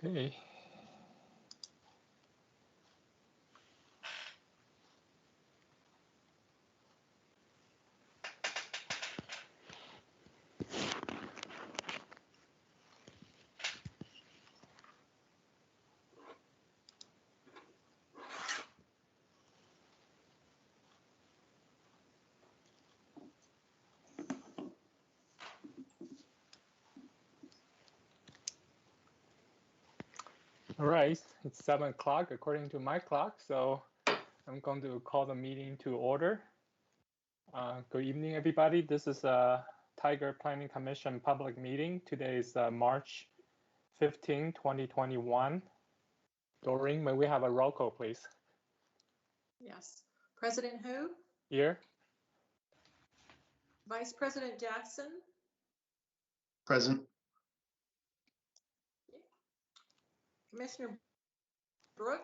Okay. All right, it's 7 o'clock according to my clock, so I'm going to call the meeting to order. Good evening, everybody. This is a Tiger Planning Commission public meeting. Today is March 15, 2021. Doreen, may we have a roll call, please? Yes. President Hu? Here. Vice President Jackson? Present. Commissioner Brooke?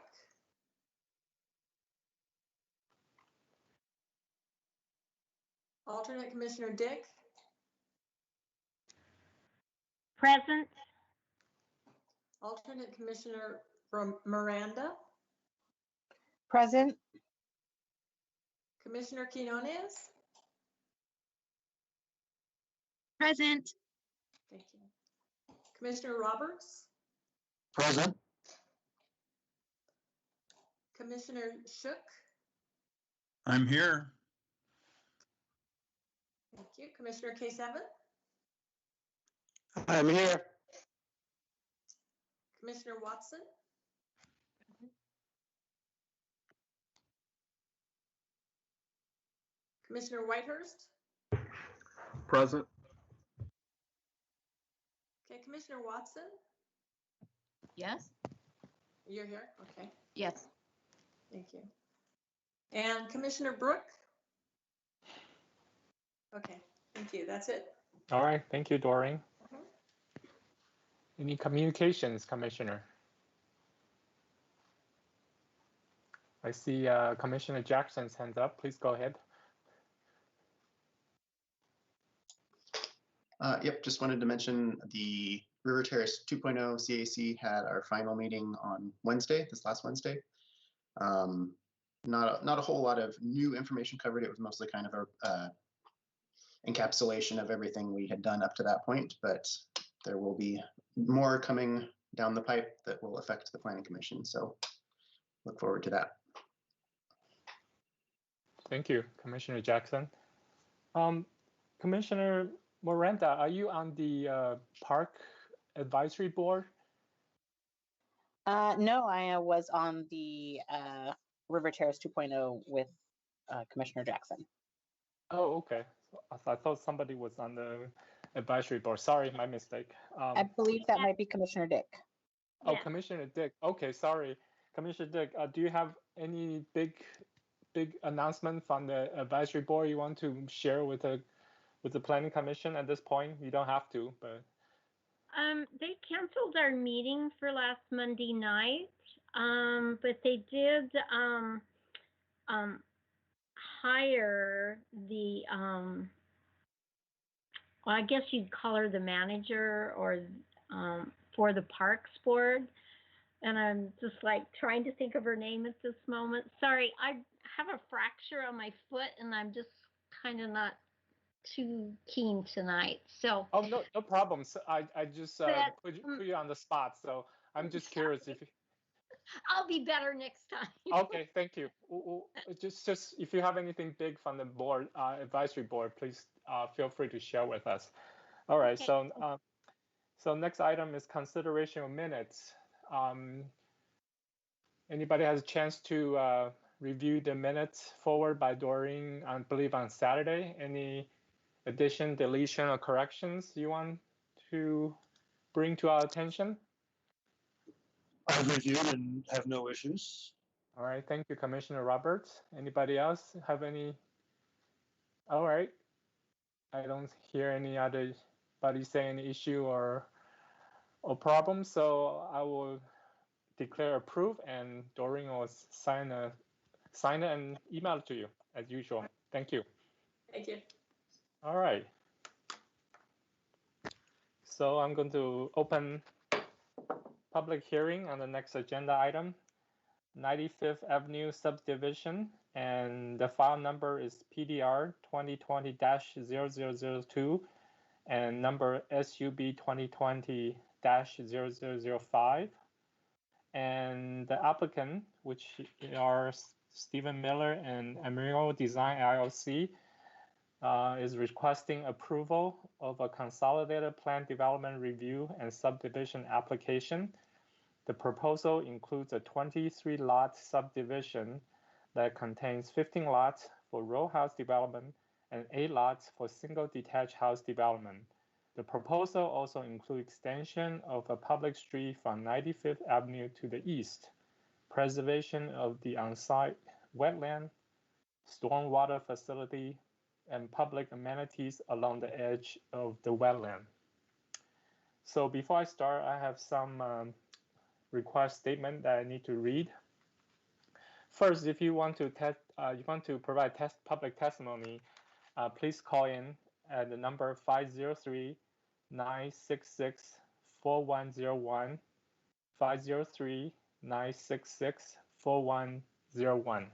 Alternate Commissioner Dick? Present. Alternate Commissioner from Miranda? Present. Commissioner Quinones? Present. Thank you. Commissioner Roberts? Present. Commissioner Shook? I'm here. Thank you. Commissioner K7? I'm here. Commissioner Watson? Commissioner Whitehurst? Present. Okay, Commissioner Watson? Yes. You're here? Okay, Yes. thank you. And Commissioner Brooke? Okay, thank you. That's it. All right, thank you, Doreen. Mhm. Any communications, Commissioner? I see Commissioner Jackson's hands up. Please go ahead. Yep, just wanted to mention the River Terrace 2.0 CAC had our final meeting on Wednesday, this last Wednesday. Not a whole lot of new information covered. It was mostly kind of a encapsulation of everything we had done up to that point, but there will be more coming down the pipe that will affect the Planning Commission. So look forward to that. Thank you, Commissioner Jackson. Commissioner Miranda, are you on the Park Advisory Board? No, I was on the River Terrace 2.0 with Commissioner Jackson. Oh, okay. I thought somebody was on the advisory board. Sorry, my mistake. I believe that might be Commissioner Dick. Oh, Yeah. Commissioner Dick. Okay, sorry. Commissioner Dick, do you have any big announcement from the advisory board you want to share with the Planning Commission at this point? You don't have to, but. They canceled our meeting for last Monday night, but they did hire the well, I guess you'd call her the manager or for the Parks Board. And I'm just like trying to think of her name at this moment. Sorry, I have a fracture on my foot and I'm just kind of not too keen tonight. So Oh, no problem. So I just But, put you on the spot. So I'm just curious if. I'll be better next time. Okay, thank you. Just if you have anything big from the board, advisory board, please feel free to share with us. All right. Okay. So next item is consideration of minutes. Anybody has a chance to review the minutes forward by Doreen, I believe on Saturday? Any addition, deletion, or corrections you want to bring to our attention? I've reviewed and have no issues. All right, thank you, Commissioner Roberts. Anybody else have any? All right, I don't hear any other body say any issue or problem, so I will declare approved, and Doreen will sign it and email it to you as usual. Thank you. Thank you. All right. So I'm going to open public hearing on the next agenda item, 95th Avenue Subdivision, and the file number is PDR 2020-0002 and number SUB 2020-0005. And the applicant, which are Stephen Miller and Emerald Design LLC, is requesting approval of a consolidated plan development review and subdivision application. The proposal includes a 23-lot subdivision that contains 15 lots for row house development and 8 lots for single detached house development. The proposal also includes extension of a public street from 95th Avenue to the east, preservation of the on-site wetland, stormwater facility, and public amenities along the edge of the wetland. So before I start, I have some request statement that I need to read. First, if you want to provide public testimony, please call in at the number 503-966-4101, 503-966-4101.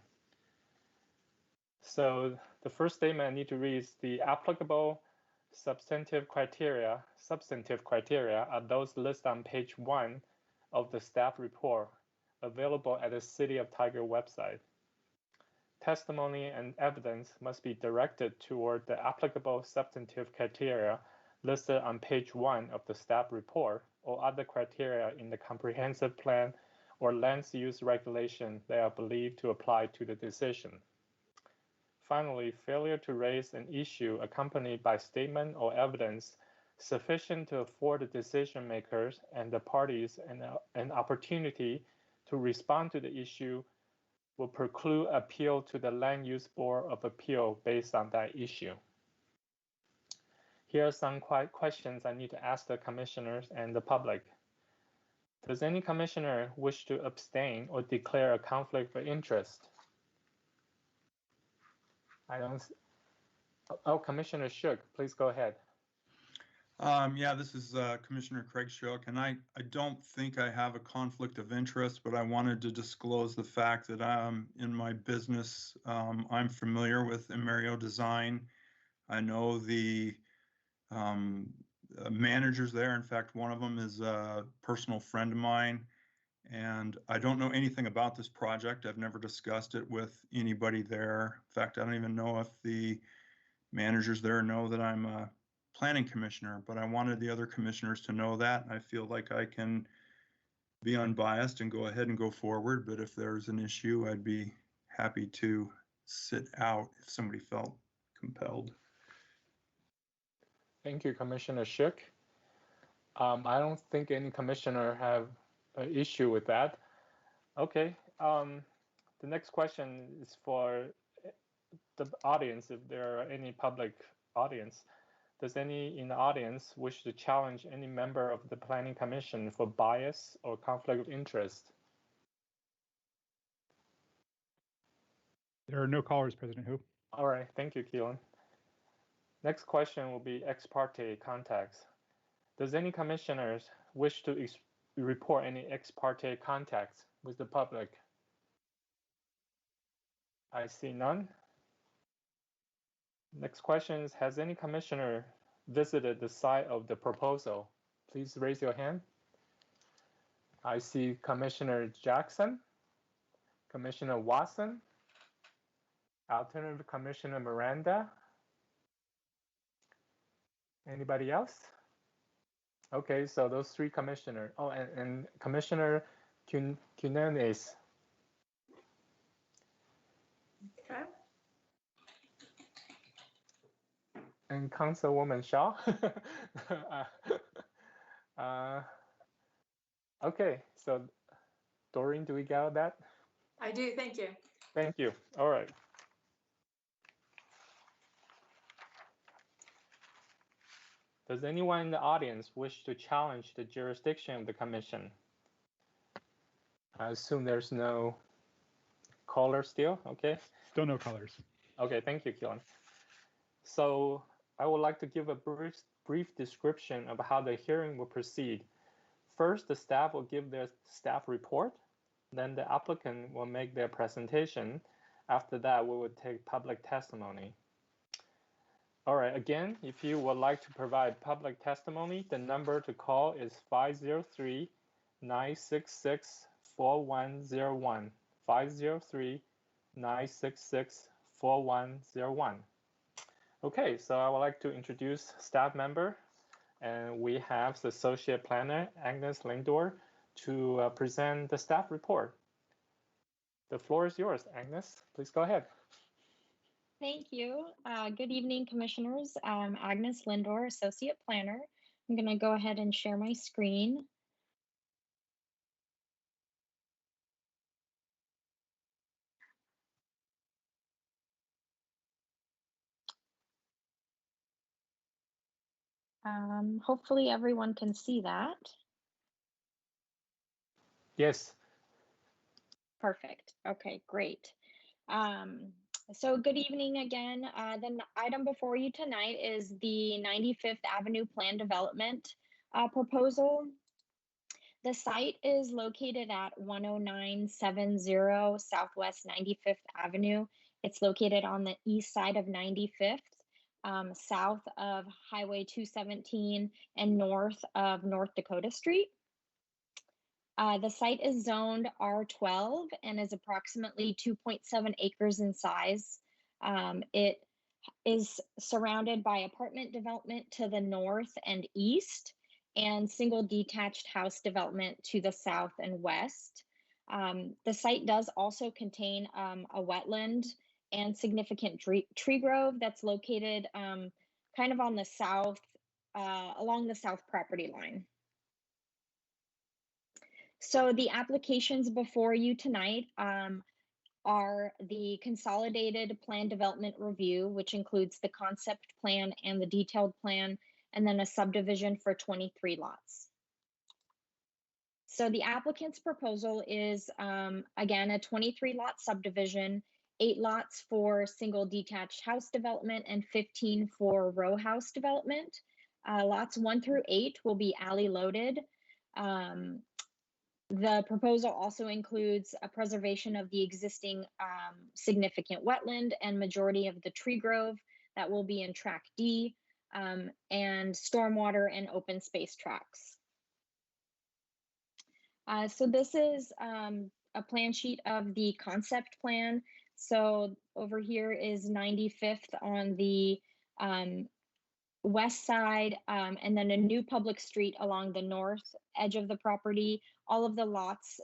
So the first statement I need to read is the applicable substantive criteria are those listed on page 1 of the staff report available at the City of Tiger website. Testimony and evidence must be directed toward the applicable substantive criteria listed on page 1 of the staff report or other criteria in the comprehensive plan or land use regulation that are believed to apply to the decision. Finally, failure to raise an issue accompanied by statement or evidence sufficient to afford the decision makers and the parties an opportunity to respond to the issue will preclude appeal to the Land Use Board of Appeal based on that issue. Here are some questions I need to ask the commissioners and the public. Does any commissioner wish to abstain or declare a conflict of interest? I don't. Oh, Commissioner Shook, please go ahead. Yeah, this is Commissioner Craig Shook, and I don't think I have a conflict of interest, but I wanted to disclose the fact that in my business, I'm familiar with Emerald Design. I know the managers there. In fact, one of them is a personal friend of mine, and I don't know anything about this project. I've never discussed it with anybody there. In fact, I don't even know if the managers there know that I'm a planning commissioner, but I wanted the other commissioners to know that. And I feel like I can be unbiased and go ahead and go forward. But if there's an issue, I'd be happy to sit out if somebody felt compelled. Thank you, Commissioner Shook. I don't think any commissioner have an issue with that. Okay. The next question is for the audience, if there are any public audience. Does any in the audience wish to challenge any member of the Planning Commission for bias or conflict of interest? There are no callers, President Hu. All right, thank you, Keelan. Next question will be ex parte contacts. Does any commissioners wish to report any ex parte contacts with the public? I see none. Next question is, has any commissioner visited the site of the proposal? Please raise your hand. I see Commissioner Jackson, Commissioner Watson, Alternative Commissioner Miranda. Anybody else? Okay, so those three commissioners. Oh, and Commissioner Cunanes. Okay. And Councilwoman Shaw. Okay, so Doreen, do we got that? I do, thank you. Thank you. All right. Does anyone in the audience wish to challenge the jurisdiction of the commission? I assume there's no caller still, okay? Still no callers. Okay, thank you, Keelan. So I would like to give a brief description of how the hearing will proceed. first the staff will give their staff report, then the applicant will make their presentation. After that, we would take public testimony. All right, again, if you would like to provide public testimony, the number to call is 503-966-4101, 503-966-4101. Okay, so I would like to introduce staff member, and we have the Associate Planner, Agnes Lindor, to present the staff report. The floor is yours, Agnes. Please go ahead. Thank you. Good evening, Commissioners. I'm Agnes Lindor, Associate Planner. I'm going to go ahead and share my screen. Hopefully everyone can see that. Yes. Perfect. Okay, great. So good evening again. The item before you tonight is the 95th Avenue Plan Development proposal. The site is located at 10970 Southwest 95th Avenue. It's located on the east side of 95th, south of Highway 217 and north of North Dakota Street. The site is zoned R12 and is approximately 2.7 acres in size. It is surrounded by apartment development to the north and east and single detached house development to the south and west. The site does also contain a wetland and significant tree grove that's located kind of on the south, along the south property line. So the applications before you tonight are the consolidated plan development review, which includes the concept plan and the detailed plan, and then a subdivision for 23 lots. So the applicant's proposal is, again, a 23 lot subdivision, 8 lots for single detached house development and 15 for row house development. Lots 1 through 8 will be alley loaded. The proposal also includes a preservation of the existing significant wetland and majority of the tree grove that will be in Track D, and stormwater and open space tracks. So this is a plan sheet of the concept plan. So over here is 95th on the west side, and then a new public street along the north edge of the property. All of the lots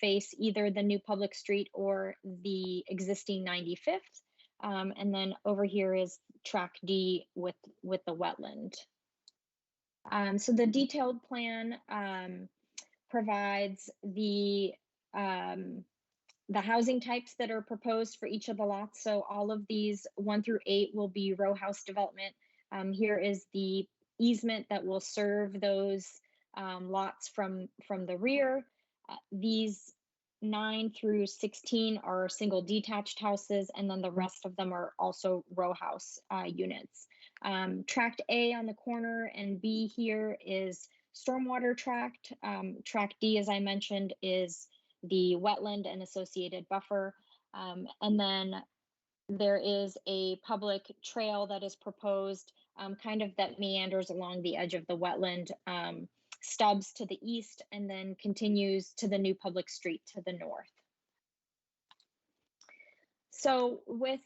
face either the new public street or the existing 95th. And then over here is Track D with the wetland. So the detailed plan provides the housing types that are proposed for each of the lots. So all of these 1 through 8 will be row house development. Here is the easement that will serve those lots from the rear. These 9 through 16 are single detached houses, and then the rest of them are also row house units. Tract A on the corner and B here is stormwater tract. Tract D, as I mentioned, is the wetland and associated buffer. And then there is a public trail that is proposed, kind of that meanders along the edge of the wetland, stubs to the east, and then continues to the new public street to the north. So with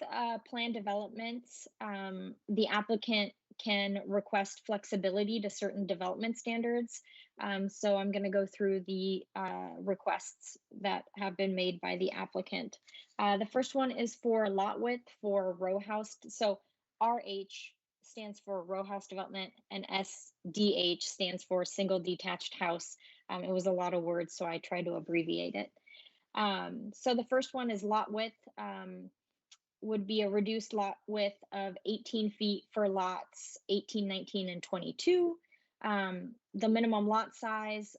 plan developments, the applicant can request flexibility to certain development standards. So I'm going to go through the requests that have been made by the applicant. The first one is for lot width for row house. So RH stands for row house development, and SDH stands for single detached house. It was a lot of words, so I tried to abbreviate it. So the first one is lot width. Would be a reduced lot width of 18 feet for lots 18, 19, and 22. The minimum lot size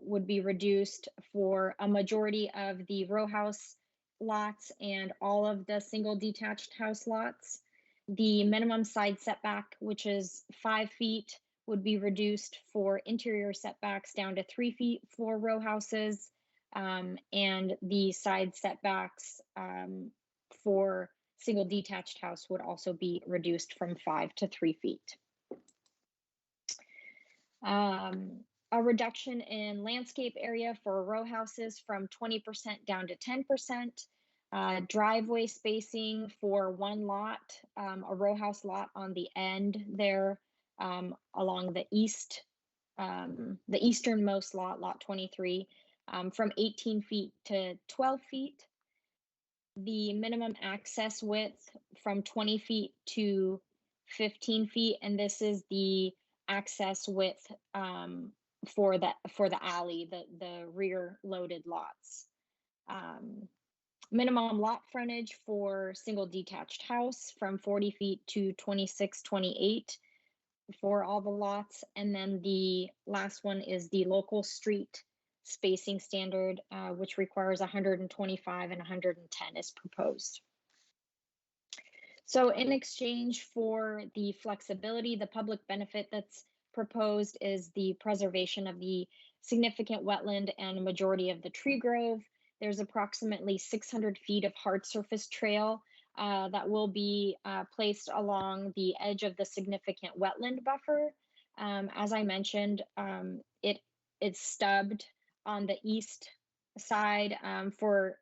would be reduced for a majority of the row house lots and all of the single detached house lots. The minimum side setback, which is 5 feet, would be reduced for interior setbacks down to 3 feet for row houses, and the side setbacks for single detached house would also be reduced from 5 to 3 feet. A reduction in landscape area for row houses from 20% down to 10%. Driveway spacing for one lot, a row house lot on the end there along the easternmost lot, lot 23, from 18 feet to 12 feet. The minimum access width from 20 feet to 15 feet, and this is the access width for the alley, the rear loaded lots. Minimum lot frontage for single detached house from 40 feet to 26, 28 for all the lots. And then the last one is the local street spacing standard, which requires 125 and 110 is proposed. So in exchange for the flexibility, the public benefit that's proposed is the preservation of the significant wetland and a majority of the tree grove. There's approximately 600 feet of hard surface trail that will be placed along the edge of the significant wetland buffer. As I mentioned, it's stubbed on the east side for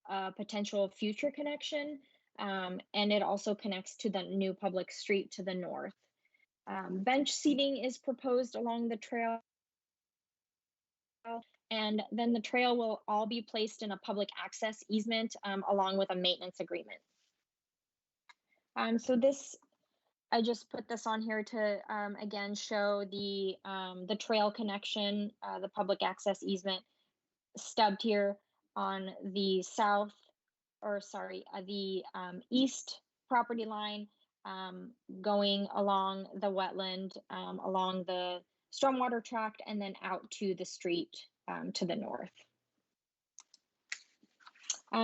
a potential future connection, and it also connects to the new public street to the north. Bench seating is proposed along the trail, and then the trail will all be placed in a public access easement along with a maintenance agreement. So this, I just put this on here to again show the trail connection, the public access easement stubbed here on the south, or sorry, the east property line, going along the wetland, along the stormwater tract, and then out to the street to the north.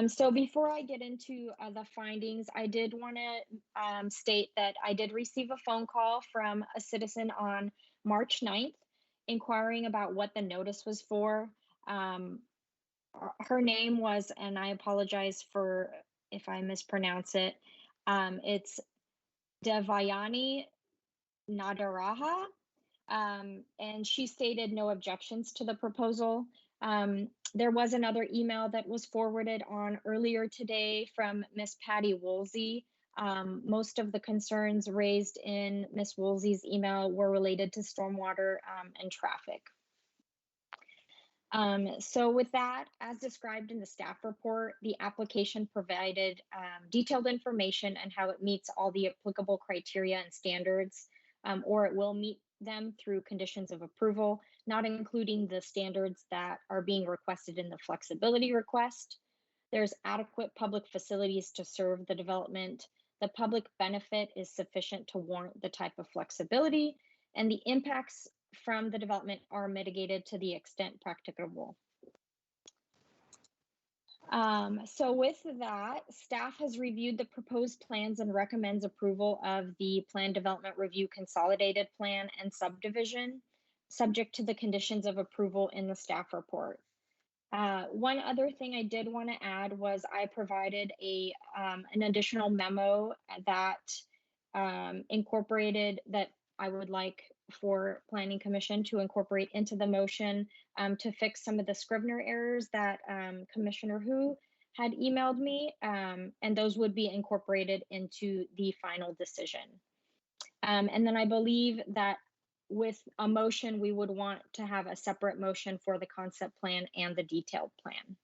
So before I get into the findings, I did want to state that I did receive a phone call from a citizen on March 9th inquiring about what the notice was for. Her name was, and I apologize for if I mispronounce it, it's Devayani Nadaraha, and she stated no objections to the proposal. There was another email that was forwarded on earlier today from Miss Patty Woolsey. Most of the concerns raised in Miss Woolsey's email were related to stormwater and traffic. So with that, as described in the staff report, the application provided detailed information on how it meets all the applicable criteria and standards, or it will meet them through conditions of approval, not including the standards that are being requested in the flexibility request. There's adequate public facilities to serve the development. The public benefit is sufficient to warrant the type of flexibility, and the impacts from the development are mitigated to the extent practicable. So with that, staff has reviewed the proposed plans and recommends approval of the Plan Development Review Consolidated Plan and Subdivision, subject to the conditions of approval in the staff report. One other thing I did want to add was I provided an additional memo that incorporated that I would like for Planning Commission to incorporate into the motion to fix some of the Scrivener errors that Commissioner Hu had emailed me, and those would be incorporated into the final decision. And then I believe that with a motion, we would want to have a separate motion for the concept plan and the detailed plan.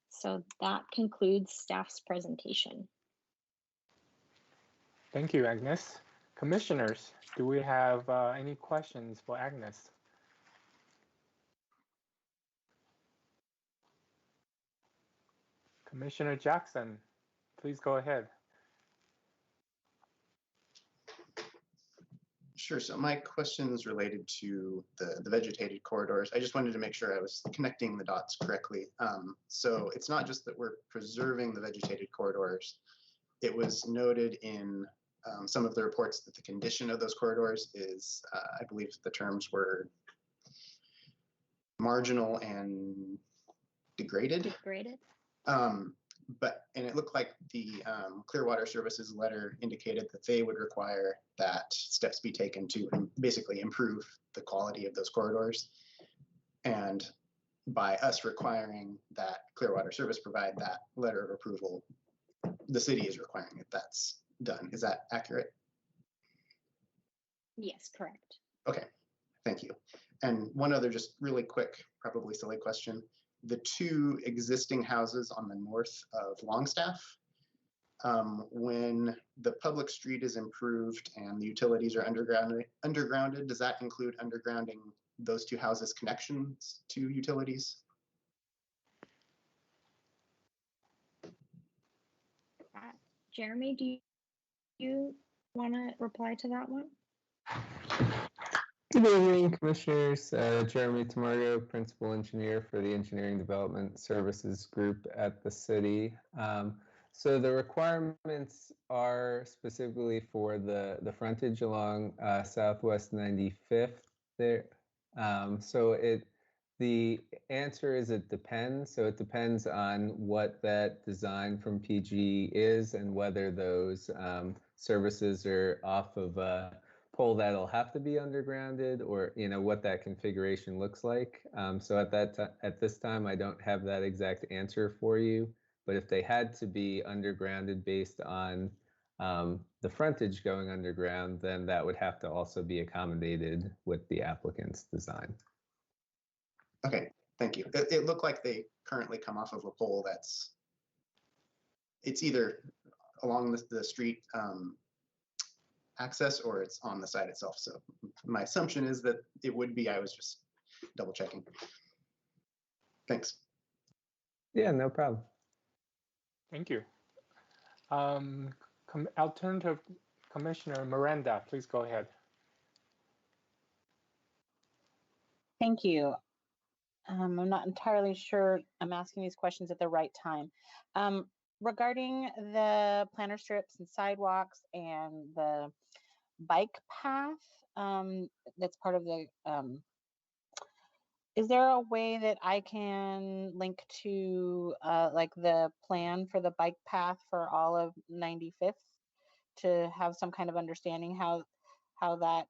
So that concludes staff's presentation. Thank you, Agnes. Commissioners, do we have any questions for Agnes? Commissioner Jackson, please go ahead. Sure. So my question is related to the vegetated corridors. I just wanted to make sure I was connecting the dots correctly. So it's not just that we're preserving the vegetated corridors. It was noted in some of the reports that the condition of those corridors is, I believe the terms were marginal and degraded. Degraded. And it looked like the Clearwater Services letter indicated that they would require that steps be taken to basically improve the quality of those corridors. And by us requiring that Clearwater Service provide that letter of approval, the city is requiring that that's done. Is that accurate? Yes, correct. Okay, thank you. And one other just really quick, probably silly question. The two existing houses on the north of Longstaff, when the public street is improved and the utilities are undergrounded, does that include undergrounding those two houses' connections to utilities? Jeremy, do you want to reply to that one? Good evening, Commissioners. Jeremy Tamargo, Principal Engineer for the Engineering Development Services Group at the city. So the requirements are specifically for the frontage along Southwest 95th there. The answer is it depends. So it depends on what that design from PG is and whether those services are off of a pole that'll have to be undergrounded, or what that configuration looks like. So at this time, I don't have that exact answer for you. But if they had to be undergrounded based on the frontage going underground, then that would have to also be accommodated with the applicant's design. Okay, thank you. It looked like they currently come off of a pole it's either along the street access or it's on the site itself. So my assumption is that it would be. I was just double checking. Thanks. Yeah, no problem. Thank you. Alternative Commissioner Miranda, please go ahead. Thank you. I'm not entirely sure I'm asking these questions at the right time. Regarding the planter strips and sidewalks and the bike path that's part of the, is there a way that I can link to like the plan for the bike path for all of 95th to have some kind of understanding how that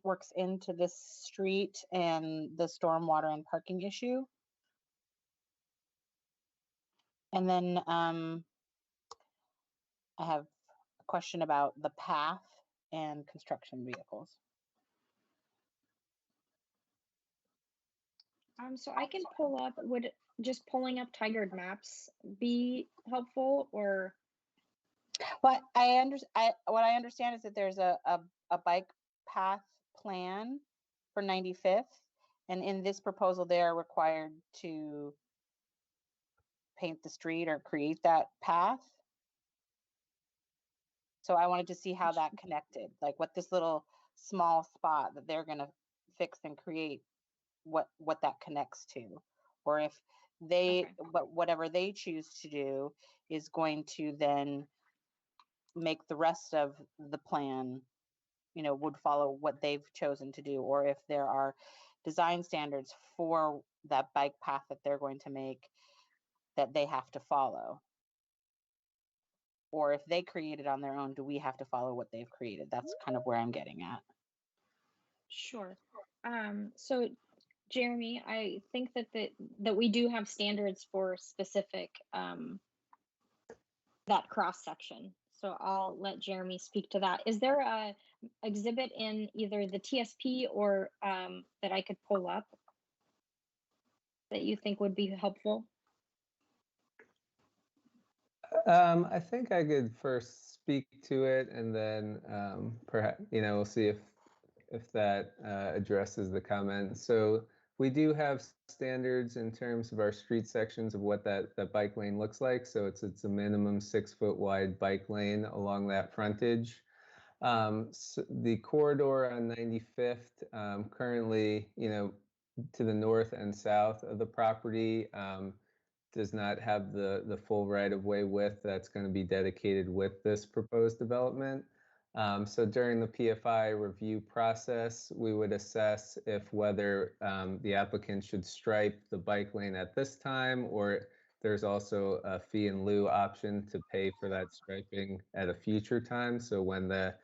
works into this street and the stormwater and parking issue? And then I have a question about the path and construction vehicles. So I can pull up, would just pulling up Tigard maps be helpful, or? What I understand is that there's a bike path plan for 95th, and in this proposal they are required to paint the street or create that path. So I wanted to see how that connected, like what this little small spot that they're gonna fix and create, what that connects to, or if they, but whatever they choose to do is going to then make the rest of the plan, would follow what they've chosen to do, or if there are design standards for that bike path that they're going to make that they have to follow. Or if they create it on their own, do we have to follow what they've created? That's kind of where I'm getting at. Sure. So Jeremy, I think that we do have standards for specific that cross section. So I'll let Jeremy speak to that. Is there a exhibit in either the TSP or that I could pull up that you think would be helpful? I think I could first speak to it, and then perhaps we'll see if that addresses the comment. So we do have standards in terms of our street sections of what that bike lane looks like. So it's a minimum 6 foot wide bike lane along that frontage. So the corridor on 95th, currently, to the north and south of the property, does not have the full right-of-way width that's going to be dedicated with this proposed development. So during the PFI review process, we would assess if whether the applicant should stripe the bike lane at this time, or there's also a fee in lieu option to pay for that striping at a future time. So when the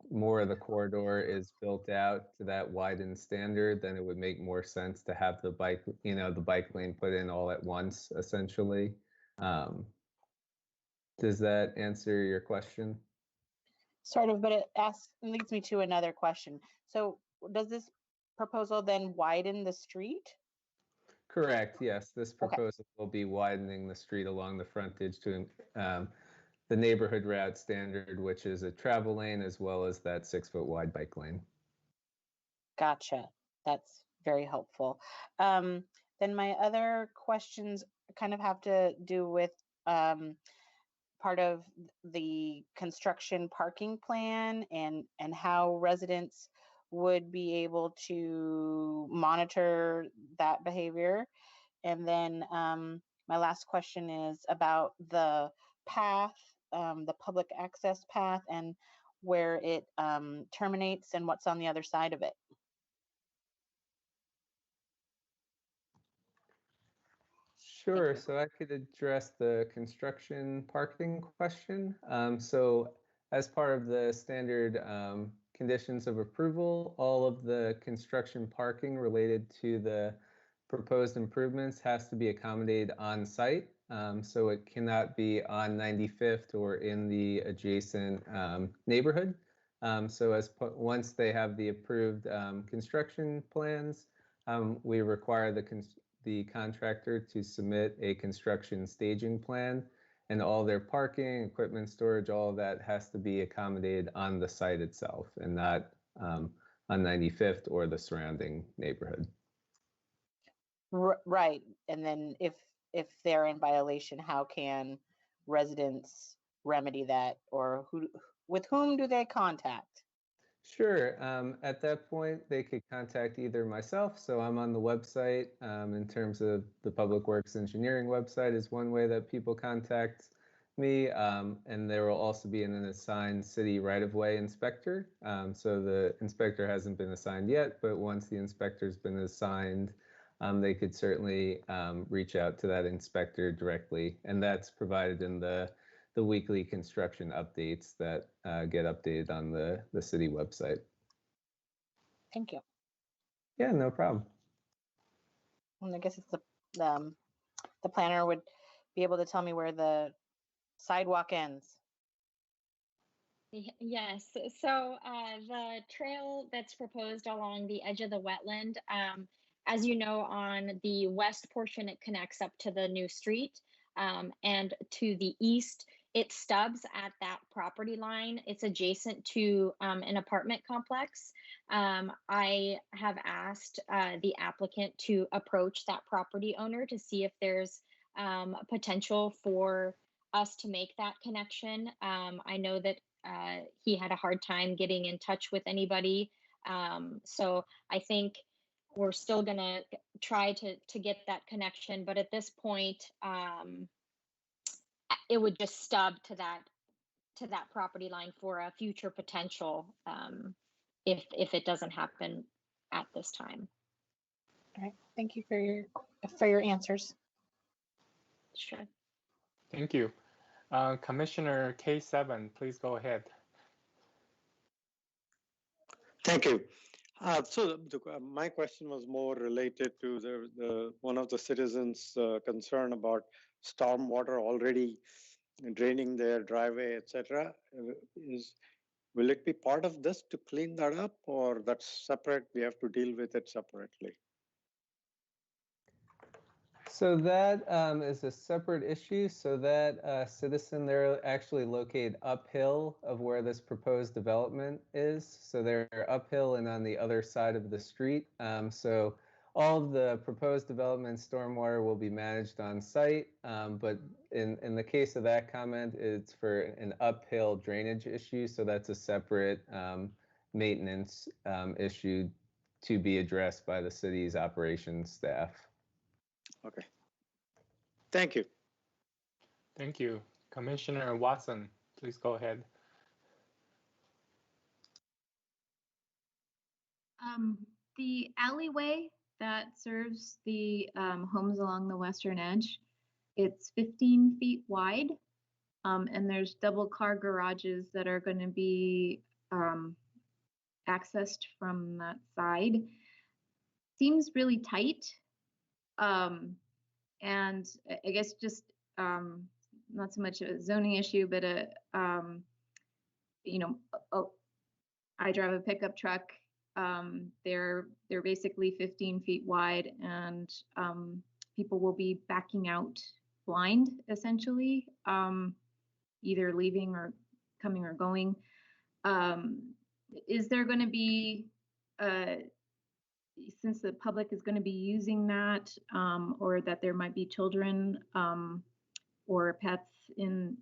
more of the corridor is built out to that widened standard, then it would make more sense to have the bike lane put in all at once, essentially. Does that answer your question? Sort of, but it leads me to another question. So does this proposal then widen the street? Correct, yes. This proposal will be widening the street along the frontage to the neighborhood route standard, which is a travel lane as well as that 6-foot wide bike lane. Gotcha. That's very helpful. Then my other questions kind of have to do with part of the construction parking plan and how residents would be able to monitor that behavior. And then my last question is about the path, the public access path, and where it terminates and what's on the other side of it. Sure, so I could address the construction parking question. So as part of the standard conditions of approval, all of the construction parking related to the proposed improvements has to be accommodated on site. So it cannot be on 95th or in the adjacent neighborhood. So once they have the approved construction plans, we require the contractor to submit a construction staging plan, and all their parking, equipment storage, all of that has to be accommodated on the site itself and not on 95th or the surrounding neighborhood. Right. And then if they're in violation, how can residents remedy that, or with whom do they contact? Sure. At that point, they could contact either myself. So I'm on the website in terms of the Public Works Engineering website is one way that people contact me. And there will also be an assigned city right-of-way inspector. So the inspector hasn't been assigned yet, but once the inspector's been assigned, they could certainly reach out to that inspector directly. And that's provided in the weekly construction updates that get updated on the city website. Thank you. Yeah, no problem. And I guess it's the planner would be able to tell me where the sidewalk ends. Yes, so the trail that's proposed along the edge of the wetland, as you know, on the west portion, it connects up to the new street, and to the east, it stubs at that property line. It's adjacent to an apartment complex. I have asked the applicant to approach that property owner to see if there's potential for us to make that connection. I know that he had a hard time getting in touch with anybody. So I think we're still gonna try to get that connection, but at this point, it would just stub to that property line for a future potential if it doesn't happen at this time. All right, thank you for your answers. Sure. Thank you. Commissioner K7, please go ahead. Thank you. My question was more related to the one of the citizens' concern about stormwater already draining their driveway, etc. Will it be part of this to clean that up, or that's separate? We have to deal with it separately. So that is a separate issue. So that citizen, they're actually located uphill of where this proposed development is. So they're uphill and on the other side of the street. So all of the proposed development stormwater will be managed on site. But in the case of that comment, it's for an uphill drainage issue. So that's a separate maintenance issue to be addressed by the city's operations staff. Okay. Thank you. Thank you. Commissioner Watson, please go ahead. The alleyway that serves the homes along the western edge, it's 15 feet wide, and there's double car garages that are going to be accessed from that side. Seems really tight, and I guess just not so much a zoning issue, but I drive a pickup truck. They're basically 15 feet wide, and people will be backing out blind, essentially, either leaving or coming or going. Is there going to be, since the public is going to be using that, or that there might be children or pets in,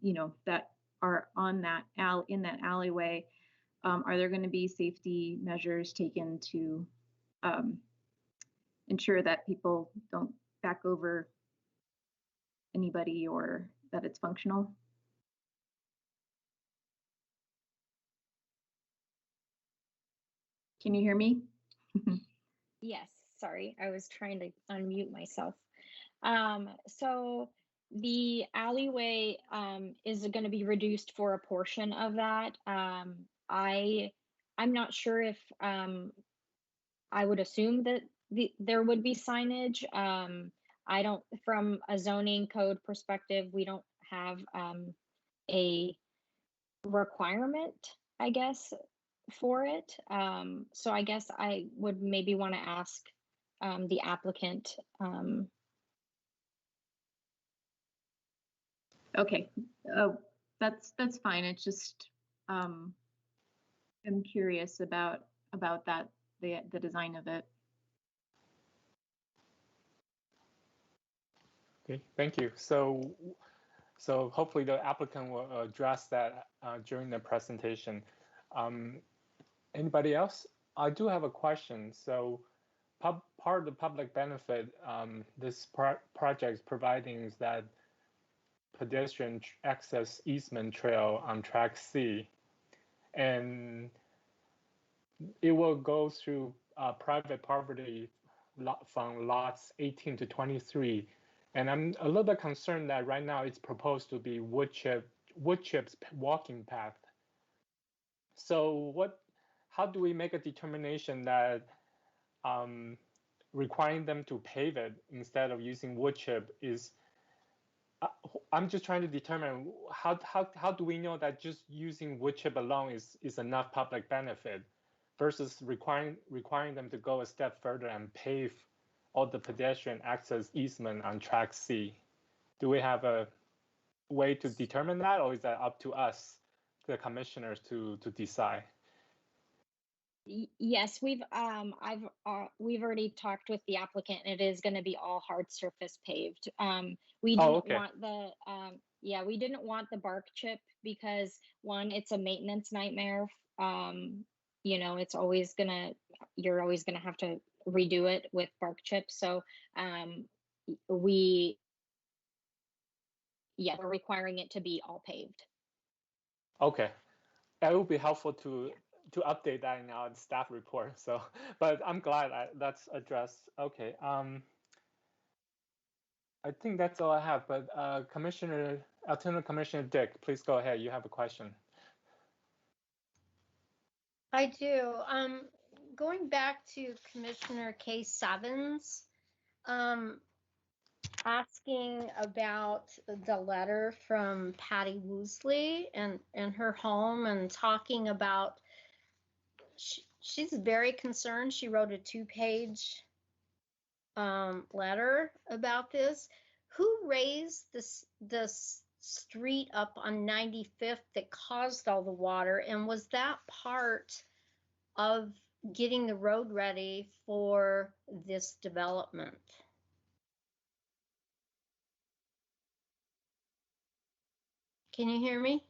that are on that in that alleyway, are there going to be safety measures taken to ensure that people don't back over anybody or that it's functional? Can you hear me? Yes, sorry, I was trying to unmute myself. So the alleyway is going to be reduced for a portion of that. I'm not sure if I would assume that there would be signage. I don't, from a zoning code perspective, we don't have a requirement, I guess, for it. So I guess I would maybe want to ask the applicant. Okay, that's fine. It's just I'm curious about that, the design of it. Okay, thank you. So hopefully the applicant will address that during the presentation. Anybody else? I do have a question. So part of the public benefit this project is providing is that pedestrian access easement trail on track C, and it will go through private property from lots 18 to 23. And I'm a little bit concerned that right now it's proposed to be wood chips walking path. So how do we make a determination that requiring them to pave it instead of using wood chip is, I'm just trying to determine how do we know that just using wood chip alone is enough public benefit versus requiring them to go a step further and pave all the pedestrian access easement on track C. Do we have a way to determine that, or is that up to us, the commissioners, to decide? Yes, we've already talked with the applicant, and it is going to be all hard surface paved. We didn't want the we didn't want the bark chip because, one, it's a maintenance nightmare. It's always you're always gonna have to redo it with bark chips. So we're requiring it to be all paved. Okay, it would be helpful to update that in our staff report. So, but I'm glad that's addressed. Okay, I think that's all I have. But Lieutenant Commissioner Dick, please go ahead. You have a question. I do. Going back to Commissioner K7's, asking about the letter from Patty Woosley and her home, and talking about, she's very concerned. She wrote a 2-page letter about this. Who raised this street up on 95th that caused all the water, and was that part of getting the road ready for this development? Can you hear me?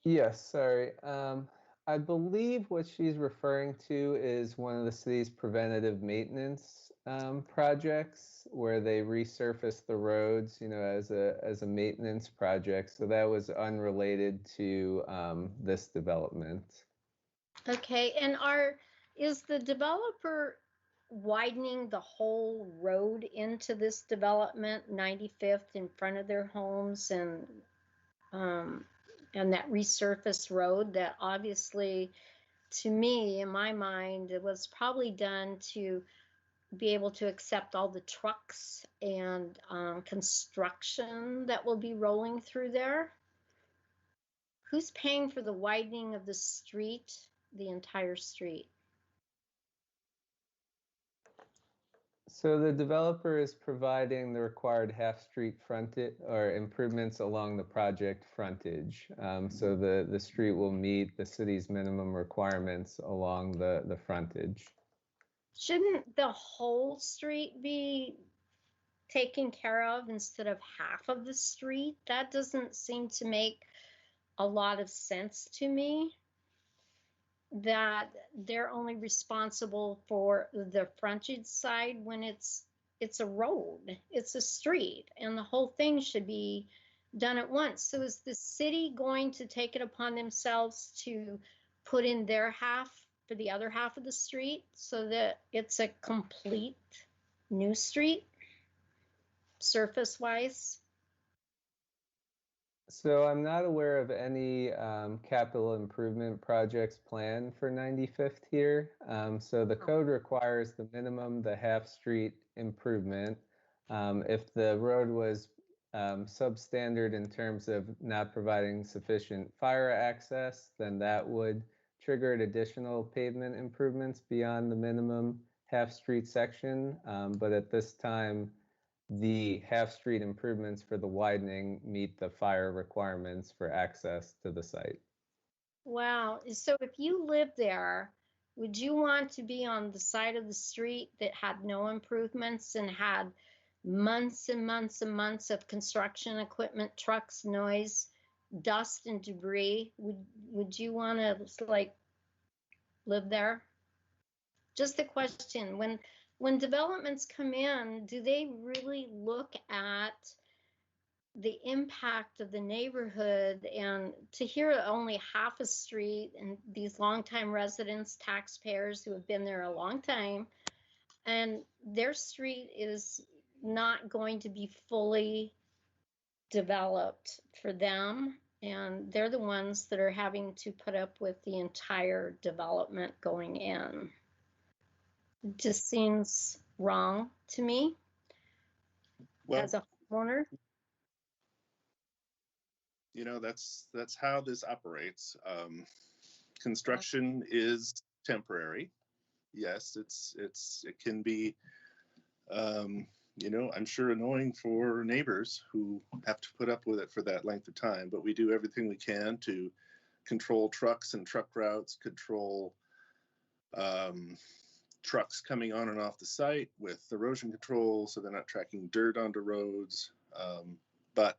Yes, sorry. I believe what she's referring to is one of the city's preventative maintenance projects where they resurface the roads, as a maintenance project. So that was unrelated to this development. Okay, and is the developer widening the whole road into this development, 95th, in front of their homes, and that resurfaced road that obviously, to me, in my mind, it was probably done to be able to accept all the trucks and construction that will be rolling through there? Who's paying for the widening of the street, the entire street? So the developer is providing the required half-street frontage or improvements along the project frontage. So the street will meet the city's minimum requirements along the frontage. Shouldn't the whole street be taken care of instead of half of the street? That doesn't seem to make a lot of sense to me, that they're only responsible for the frontage side when it's a road, it's a street, and the whole thing should be done at once. So is the city going to take it upon themselves to put in their half for the other half of the street so that it's a complete new street, surface wise? So I'm not aware of any capital improvement projects planned for 95th here. So the code requires the minimum, the half-street improvement. If the road was substandard in terms of not providing sufficient fire access, then that would trigger additional pavement improvements beyond the minimum half-street section. But at this time, the half-street improvements for the widening meet the fire requirements for access to the site. Wow. So if you live there, would you want to be on the side of the street that had no improvements and had months and months and months of construction equipment, trucks, noise, dust, and debris? Would you want to live there? Just the question, when developments come in, do they really look at the impact of the neighborhood? And to hear only half a street and these longtime residents, taxpayers who have been there a long time, and their street is not going to be fully developed for them, and they're the ones that are having to put up with the entire development going in. It just seems wrong to me as a homeowner. That's how this operates. Construction is temporary. Yes, it can be, I'm sure annoying for neighbors who have to put up with it for that length of time, but we do everything we can to control trucks and truck routes, control trucks coming on and off the site with erosion control so they're not tracking dirt onto roads. But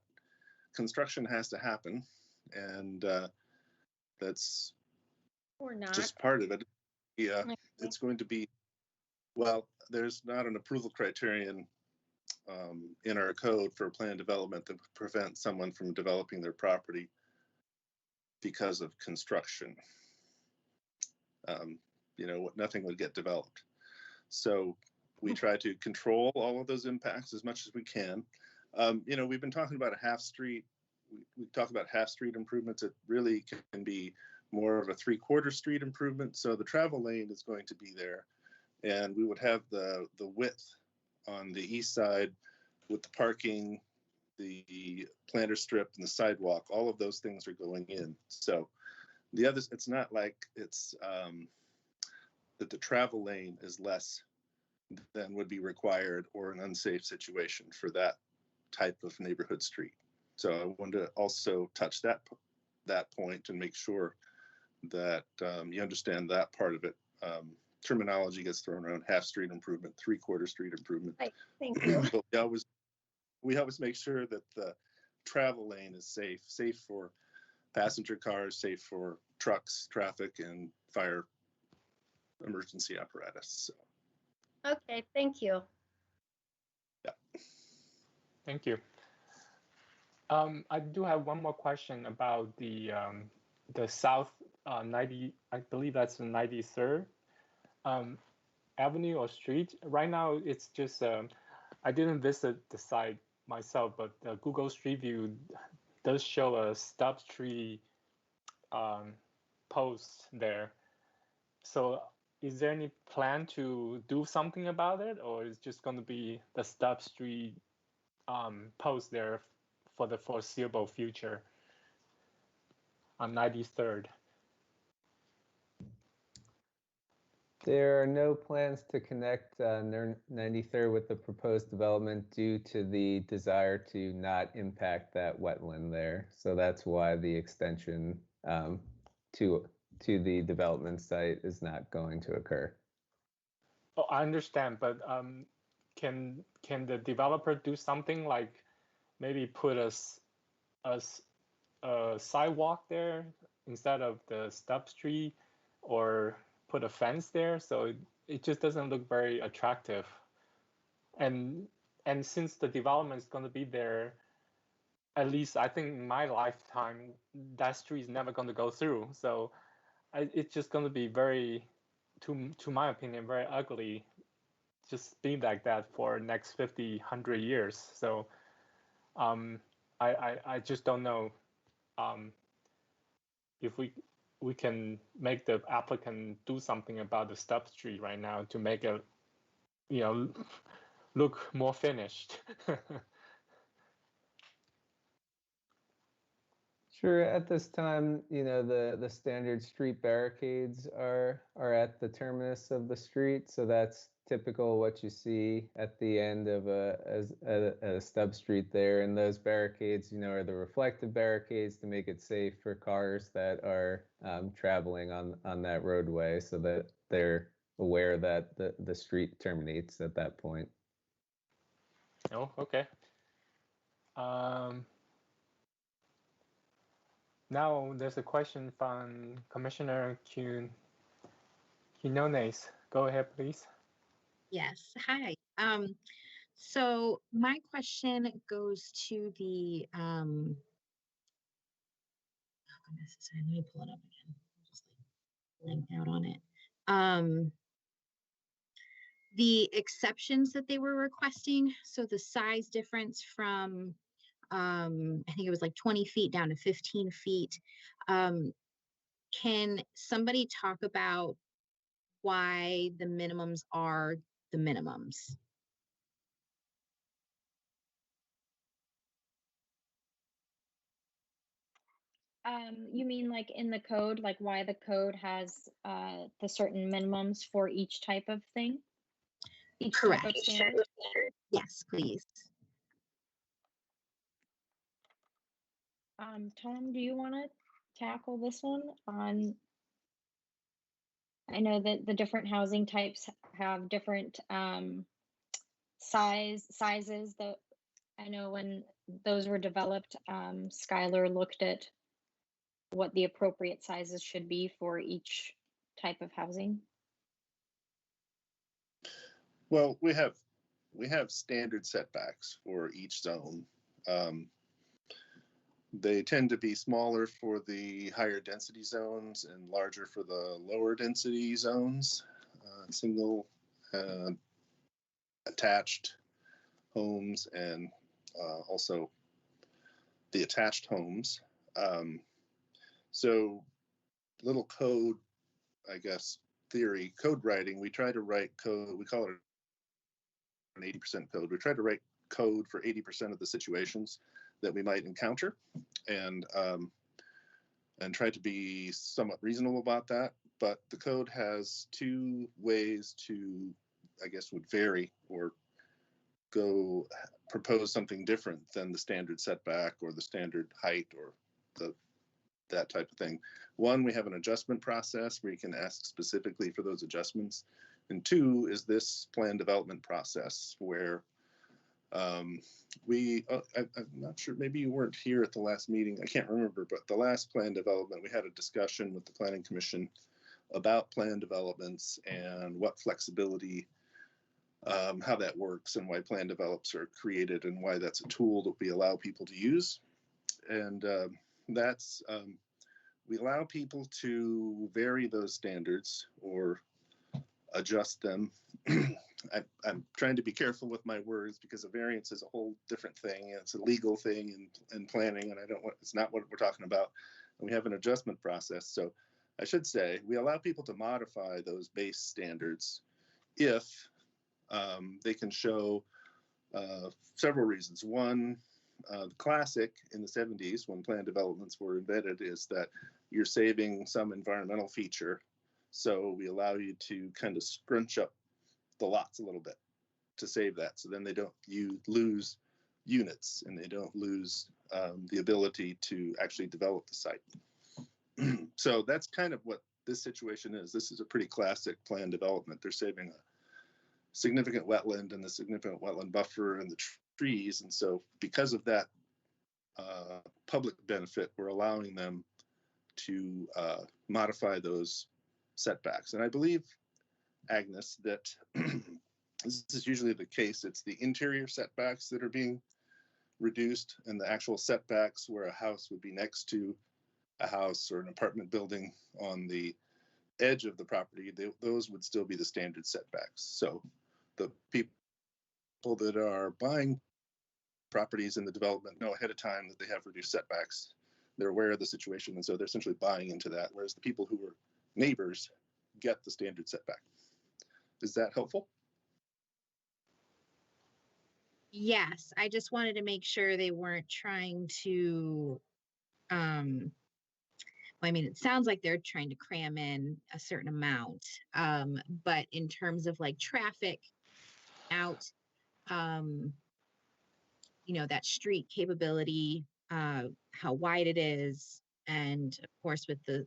construction has to happen, and that's just part of it. Yeah, it's going to be, well, there's not an approval criterion in our code for planned development that would prevent someone from developing their property because of construction. Nothing would get developed. So we try to control all of those impacts as much as we can. We've been talking about a half street. We talk about half street improvements. It really can be more of a 3/4 street improvement. So the travel lane is going to be there, and we would have the width on the east side with the parking, the planter strip, and the sidewalk. All of those things are going in. So the others, it's not like it's that the travel lane is less than would be required or an unsafe situation for that type of neighborhood street. So I wanted to also touch that point and make sure that you understand that part of it. Terminology gets thrown around: half street improvement, 3/4 street improvement. Right. Thank you. But we always make sure that the travel lane is safe for passenger cars, safe for trucks, traffic, and fire emergency apparatus. So. Okay, thank you. Yeah. Thank you. I do have one more question about the south 90, I believe that's the 93rd Avenue or street. Right now, it's just, I didn't visit the site myself, but Google Street View does show a stub tree post there. So is there any plan to do something about it, or is it just going to be the stub tree post there for the foreseeable future on 93rd? There are no plans to connect 93rd with the proposed development due to the desire to not impact that wetland there. So that's why the extension to the development site is not going to occur. Oh, I understand, but can the developer do something like maybe put a sidewalk there instead of the stub tree, or put a fence there, so it just doesn't look very attractive? And since the development is going to be there, at least I think in my lifetime, that street is never going to go through. So it's just going to be very, to my opinion, very ugly, just being like that for next 50, 100 years. So I just don't know if we can make the applicant do something about the stub tree right now to make it, look more finished. Sure. At this time, the standard street barricades are at the terminus of the street, so that's typical what you see at the end of a stub street there. And those barricades, are the reflective barricades to make it safe for cars that are traveling on that roadway, so that they're aware that the street terminates at that point. Oh, okay. Now there's a question from Commissioner Quinones. Go ahead, please. Yes, hi. So my question goes to the, oh goodness, sorry, let me pull it up again. I'm just like blank out on it. The exceptions that they were requesting, so the size difference from, I think it was like 20 feet down to 15 feet. Can somebody talk about why the minimums are the minimums? You mean like in the code, like why the code has the certain minimums for each type of thing? Each Correct. type of standard? Yes, please. Tom, do you want to tackle this one on? I know that the different housing types have different sizes. That I know when those were developed, Skylar looked at what the appropriate sizes should be for each type of housing. Well, we have standard setbacks for each zone. They tend to be smaller for the higher density zones and larger for the lower density zones. Single attached homes and also the attached homes. So little code, I guess, theory, code writing, we try to write code, we call it an 80% code. We try to write code for 80% of the situations that we might encounter, and try to be somewhat reasonable about that. But the code has two ways to, I guess, would vary or go propose something different than the standard setback or the standard height or that type of thing. One, we have an adjustment process where you can ask specifically for those adjustments. And two is this plan development process where I'm not sure, maybe you weren't here at the last meeting, I can't remember, but the last plan development, we had a discussion with the Planning Commission about plan developments and what flexibility, how that works and why plan develops are created and why that's a tool that we allow people to use. And we allow people to vary those standards or adjust them. I'm trying to be careful with my words because a variance is a whole different thing. It's a legal thing in planning, and it's not what we're talking about. And we have an adjustment process. So I should say we allow people to modify those base standards if they can show several reasons. One, the classic in the 70s when plan developments were invented is that you're saving some environmental feature. So we allow you to kind of scrunch up the lots a little bit to save that. So then you lose units and they don't lose the ability to actually develop the site. So that's kind of what this situation is. This is a pretty classic plan development. They're saving a significant wetland and the significant wetland buffer and the trees. And so because of that public benefit, we're allowing them to modify those setbacks. And I believe, Agnes, that this is usually the case. It's the interior setbacks that are being reduced and the actual setbacks where a house would be next to a house or an apartment building on the edge of the property, those would still be the standard setbacks. So the people that are buying properties in the development know ahead of time that they have reduced setbacks. They're aware of the situation, and so they're essentially buying into that, whereas the people who are neighbors get the standard setback. Is that helpful? Yes, I just wanted to make sure they weren't trying to, well, I mean, it sounds like they're trying to cram in a certain amount, but in terms of like traffic out, you know, that street capability, how wide it is, and of course with the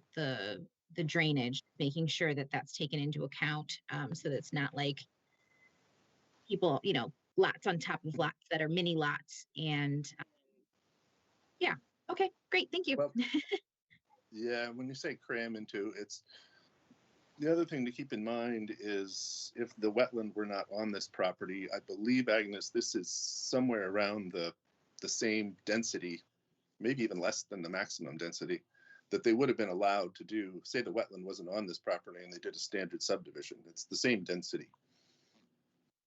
drainage, making sure that that's taken into account, so that it's not like people, you know, lots on top of lots that are mini lots. And yeah, okay, great, thank you. Well, yeah, when you say cram into, it's the other thing to keep in mind is if the wetland were not on this property, I believe, Agnes, this is somewhere around the same density, maybe even less than the maximum density that they would have been allowed to do. Say the wetland wasn't on this property and they did a standard subdivision, it's the same density.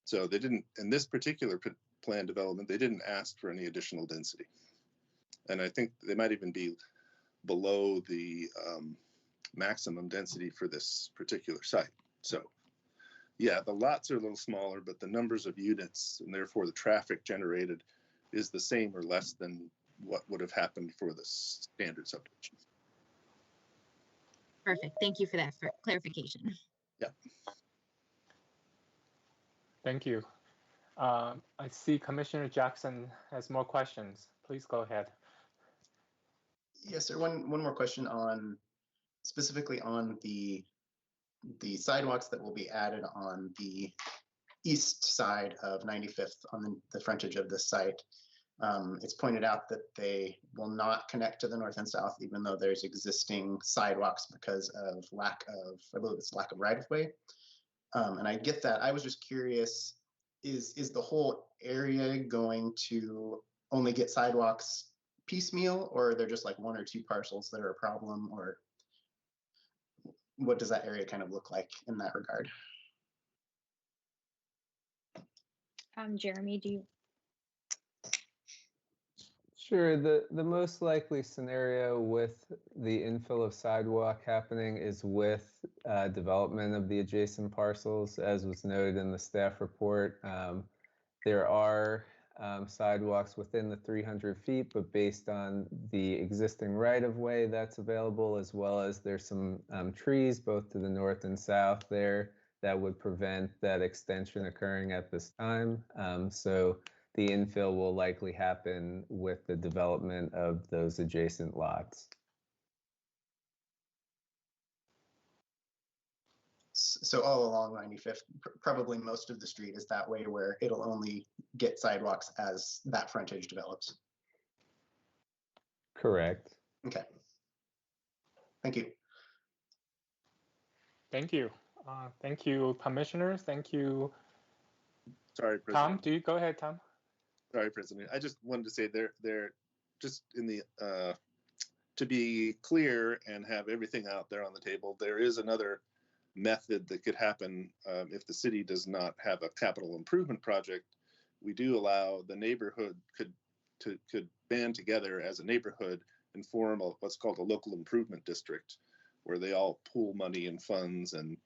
So they didn't, in this particular plan development, they didn't ask for any additional density. And I think they might even be below the maximum density for this particular site. So yeah, the lots are a little smaller, but the numbers of units and therefore the traffic generated is the same or less than what would have happened for the standard subdivision. Perfect, thank you for that clarification. Yeah. Thank you. I see Commissioner Jackson has more questions. Please go ahead. Yes, sir. One more question on specifically on the sidewalks that will be added on the east side of 95th on the frontage of this site. It's pointed out that they will not connect to the north and south, even though there's existing sidewalks because of lack of, I believe it's lack of right-of-way. And I get that. I was just curious, is the whole area going to only get sidewalks piecemeal, or are there just like one or two parcels that are a problem, or what does that area kind of look like in that regard? Jeremy, do you? Sure. The most likely scenario with the infill of sidewalk happening is with development of the adjacent parcels, as was noted in the staff report. There are sidewalks within the 300 feet, but based on the existing right-of-way that's available, as well as there's some trees both to the north and south there that would prevent that extension occurring at this time. So the infill will likely happen with the development of those adjacent lots. So all along 95th, probably most of the street is that way, where it'll only get sidewalks as that frontage develops. Correct. Okay. Thank you. Thank you. Thank you, commissioners. Thank you. Sorry, President. Tom, do you go ahead, Tom? Sorry, President. I just wanted to say they're just in the to be clear and have everything out there on the table. There is another method that could happen if the city does not have a capital improvement project. We do allow the neighborhood could band together as a neighborhood and form what's called a local improvement district, where they all pool money and funds and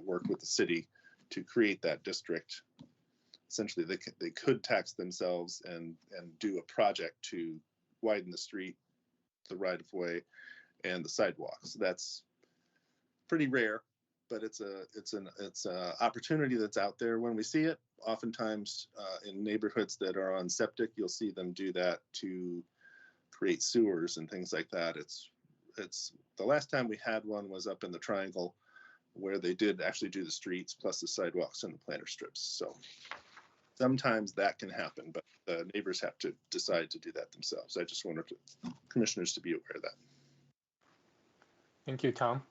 work with the city to create that district. Essentially, they could tax themselves and do a project to widen the street, the right of way, and the sidewalks. That's pretty rare, but it's an opportunity that's out there when we see it. Oftentimes, in neighborhoods that are on septic, you'll see them do that to create sewers and things like that. It's the last time we had one was up in the Triangle, where they did actually do the streets plus the sidewalks and the planter strips. So sometimes that can happen, but the neighbors have to decide to do that themselves. I just wanted commissioners to be aware of that. Thank you, Tom.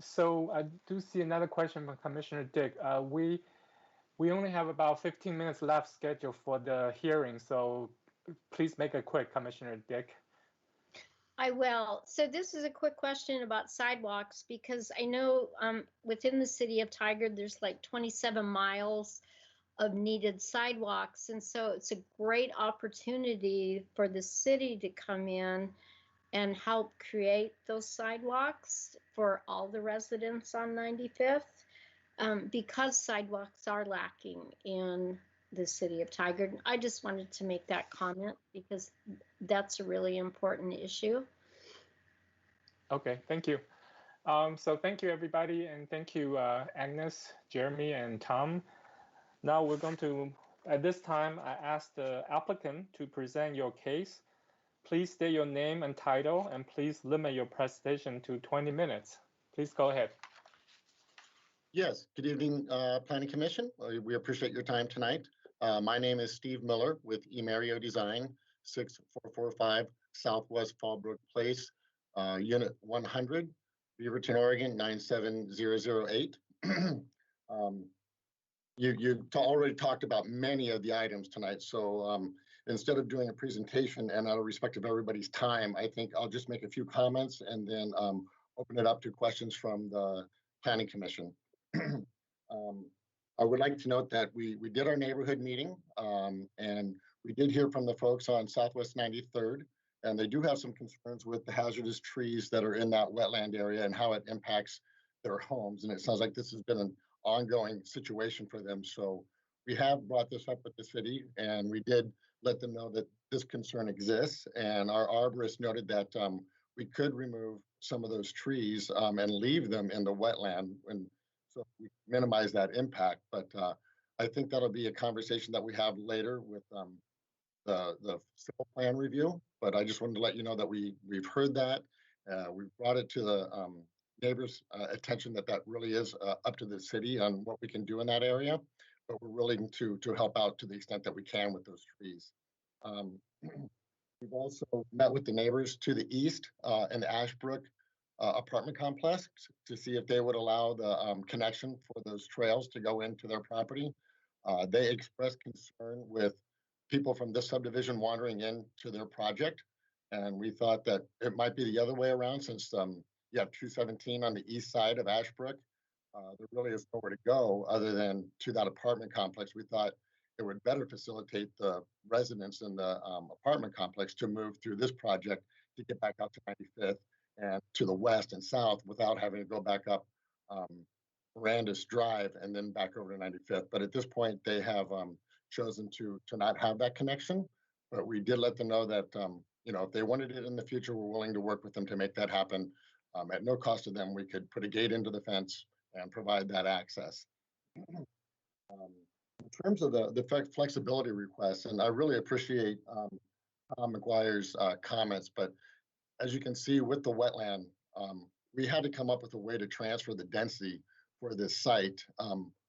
So I do see another question from Commissioner Dick. We only have about 15 minutes left scheduled for the hearing, so please make it quick, Commissioner Dick. I will. So this is a quick question about sidewalks, because I know within the city of Tigard, there's like 27 miles of needed sidewalks. And so it's a great opportunity for the city to come in and help create those sidewalks for all the residents on 95th, because sidewalks are lacking in the city of Tigard. I just wanted to make that comment because that's a really important issue. Okay, thank you. So thank you, everybody, and thank you, Agnes, Jeremy, and Tom. Now we're going to, at this time, I ask the applicant to present your case. Please state your name and title, and please limit your presentation to 20 minutes. Please go ahead. Yes, good evening, Planning Commission. We appreciate your time tonight. My name is Steve Miller with eMario Design, 6445 Southwest Fallbrook Place, Unit 100, Beaverton, Oregon, 97008. You already talked about many of the items tonight, so instead of doing a presentation and out of respect of everybody's time, I think I'll just make a few comments and then open it up to questions from the Planning Commission. I would like to note that we did our neighborhood meeting, and we did hear from the folks on Southwest 93rd, and they do have some concerns with the hazardous trees that are in that wetland area and how it impacts their homes. And it sounds like this has been an ongoing situation for them. So we have brought this up with the city, and we did let them know that this concern exists. And our arborist noted that we could remove some of those trees and leave them in the wetland, and so we minimize that impact. But I think that'll be a conversation that we have later with the civil plan review. But I just wanted to let you know that we've heard that. We've brought it to the neighbors' attention that really is up to the city on what we can do in that area. But we're willing to help out to the extent that we can with those trees. We've also met with the neighbors to the east in the Ashbrook apartment complex to see if they would allow the connection for those trails to go into their property. They expressed concern with people from this subdivision wandering into their project. And we thought that it might be the other way around, since you have 217 on the east side of Ashbrook. There really is nowhere to go other than to that apartment complex. We thought it would better facilitate the residents in the apartment complex to move through this project to get back out to 95th and to the west and south without having to go back up Mirandus Drive and then back over to 95th. But at this point, they have chosen to not have that connection. But we did let them know that if they wanted it in the future, we're willing to work with them to make that happen. At no cost to them, we could put a gate into the fence and provide that access. In terms of the flexibility requests, and I really appreciate Tom McGuire's comments, but as you can see with the wetland, we had to come up with a way to transfer the density for this site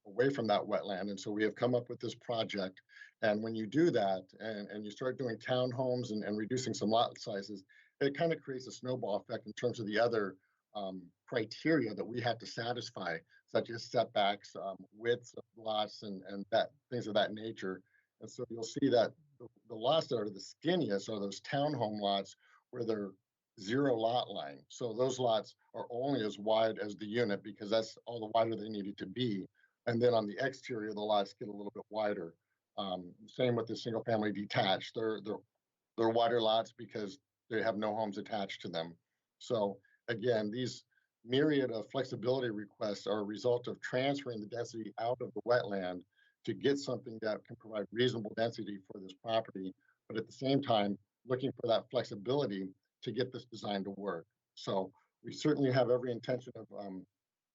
away from that wetland. And so we have come up with this project. And when you do that and you start doing townhomes and reducing some lot sizes, it kind of creates a snowball effect in terms of the other criteria that we have to satisfy, such as setbacks, widths of lots, and that things of that nature. And so you'll see that the lots that are the skinniest are those townhome lots where they're 0 lot line. So those lots are only as wide as the unit because that's all the wider they needed to be. And then on the exterior, the lots get a little bit wider. Same with the single family detached. They're wider lots because they have no homes attached to them. So again, these myriad of flexibility requests are a result of transferring the density out of the wetland to get something that can provide reasonable density for this property, but at the same time, looking for that flexibility to get this design to work. So we certainly have every intention of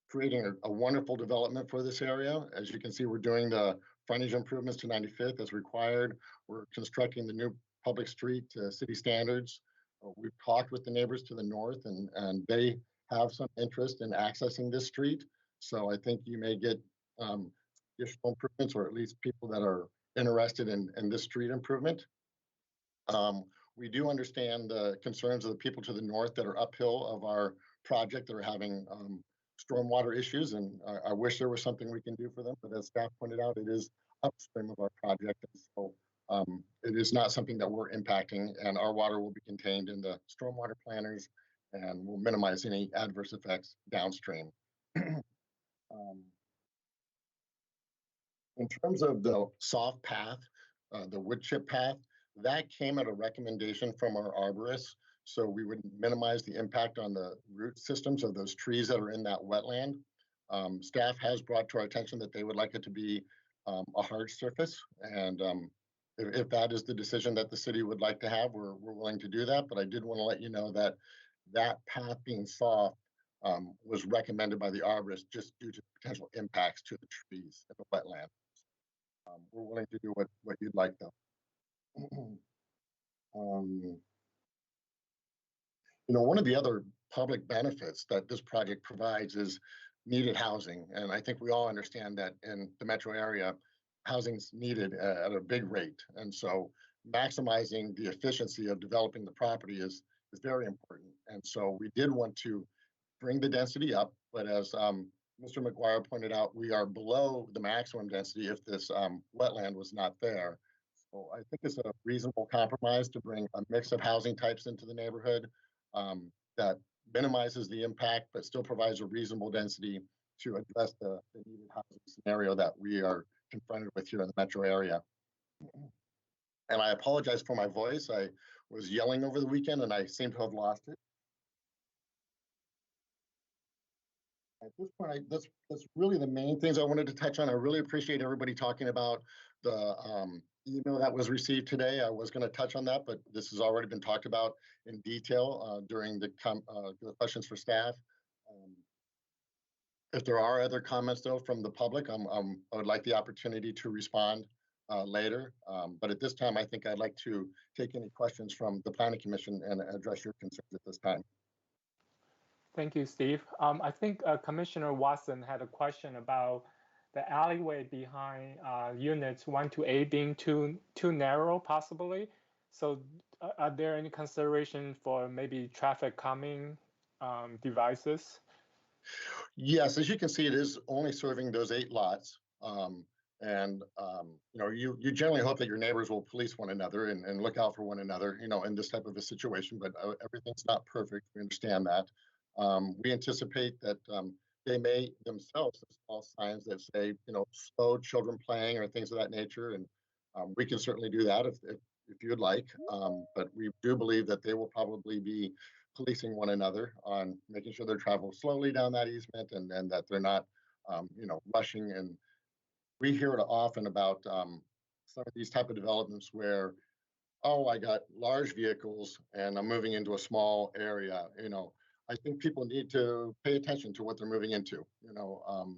creating a wonderful development for this area. As you can see, we're doing the frontage improvements to 95th as required. We're constructing the new public street to city standards. We've talked with the neighbors to the north and they have some interest in accessing this street. So I think you may get additional improvements, or at least people that are interested in this street improvement. We do understand the concerns of the people to the north that are uphill of our project that are having stormwater issues, and I wish there was something we can do for them, but as staff pointed out, it is upstream of our project, and so it is not something that we're impacting, and our water will be contained in the stormwater planners and will minimize any adverse effects downstream. In terms of the soft path, the wood chip path, that came at a recommendation from our arborist. So we would minimize the impact on the root systems of those trees that are in that wetland. Staff has brought to our attention that they would like it to be a hard surface. And if that is the decision that the city would like to have, we're willing to do that. But I did want to let you know that that path being soft was recommended by the arborist just due to potential impacts to the trees in the wetland. We're willing to do what you'd like though. One of the other public benefits that this project provides is needed housing. And I think we all understand that in the metro area, housing is needed at a big rate. And so maximizing the efficiency of developing the property is very important. And so we did want to bring the density up, but as Mr. McGuire pointed out, we are below the maximum density if this wetland was not there. So I think it's a reasonable compromise to bring a mix of housing types into the neighborhood that minimizes the impact, but still provides a reasonable density to address the needed housing scenario that we are confronted with here in the metro area. And I apologize for my voice. I was yelling over the weekend and I seem to have lost it. At this point, that's really the main things I wanted to touch on. I really appreciate everybody talking about the email that was received today. I was going to touch on that, but this has already been talked about in detail during the questions for staff. If there are other comments, though, from the public, I would like the opportunity to respond later. But at this time, I think I'd like to take any questions from the Planning Commission and address your concerns at this time. Thank you, Steve. I think Commissioner Watson had a question about the alleyway behind units 1 to 8 being too narrow, possibly. So are there any consideration for maybe traffic calming devices? Yes, as you can see, it is only serving those 8 lots. You generally hope that your neighbors will police one another and look out for one another, in this type of a situation, but everything's not perfect. We understand that. We anticipate that they may themselves install signs that say, slow children playing or things of that nature. And we can certainly do that if you'd like. But we do believe that they will probably be policing one another on making sure they're traveling slowly down that easement and that they're not, rushing. And we hear it often about some of these type of developments where, oh, I got large vehicles and I'm moving into a small area, I think people need to pay attention to what they're moving into.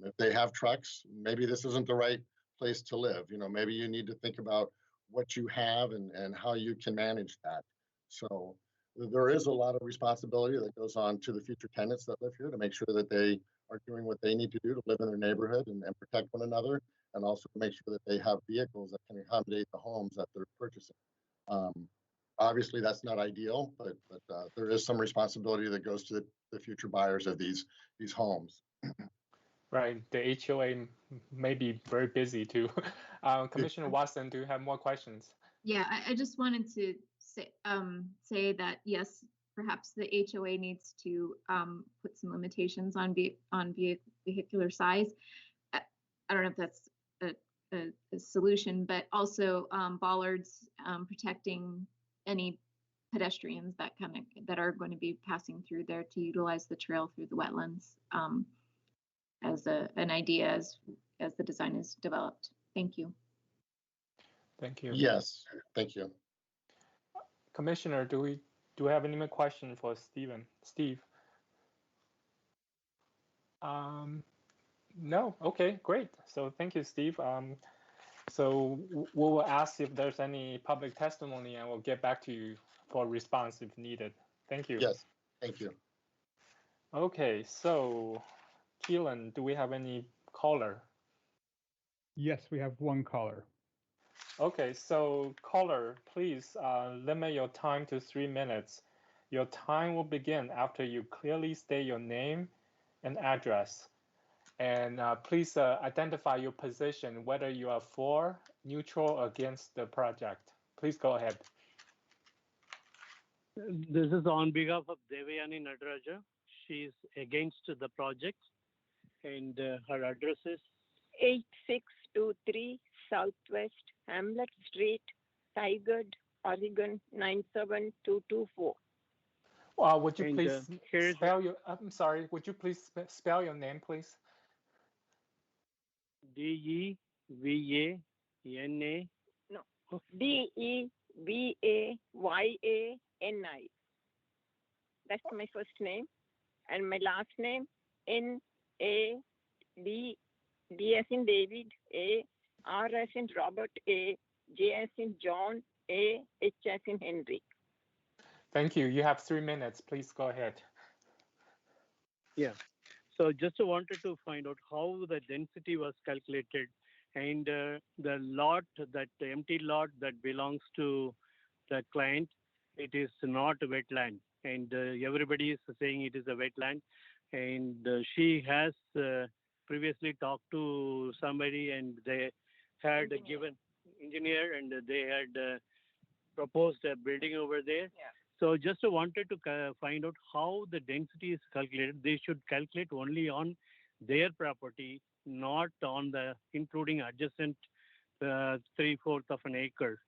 If they have trucks, maybe this isn't the right place to live. Maybe you need to think about what you have and how you can manage that. So there is a lot of responsibility that goes on to the future tenants that live here to make sure that they are doing what they need to do to live in their neighborhood and protect one another, and also to make sure that they have vehicles that can accommodate the homes that they're purchasing. Obviously, that's not ideal, but there is some responsibility that goes to the future buyers of these homes. Right. The HOA may be very busy too. Commissioner Watson, do you have more questions? Yeah, I just wanted to say that yes, perhaps the HOA needs to put some limitations on vehicular size. I don't know if that's a solution, but also bollards protecting any pedestrians that are going to be passing through there to utilize the trail through the wetlands as an idea as the design is developed. Thank you. Thank you. Yes, thank you. Commissioner, do we have any more questions for Steve? No. Okay, great. So thank you, Steve. So we will ask if there's any public testimony, and we'll get back to you for response if needed. Thank you. Yes, thank you. Okay, so Keelan, do we have any caller? Yes, we have one caller. Okay, so caller, please limit your time to 3 minutes. Your time will begin after you clearly state your name and address. And please identify your position, whether you are for, neutral, or against the project. Please go ahead. This is on behalf of Devayani Nadaraja. She's against the project, and her address is 8623 Southwest Hamlet Street, Tigard, Oregon 97224. Would you please spell your? I'm sorry. Would you please spell your name, please? Devayani. No, Devayani. That's my first name, and my last name NAD. D as in David, A, R as in Robert, A, J as in John, A, H as in Henry. Thank you. You have 3 minutes. Please go ahead. Yeah. So just wanted to find out how the density was calculated, and the lot, that empty lot that belongs to the client, it is not a wetland, and everybody is saying it is a wetland, and she has previously talked to somebody, and they had given engineer, and they had proposed a building over there. Yeah. So just wanted to find out how the density is calculated. They should calculate only on their property, not on the including adjacent 3/4 of an acre.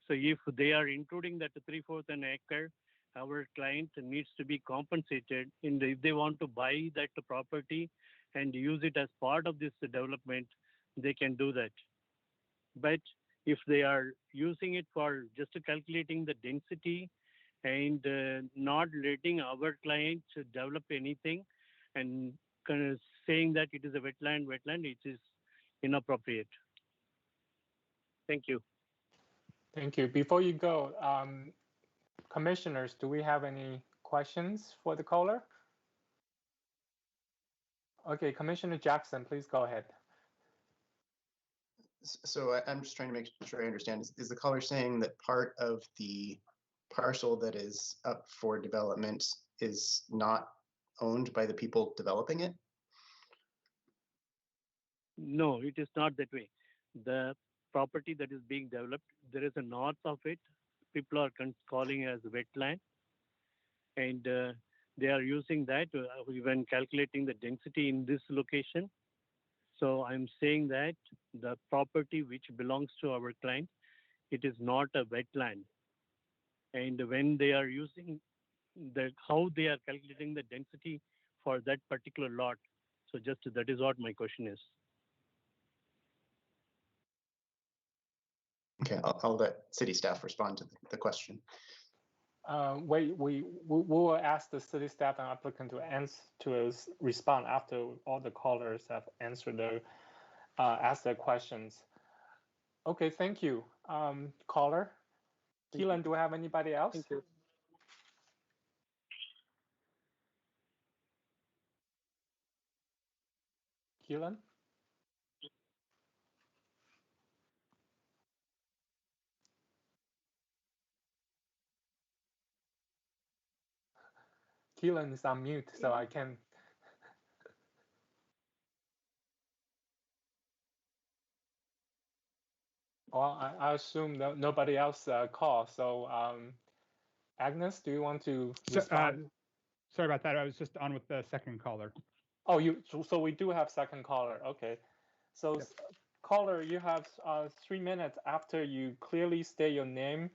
So if they are including that 3/4 an acre, our client needs to be compensated. And if they want to buy that property and use it as part of this development, they can do that. But if they are using it for just calculating the density and not letting our clients develop anything and kind of saying that it is a wetland, it is inappropriate. Thank you. Thank you. Before you go, commissioners, do we have any questions for the caller? Okay, Commissioner Jackson, please go ahead. So I'm just trying to make sure I understand. Is the caller saying that part of the parcel that is up for development is not owned by the people developing it? No, it is not that way. The property that is being developed, there is a north of it. People are calling as wetland, and they are using that when calculating the density in this location. So I'm saying that the property which belongs to our client, it is not a wetland. And when they are using how they are calculating the density for that particular lot. So just that is what my question is. Okay, I'll let city staff respond to the question. Wait, we will ask the city staff and applicant to respond after all the callers have answered asked their questions. Okay, thank you. Caller, Keelan, do we have anybody else? Thank you. Keelan? Keelan is on mute, so I can. Well, I assume nobody else called. So, Agnes, do you want to respond? Sorry about that. I was just on with the second caller. Oh, so we do have second caller. Okay. So, Yep. Caller, you have 3 minutes after you clearly state your name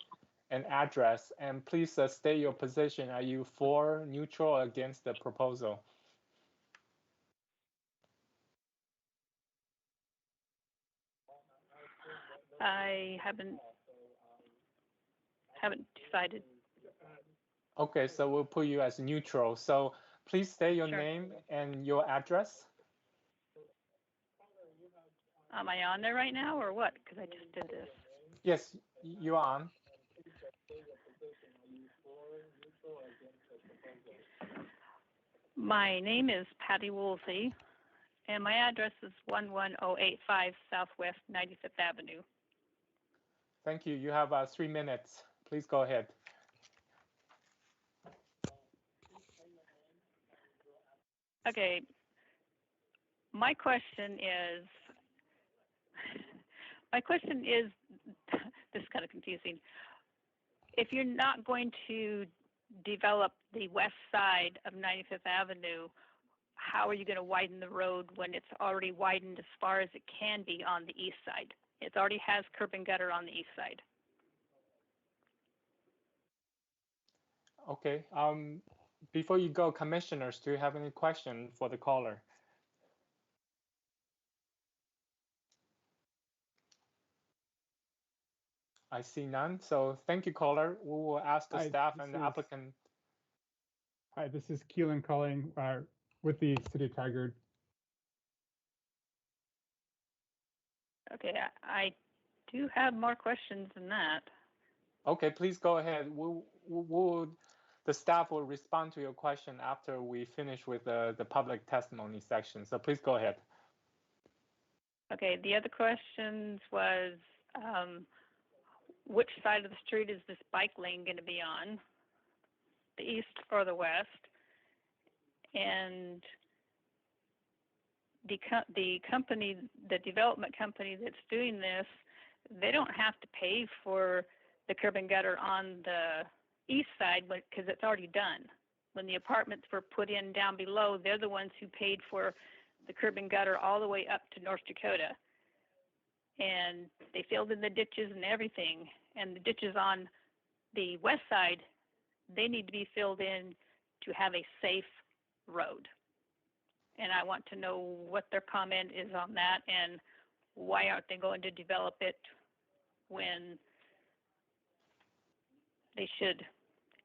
and address, and please state your position. Are you for, neutral, or against the proposal? I haven't decided. Okay, so we'll put you as neutral. So please state your name and your address. Am I on there right now or what? Because I just did this. Yes, you're on. My name is Patty Woolsey, and my address is 11085 Southwest 95th Avenue. Thank you. You have 3 minutes. Please go ahead. Okay. My question is, this is kind of confusing. If you're not going to develop the west side of 95th Avenue, how are you going to widen the road when it's already widened as far as it can be on the east side? It already has curb and gutter on the east side. Okay. Before you go, commissioners, do you have any question for the caller? I see none. So thank you, caller. We will ask the staff and the applicant. Hi, this is Keelan calling with the City of Tigard. Okay, I do have more questions than that. Okay, please go ahead. The staff will respond to your question after we finish with the public testimony section. So please go ahead. Okay, the other questions was which side of the street is this bike lane going to be on, the east or the west? And the company, the development company that's doing this, they don't have to pay for the curb and gutter on the east side because it's already done. When the apartments were put in down below, they're the ones who paid for the curb and gutter all the way up to North Dakota. And they filled in the ditches and everything. And the ditches on the west side, they need to be filled in to have a safe road. And I want to know what their comment is on that and why aren't they going to develop it when they should.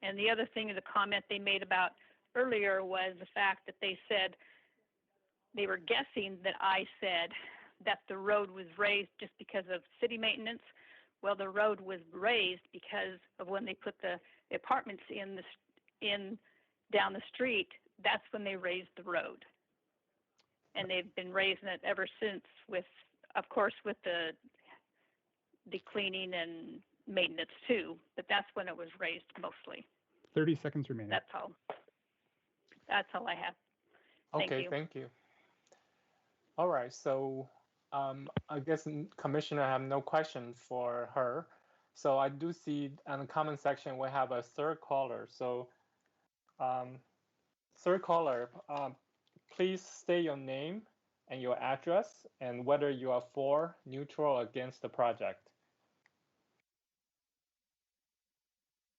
And the other thing, the comment they made about earlier was the fact that they said they were guessing that I said that the road was raised just because of city maintenance. Well, the road was raised because of when they put the apartments in down the street. That's when they raised the road, and they've been raising it ever since. With, of course, with the cleaning and maintenance too. But that's when it was raised mostly. 30 seconds remaining. That's all. That's all I have. Okay, thank you. All right, so I guess Commissioner have no question for her. So I do see in the comment section we have a third caller. So third caller, please state your name and your address and whether you are for, neutral, or against the project.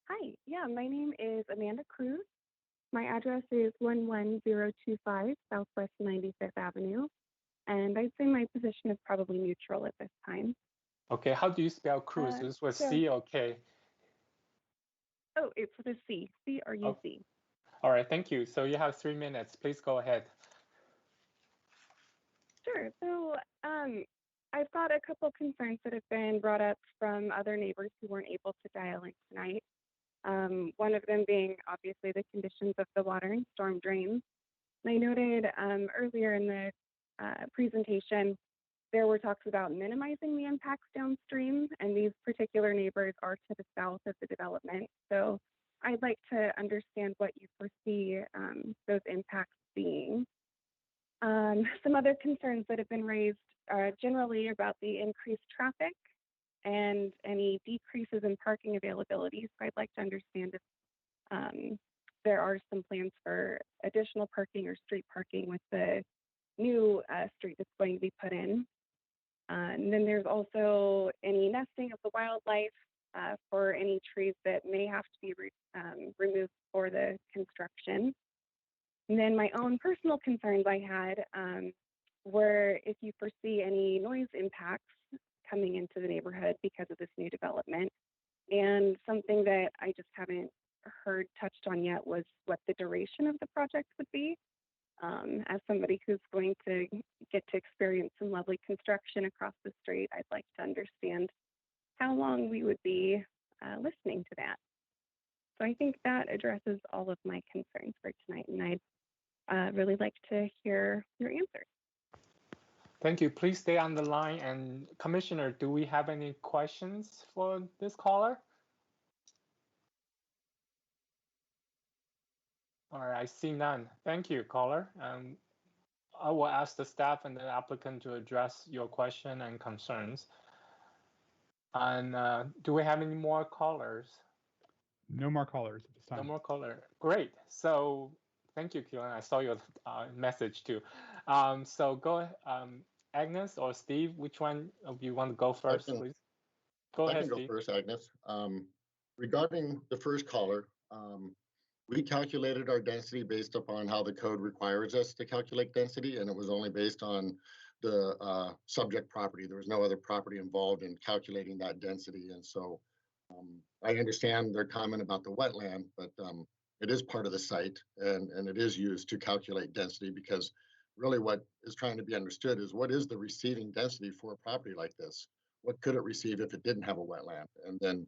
Hi, yeah, my name is Amanda Cruz. My address is 11025 Southwest 95th Avenue, and I'd say my position is probably neutral at this time. Okay, how do you spell Cruz? Is with C or K? Oh, it's with a C, C-R-U-C. All right, thank you. So you have 3 minutes. Please go ahead. Sure. So I've got a couple concerns that have been brought up from other neighbors who weren't able to dial in tonight. One of them being obviously the conditions of the water and storm drains. And I noted earlier in the presentation, there were talks about minimizing the impacts downstream, and these particular neighbors are to the south of the development. So I'd like to understand what you foresee those impacts being. Some other concerns that have been raised generally about the increased traffic and any decreases in parking availability. So I'd like to understand if there are some plans for additional parking or street parking with the new street that's going to be put in. And then there's also any nesting of the wildlife for any trees that may have to be removed for the construction. And then my own personal concerns I had were if you foresee any noise impacts coming into the neighborhood because of this new development. And something that I just haven't heard touched on yet was what the duration of the project would be. As somebody who's going to get to experience some lovely construction across the street, I'd like to understand how long we would be listening to that. So I think that addresses all of my concerns for tonight, and I'd really like to hear your answers. Thank you. Please stay on the line. And Commissioner, do we have any questions for this caller? All right, I see none. Thank you, caller. I will ask the staff and the applicant to address your question and concerns. And do we have any more callers? No more callers at this time. No more caller. Great. So thank you, Keelan. I saw your message too. So go ahead, Agnes or Steve, which one of you want to go first, please? Go ahead, I can go first, Agnes. Regarding the first caller, we calculated our density based upon how the code requires us to calculate density, and it was only based on the subject property. There was no other property involved in calculating that density. And so I understand their comment about the wetland, but it is part of the site and it is used to calculate density, because really what is trying to be understood is what is the receiving density for a property like this? What could it receive if it didn't have a wetland? And then,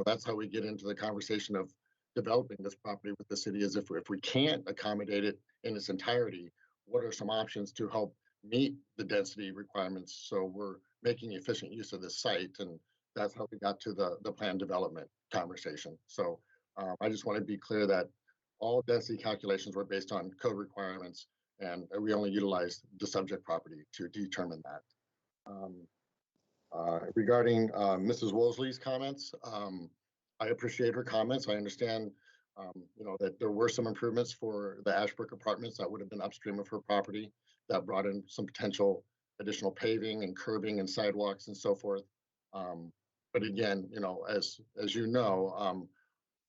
that's how we get into the conversation of developing this property with the city, is if we can't accommodate it in its entirety, what are some options to help meet the density requirements so we're making efficient use of this site? And that's how we got to the plan development conversation. So I just want to be clear that all density calculations were based on code requirements, and we only utilized the subject property to determine that. Regarding Mrs. Wosley's comments, I appreciate her comments. I understand, that there were some improvements for the Ashbrook apartments that would have been upstream of her property that brought in some potential additional paving and curbing and sidewalks and so forth. But again, as you know,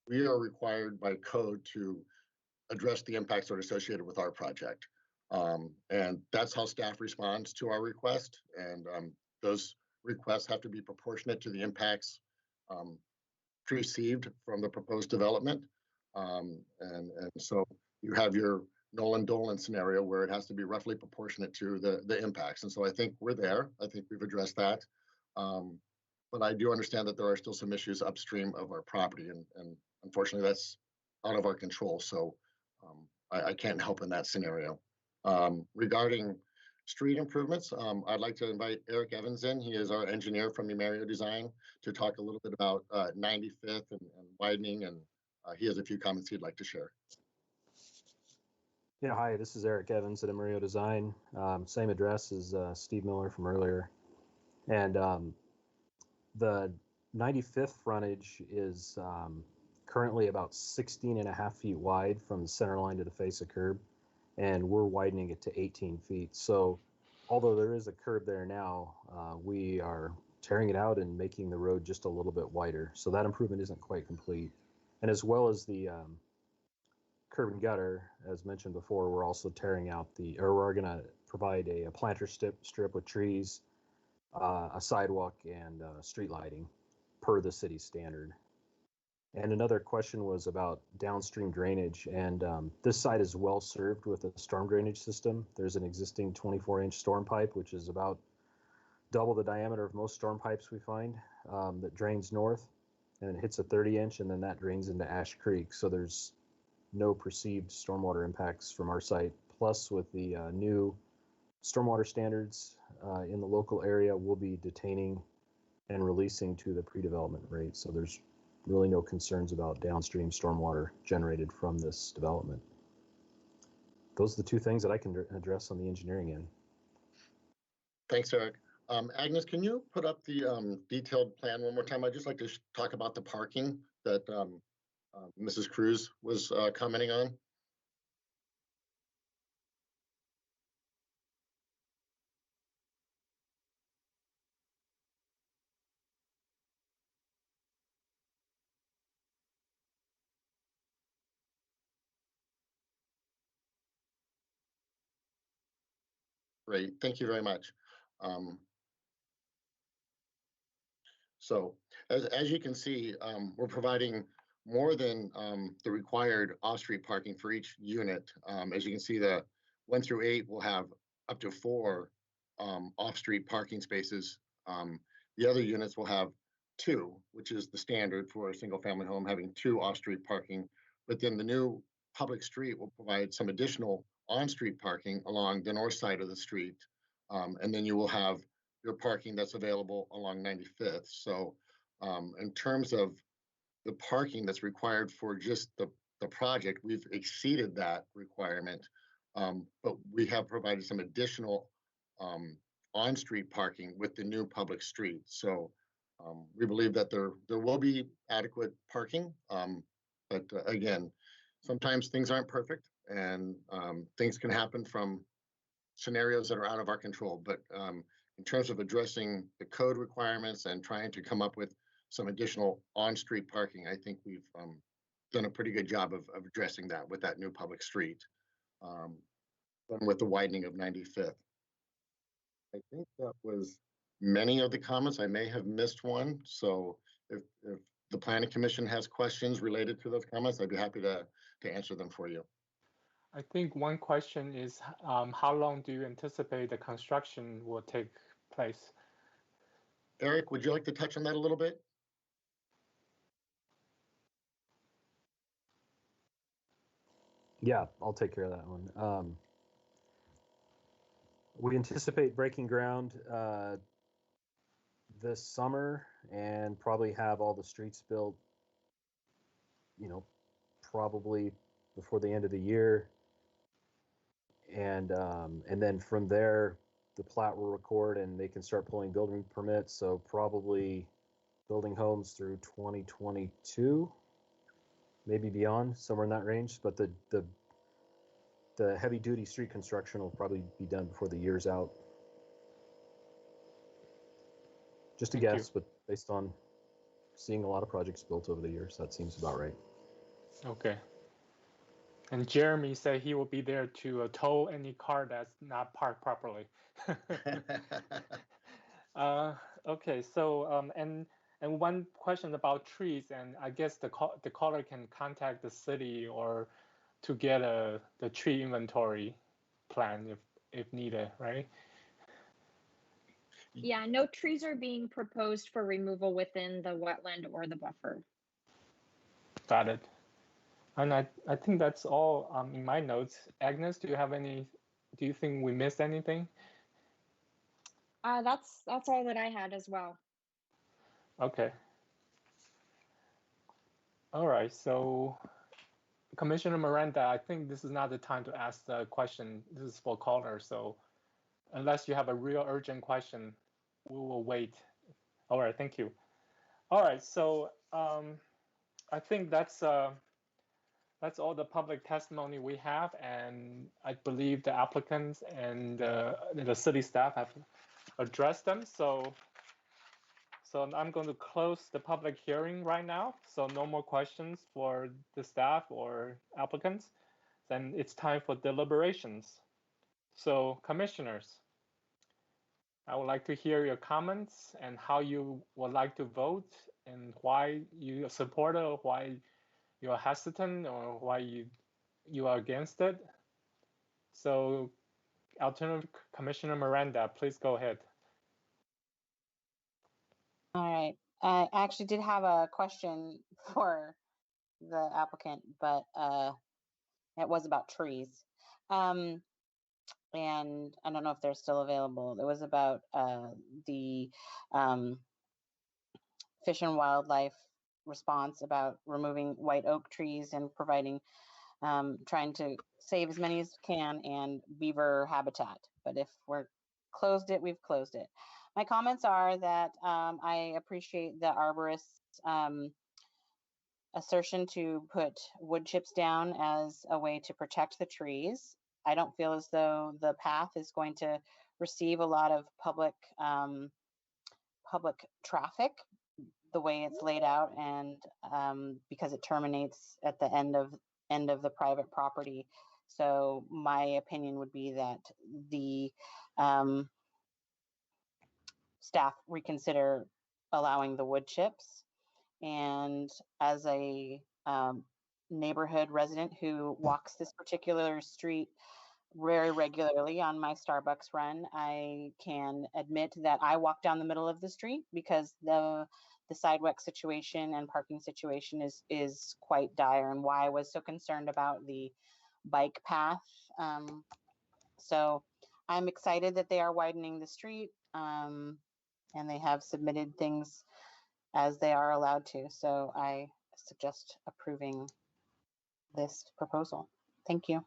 we are required by code to address the impacts that are associated with our project. And that's how staff responds to our request. And those requests have to be proportionate to the impacts received from the proposed development. And so you have your Nolan Dolan scenario where it has to be roughly proportionate to the impacts. And so I think we're there. I think we've addressed that. But I do understand that there are still some issues upstream of our property, and unfortunately that's out of our control. So I can't help in that scenario. Regarding street improvements, I'd like to invite Eric Evans in. He is our engineer from Emerio Design to talk a little bit about 95th and widening, and he has a few comments he'd like to share. Yeah, hi, this is Eric Evans at Emerio Design. Same address as Steve Miller from earlier. And the 95th frontage is currently about 16.5 feet wide from the center line to the face of curb, and we're widening it to 18 feet. So although there is a curb there now, we are tearing it out and making the road just a little bit wider. So that improvement isn't quite complete. And as well as the curb and gutter, as mentioned before, we're also tearing out we're going to provide a planter strip with trees, a sidewalk, and street lighting per the city standard. And another question was about downstream drainage, and this site is well served with a storm drainage system. There's an existing 24-inch storm pipe, which is about double the diameter of most storm pipes we find, that drains north, and it hits a 30-inch, and then that drains into Ash Creek. So there's no perceived stormwater impacts from our site. Plus, with the new stormwater standards in the local area will be detaining and releasing to the pre-development rate. So there's really no concerns about downstream stormwater generated from this development. Those are the two things that I can address on the engineering end. Thanks, Eric. Agnes, can you put up the detailed plan one more time? I'd just like to talk about the parking that Mrs. Cruz was commenting on. Great, thank you very much. So as you can see, we're providing more than the required off-street parking for each unit. As you can see, the 1 through 8 will have up to 4 off-street parking spaces. The other units will have 2, which is the standard for a single-family home, having 2 off-street parking. But then the new public street will provide some additional on-street parking along the north side of the street. And then you will have your parking that's available along 95th. So in terms of the parking that's required for just the project, we've exceeded that requirement, but we have provided some additional on-street parking with the new public street. So we believe that there will be adequate parking, but again, sometimes things aren't perfect and things can happen from scenarios that are out of our control. But in terms of addressing the code requirements and trying to come up with some additional on-street parking, I think we've done a pretty good job of addressing that with that new public street and with the widening of 95th. I think that was many of the comments. I may have missed one. So if the Planning Commission has questions related to those comments, I'd be happy to answer them for you. I think one question is how long do you anticipate the construction will take place? Eric, would you like to touch on that a little bit? Yeah, I'll take care of that one. We anticipate breaking ground this summer and probably have all the streets built, probably before the end of the year. And then from there, the plat will record and they can start pulling building permits. So probably building homes through 2022, maybe beyond, somewhere in that range. But the heavy duty street construction will probably be done before the year's out. Just a guess, but based on seeing a lot of projects built over the years, that seems about right. Okay. And Jeremy said he will be there to tow any car that's not parked properly. Okay, so and one question about trees, and I guess the caller can contact the city or to get the tree inventory plan if needed, right? Yeah, no trees are being proposed for removal within the wetland or the buffer. Got it. And I think that's all in my notes. Agnes, do you think we missed anything? That's all that I had as well. Okay. All right, so Commissioner Miranda, I think this is not the time to ask the question. This is for callers, so unless you have a real urgent question, we will wait. All right, thank you. All right, so I think that's all the public testimony we have, and I believe the applicants and the city staff have addressed them. So I'm going to close the public hearing right now. So no more questions for the staff or applicants. Then it's time for deliberations. So commissioners, I would like to hear your comments and how you would like to vote and why you support it or why you are hesitant or why you are against it. So Alternative Commissioner Miranda, please go ahead. All right. I actually did have a question for the applicant, but it was about trees. and I don't know if they're still available. It was about the Fish and Wildlife response about removing white oak trees and providing, trying to save as many as we can and beaver habitat. But if we're closed it, we've closed it. My comments are that I appreciate the arborist's assertion to put wood chips down as a way to protect the trees. I don't feel as though the path is going to receive a lot of public traffic the way it's laid out, and because it terminates at the end of the private property. So my opinion would be that the staff reconsider allowing the wood chips. And as a neighborhood resident who walks this particular street very regularly on my Starbucks run, I can admit that I walk down the middle of the street because the sidewalk situation and parking situation is quite dire, and why I was so concerned about the bike path. So I'm excited that they are widening the street, and they have submitted things as they are allowed to. So I suggest approving this proposal. Thank you.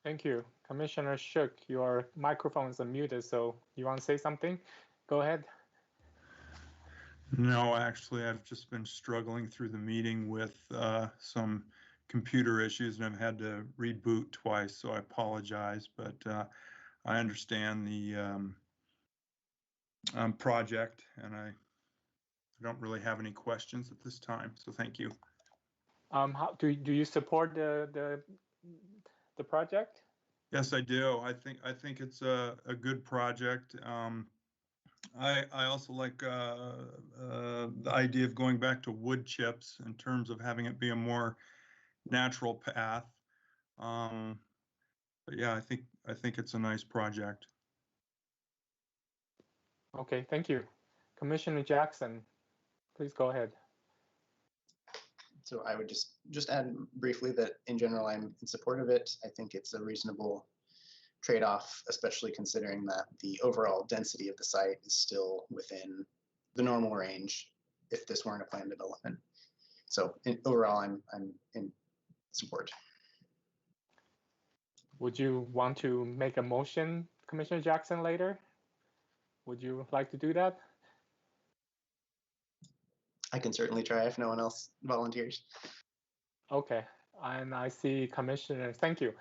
Thank you. Commissioner Shook, your microphone is unmuted, so you want to say something? Go ahead. No, actually, I've just been struggling through the meeting with some computer issues, and I've had to reboot twice, so I apologize, but I understand the project, and I don't really have any questions at this time, so thank you. How do you support the project? Yes, I do. I think it's a good project. I also like the idea of going back to wood chips in terms of having it be a more natural path. But yeah, I think it's a nice project. Okay, thank you. Commissioner Jackson, please go ahead. So I would just add briefly that in general, I'm in support of it. I think it's a reasonable trade-off, especially considering that the overall density of the site is still within the normal range if this weren't a planned development. So overall, I'm in support. Would you want to make a motion, Commissioner Jackson, later? Would you like to do that? I can certainly try if no one else volunteers. Okay, and I see Commissioner, thank you.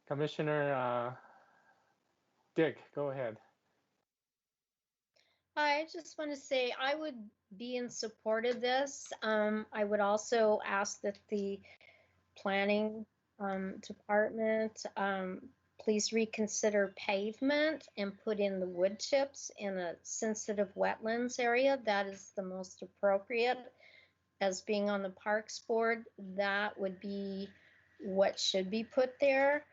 Commissioner Dick, go ahead. I just want to say I would be in support of this. I would also ask that the planning department please reconsider pavement and put in the wood chips in a sensitive wetlands area. That is the most appropriate. As being on the Parks Board, that would be what should be put there.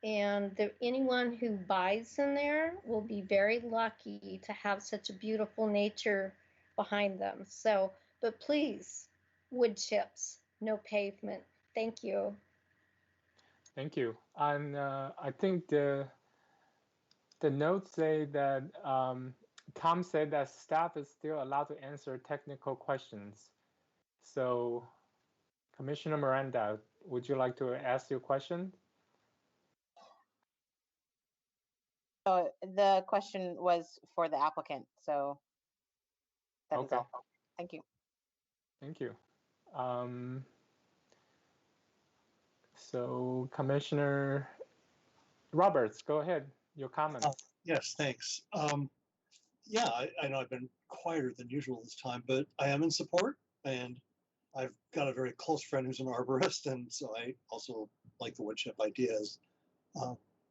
And anyone who buys in there will be very lucky to have such a beautiful nature behind them. So, but please, wood chips, no pavement. Thank you. Thank you. And I think the notes say that Tom said that staff is still allowed to answer technical questions. So, Commissioner Miranda, would you like to ask your question? The question was for the applicant, so that is all. Thank you. Thank you. So Commissioner Roberts, go ahead, your comments. Yes, thanks. Yeah, I know I've been quieter than usual this time, but I am in support, and I've got a very close friend who's an arborist, and so I also like the wood chip ideas.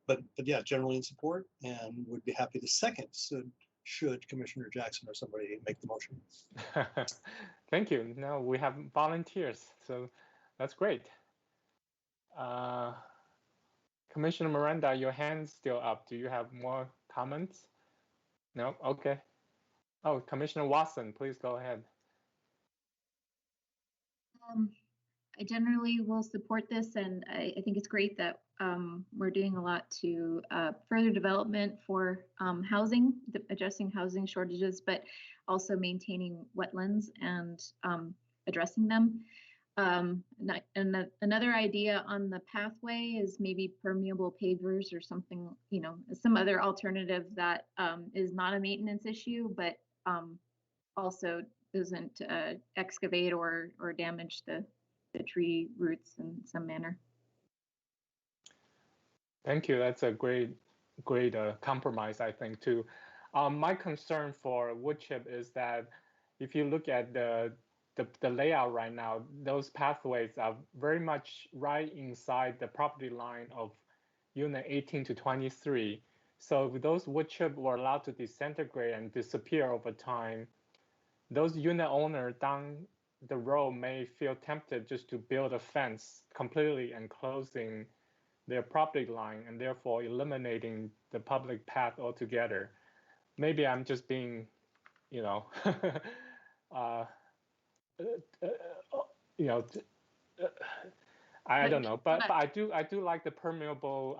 But yeah, generally in support, and would be happy to second should Commissioner Jackson or somebody make the motion. Thank you. Now we have volunteers, so that's great. Commissioner Miranda, your hand's still up. Do you have more comments? No? Okay. Oh, Commissioner Watson, please go ahead. generally will support this, and I think it's great that we're doing a lot to further development for housing, addressing housing shortages, but also maintaining wetlands and addressing them. Another idea on the pathway is maybe permeable pavers or something, you know, some other alternative that is not a maintenance issue, but also doesn't excavate or damage the tree roots in some manner. Thank you. That's a great compromise, I think, too. My concern for wood chip is that if you look at the layout right now, those pathways are very much right inside the property line of unit 18 to 23. So if those wood chip were allowed to disintegrate and disappear over time, those unit owners down the road may feel tempted just to build a fence completely enclosing their property line and therefore eliminating the public path altogether. Maybe I'm just being, you know, I don't know, but I do like the permeable,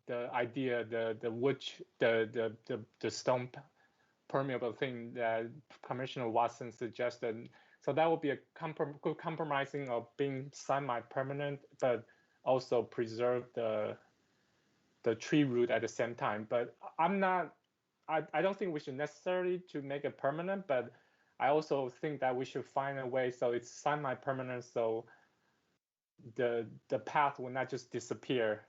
the idea, the wood, the stone permeable thing that Commissioner Watson suggested. So that would be a good compromising of being semi-permanent, but also preserve the tree root at the same time. But I don't think we should necessarily to make it permanent, but I also think that we should find a way so it's semi-permanent, so the path will not just disappear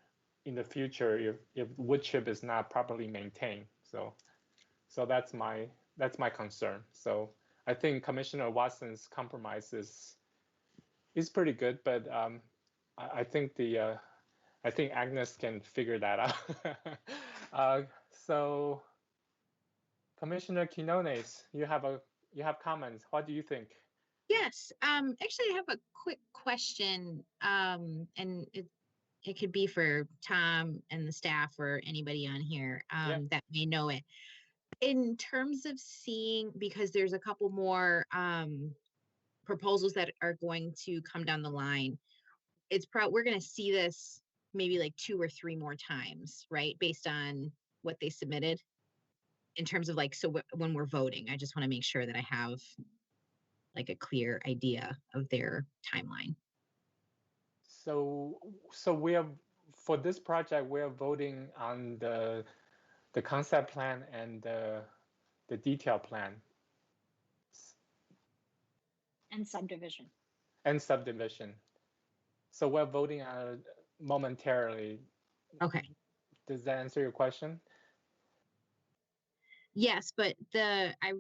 in the future if wood chip is not properly maintained. So that's my concern. So I think Commissioner Watson's compromise is pretty good, but I think Agnes can figure that out. So Commissioner Quinones, you have comments. What do you think? Yes, actually I have a quick question, and it could be for Tom and the staff or anybody on here that may know it. In terms of seeing, because there's a couple more proposals that are going to come down the line, we're going to see this maybe like 2 or 3 more times, right? Based on what they submitted in terms of like, so when we're voting, I just want to make sure that I have like a clear idea of their timeline. So we are, for this project, we are voting on the concept plan and the detail plan. And subdivision. And subdivision. So we're voting on it momentarily. Okay. Does that answer your question? Yes, but I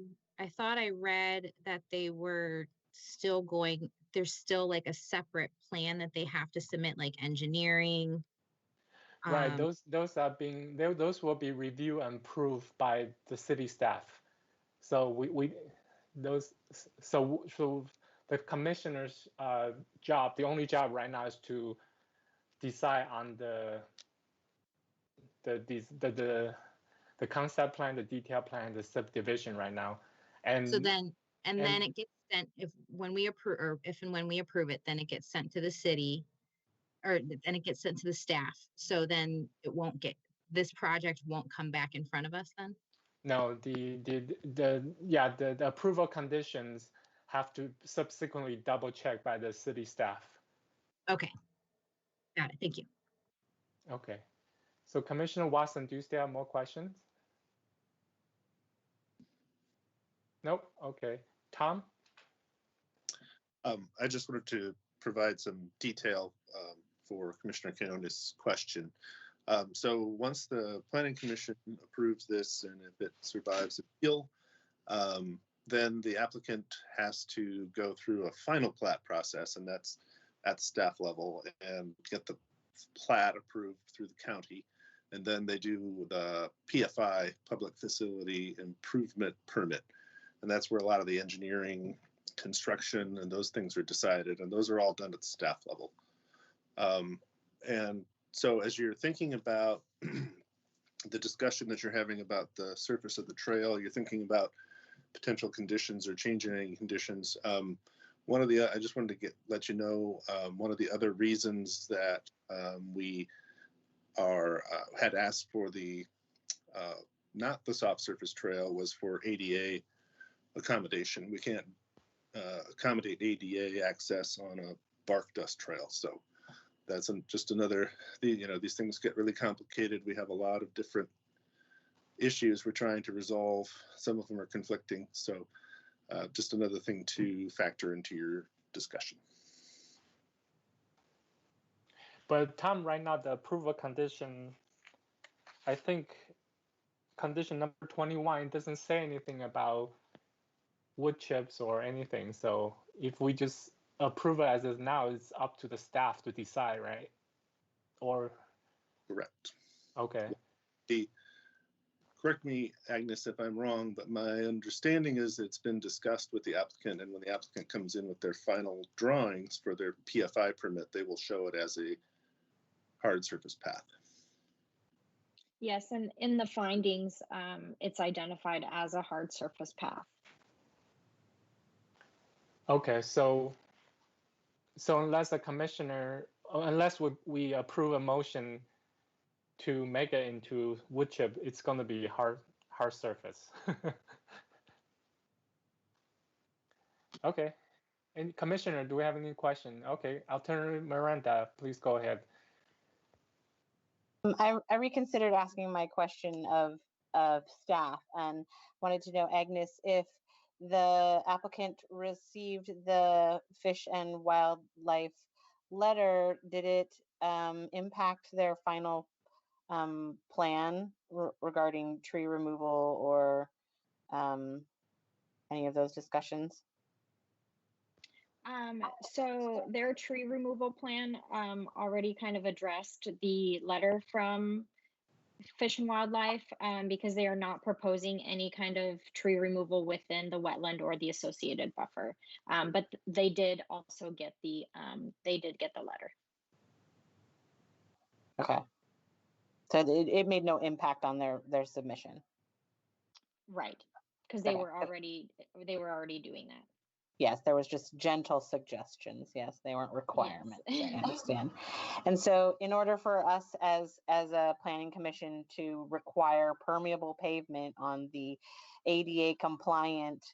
thought I read that they were still going, there's still like a separate plan that they have to submit, like engineering. Right, those will be reviewed and approved by the city staff. So so the commissioner's job, the only job right now is to decide on the concept plan, the detail plan, the subdivision right now. And so then it gets sent, if and when we approve it, then it gets sent to the city, or then it gets sent to the staff. So then this project won't come back in front of us then? No, the approval conditions have to subsequently double check by the city staff. Okay, got it, thank you. Okay, so Commissioner Watson, do you still have more questions? Nope, okay. Tom? I just wanted to provide some detail for Commissioner Quinones' question. So once the Planning Commission approves this and if it survives appeal, then the applicant has to go through a final plat process, and that's at staff level, and get the plat approved through the county. And then they do the PFI, Public Facility Improvement Permit. And that's where a lot of the engineering, construction, and those things are decided. And those are all done at the staff level. And so as you're thinking about the discussion that you're having about the surface of the trail, you're thinking about potential conditions or changing any conditions. I just wanted to let you know, one of the other reasons that we had asked for the not the soft surface trail was for ADA accommodation. We can't accommodate ADA access on a bark dust trail. So that's just another, these things get really complicated. We have a lot of different issues we're trying to resolve. Some of them are conflicting. So just another thing to factor into your discussion. But Tom, right now, the approval condition, I think condition number 21 doesn't say anything about wood chips or anything. So if we just approve it as is now, it's up to the staff to decide, right? Or correct. Okay. Correct me, Agnes, if I'm wrong, but my understanding is it's been discussed with the applicant, and when the applicant comes in with their final drawings for their PFI permit, they will show it as a hard surface path. Yes, and in the findings, it's identified as a hard surface path. Okay, so unless we approve a motion to make it into wood chip, it's going to be hard surface. Okay. And Commissioner, do we have any question? Okay, Alternative Miranda, please go ahead. I reconsidered asking my question of staff and wanted to know, Agnes, if the applicant received the Fish and Wildlife letter, did it impact their final plan regarding tree removal or any of those discussions? So their tree removal plan already kind of addressed the letter from Fish and Wildlife because they are not proposing any kind of tree removal within the wetland or the associated buffer. But they did also get the letter. Okay. So it made no impact on their submission. Right, because they were already doing that. Yes, there was just gentle suggestions. Yes, they weren't requirements. Yes. I understand. And so in order for us as a planning commission to require permeable pavement on the ADA compliant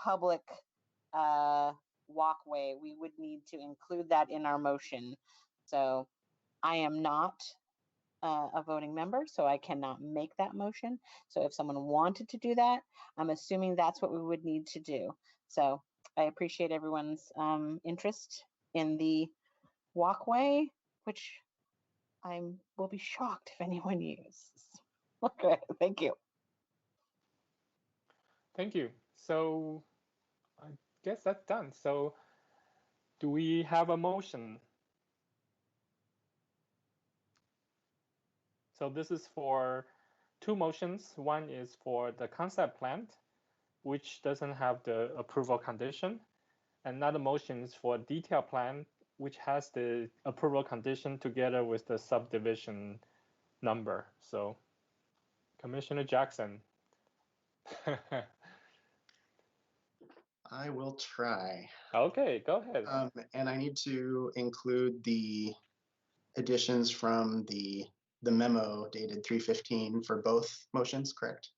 public walkway, we would need to include that in our motion. So I am not a voting member, so I cannot make that motion. So if someone wanted to do that, I'm assuming that's what we would need to do. So I appreciate everyone's interest in the walkway, which I will be shocked if anyone uses. Okay, thank you. Thank you. So I guess that's done. So do we have a motion? So this is for two motions. One is for the concept plan, which doesn't have the approval condition. Another motion is for detail plan, which has the approval condition together with the subdivision number. So Commissioner Jackson. I will try. Okay, go ahead. And I need to include the additions from the memo dated 3/15 for both motions, correct?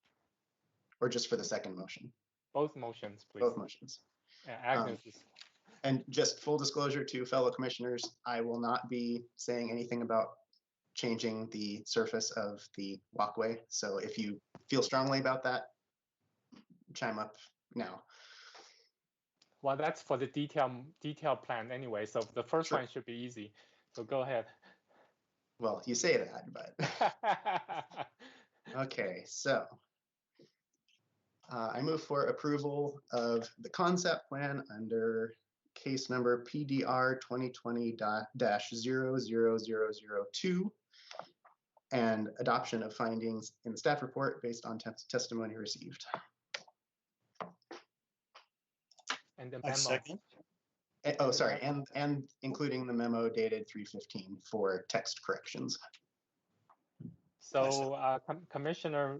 Or just for the second motion? Both motions, please. Both motions. Agnes is... And just full disclosure to fellow commissioners, I will not be saying anything about changing the surface of the walkway. So if you feel strongly about that, chime up now. Well, that's for the detail plan anyway. So the first one should be easy. So go ahead. Well, you say that, but okay. So I move for approval of the concept plan under case number PDR 2020-00002 and adoption of findings in the staff report based on testimony received. And the memo. Second. Oh, sorry, and including the memo dated 3/15 for text corrections. So Commissioner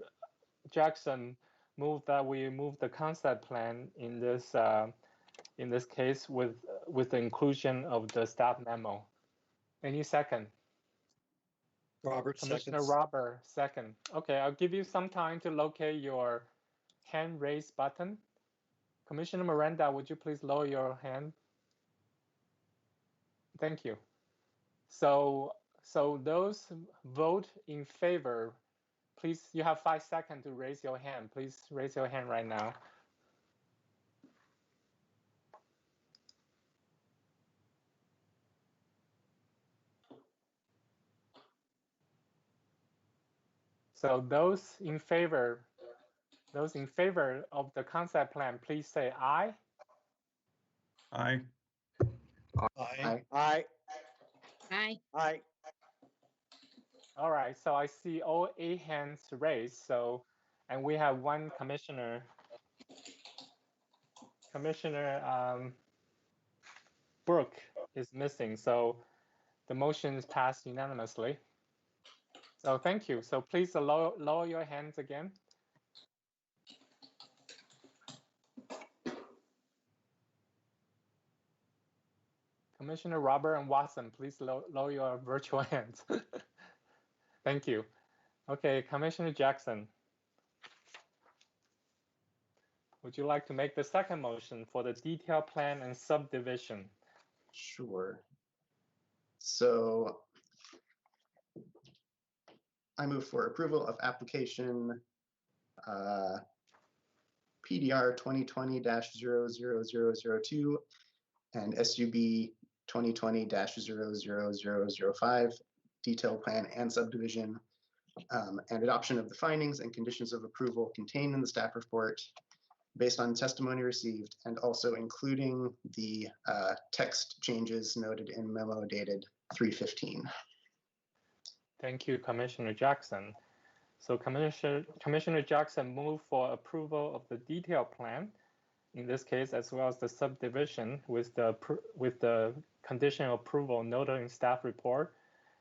Jackson moved that we move the concept plan in this in this case with the inclusion of the staff memo. Any second? Robert Commissioner seconds. Robert, second. Okay, I'll give you some time to locate your hand raise button. Commissioner Miranda, would you please lower your hand? Thank you. So those vote in favor, please, you have 5 seconds to raise your hand. Please raise your hand right now. So those in favor of the concept plan, please say aye. Aye. Aye. Aye. Aye. Aye. All right, so I see all 8 hands raised. So, and we have one commissioner. Commissioner Brooke is missing. So the motion is passed unanimously. So thank you. So please lower your hands again. Commissioner Robert and Watson, please lower your virtual hands. Thank you. Okay, Commissioner Jackson. Would you like to make the second motion for the detailed plan and subdivision? Sure. So I move for approval of application PDR 2020-00002 and SUB 2020-00005, detailed plan and subdivision, and adoption of the findings and conditions of approval contained in the staff report based on testimony received, and also including the text changes noted in memo dated 3/15. Thank you, Commissioner Jackson. So Commissioner Jackson moved for approval of the detailed plan, in this case, as well as the subdivision with the conditional approval noted in staff report,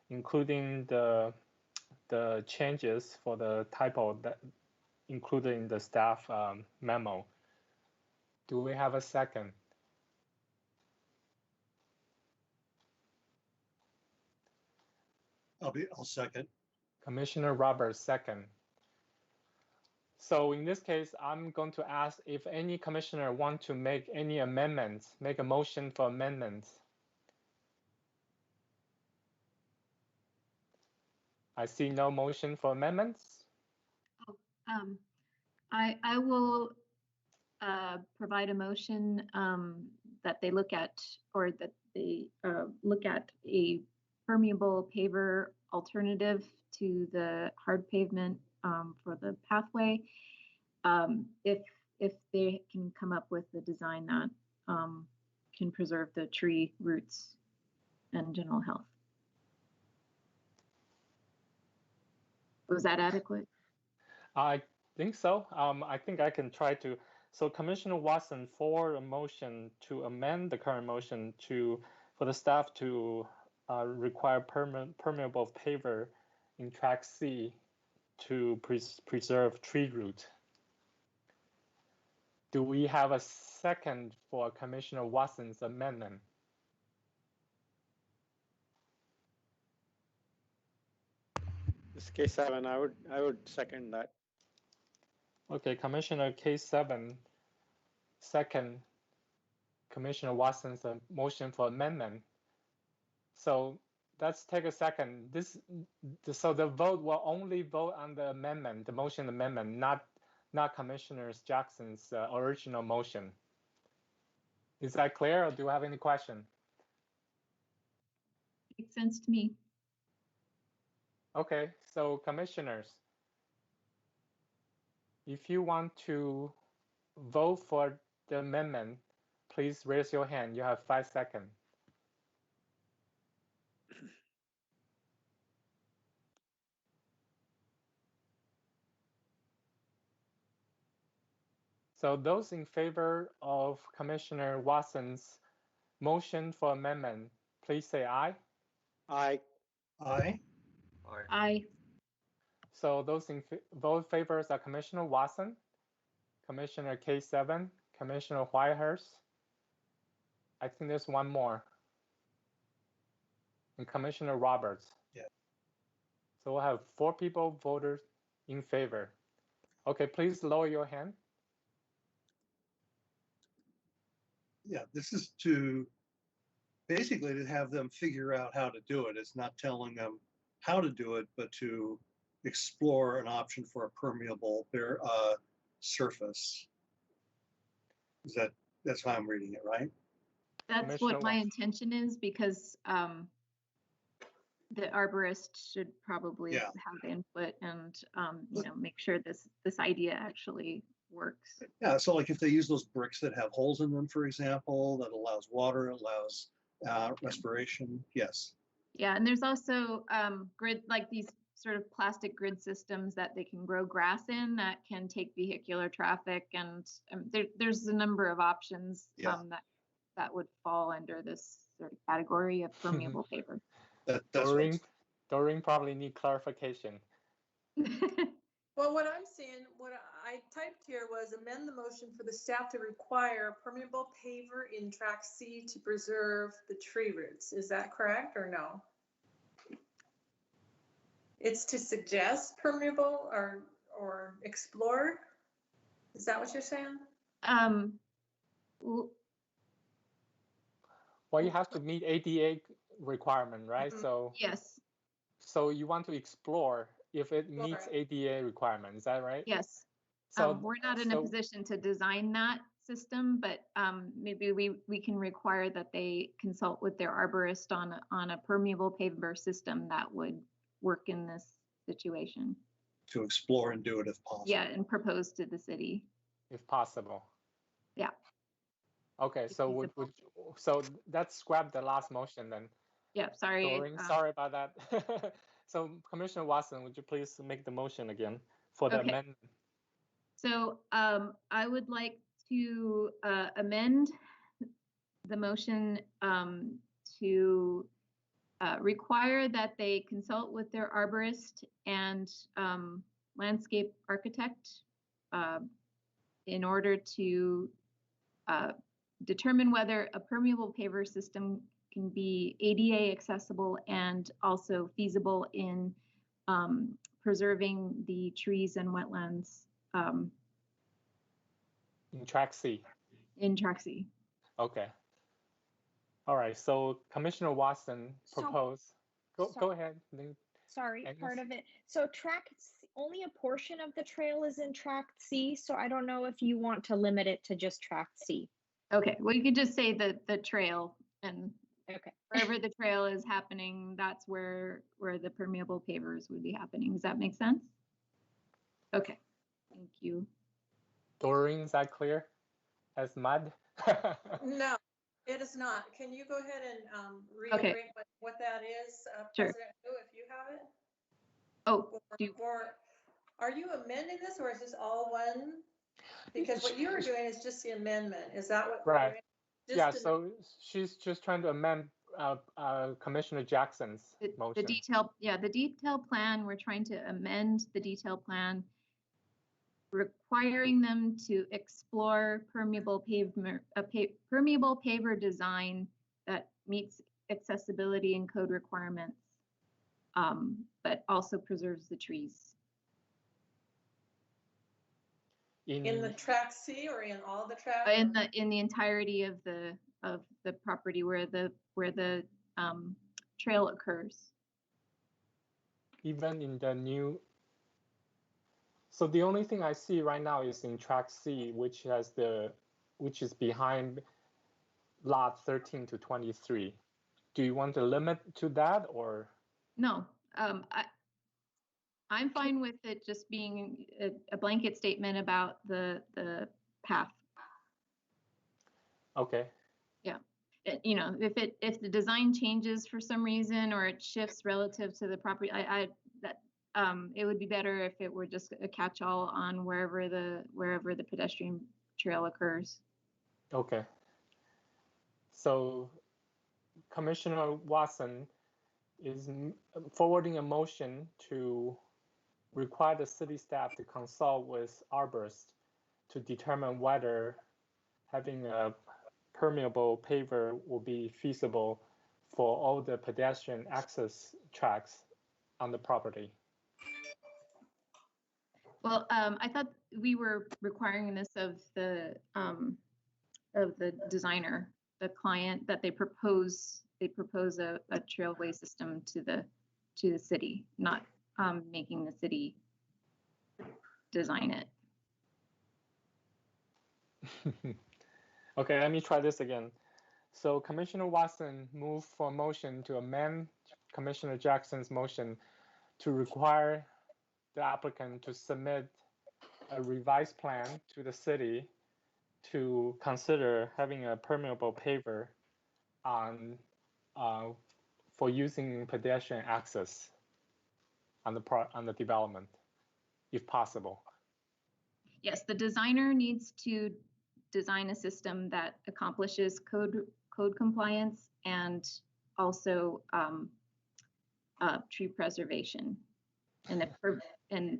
including the changes for the typo that included in the staff memo. Do we have a second? I'll second. Commissioner Roberts, second. So in this case, I'm going to ask if any commissioner want to make any amendments, make a motion for amendments. I see no motion for amendments. I will provide a motion that they look at, or that they look at a permeable paver alternative to the hard pavement for the pathway, if they can come up with a design that can preserve the tree roots and general health. Was that adequate? I think so. I think I can try to. So Commissioner Watson, for a motion to amend the current motion for the staff to require permeable paver in track C to preserve tree root. Do we have a second for Commissioner Watson's amendment? This case 7, I would second that. Okay, Commissioner K7, second Commissioner Watson's motion for amendment. So let's take a second. So the vote will only vote on the amendment, the motion amendment, not Commissioner Jackson's original motion. Is that clear, or do you have any question? Makes sense to me. Okay, so commissioners, if you want to vote for the amendment, please raise your hand. You have 5 seconds. So those in favor of Commissioner Watson's motion for amendment, please say aye. Aye. Aye. Aye. So those in vote favors are Commissioner Watson, Commissioner K7, Commissioner Whitehurst, I think there's one more. And Commissioner Roberts. Yeah. So we'll have 4 people voted in favor. Okay, please lower your hand. Yeah, this is to basically to have them figure out how to do it. It's not telling them how to do it, but to explore an option for a permeable surface. That's how I'm reading it, right? That's what my intention is, because the arborist should probably have input and make sure this idea actually works. Yeah, so like if they use those bricks that have holes in them, for example, that allows water, allows respiration, yes. Yeah, and there's also grid, like these sort of plastic grid systems that they can grow grass in that can take vehicular traffic, and there's a number of options that would fall under this sort of category of permeable paper. Doreen probably need clarification. Well, what I'm seeing, what I typed here was amend the motion for the staff to require permeable paver in track C to preserve the tree roots. Is that correct or no? It's to suggest permeable or explore. Is that what you're saying? Well, you have to meet ADA requirement, right? So yes. So you want to explore if it meets ADA requirement, is that right? Yes. So we're not in a position to design that system, but maybe we can require that they consult with their arborist on a permeable paver system that would work in this situation. To explore and do it if possible. Yeah, and propose to the city. If possible. Yeah. Okay, so so let's scrap the last motion then. Yeah, sorry. Doreen, sorry about that. So Commissioner Watson, would you please make the motion again for the amendment? So I would like to amend the motion to require that they consult with their arborist and landscape architect in order to determine whether a permeable paver system can be ADA accessible and also feasible in preserving the trees and wetlands. In track C. In track C. Okay. All right, so Commissioner Watson proposed. Go ahead. Sorry, part of it. So only a portion of the trail is in track C, so I don't know if you want to limit it to just track C. Okay, well, you could just say the trail, and wherever the trail is happening, that's where the permeable pavers would be happening. Does that make sense? Okay, thank you. Doreen, is that clear as mud? No, it is not. Can you go ahead and reiterate what that is, President Hu, if you have it? Oh, are you amending this, or is this all one? Because what you were doing is just the amendment. Is that what? Right. Yeah. So she's just trying to amend Commissioner Jackson's motion. The detailed plan. We're trying to amend the detailed plan, requiring them to explore permeable paver design that meets accessibility and code requirements, but also preserves the trees. In the track C or in all the tracks? In the entirety of the property where the trail occurs. Even in the new. So the only thing I see right now is in track C, which is behind lot 13 to 23. Do you want to limit to that or? No, I'm fine with it just being a blanket statement about the path. Okay. Yeah, if the design changes for some reason or it shifts relative to the property, it would be better if it were just a catch-all on wherever the pedestrian trail occurs. Okay. So Commissioner Watson is forwarding a motion to require the city staff to consult with arborists to determine whether having a permeable paver will be feasible for all the pedestrian access tracks on the property? Well, I thought we were requiring this of the designer, the client, that they propose a trailway system to the city, not making the city design it. Okay, let me try this again. So Commissioner Watson moved for a motion to amend Commissioner Jackson's motion to require the applicant to submit a revised plan to the city to consider having a permeable paver on for using pedestrian access on the development, if possible. Yes, the designer needs to design a system that accomplishes code compliance and also tree preservation. And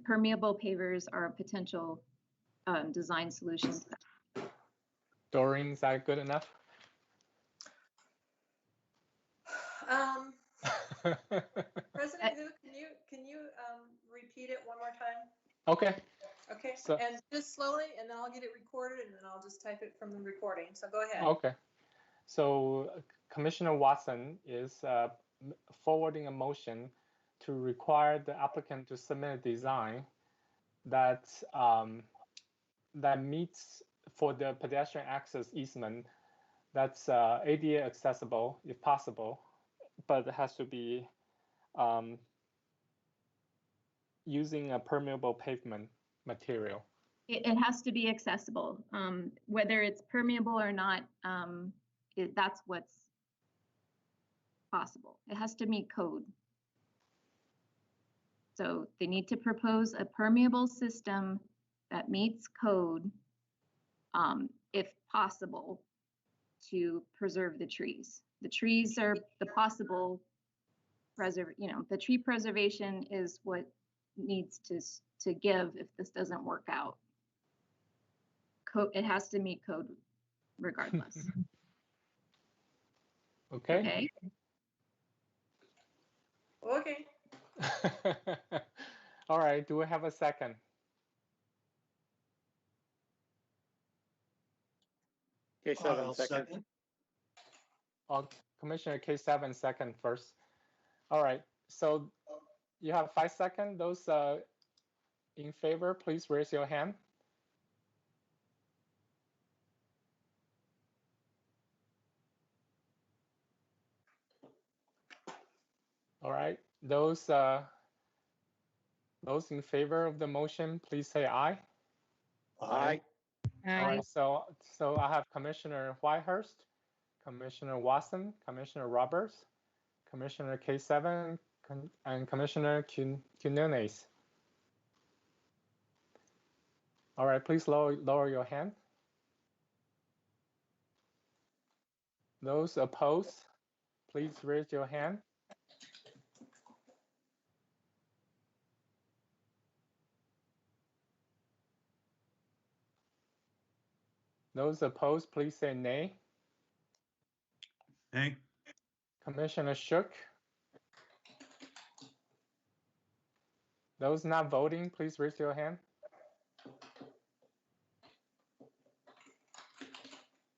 permeable pavers are a potential design solution. Doreen, is that good enough? President Hu, can you repeat it one more time? Okay. Okay, So, and just slowly, and then I'll get it recorded, and then I'll just type it from the recording. So go ahead. okay. So Commissioner Watson is forwarding a motion to require the applicant to submit a design that that meets for the pedestrian access easement that's ADA accessible if possible, but it has to be using a permeable pavement material. It has to be accessible, whether it's permeable or not. That's what's possible. It has to meet code. So they need to propose a permeable system that meets code, if possible, to preserve the trees. The trees are the possible the tree preservation is what needs to give if this doesn't work out. It has to meet code regardless. Okay. Okay. All right, do we have a second? K7 second. Oh, Commissioner K7 second first. All right, so you have 5 seconds. Those in favor, please raise your hand. All right, those in favor of the motion, please say aye. Aye. All right, so I have Commissioner Whitehurst, Commissioner Watson, Commissioner Roberts, Commissioner K7, and Commissioner Quinones. All right, please lower your hand. Those opposed, please raise your hand. Those opposed, please say nay. Nay. Commissioner Shook. Those not voting, please raise your hand.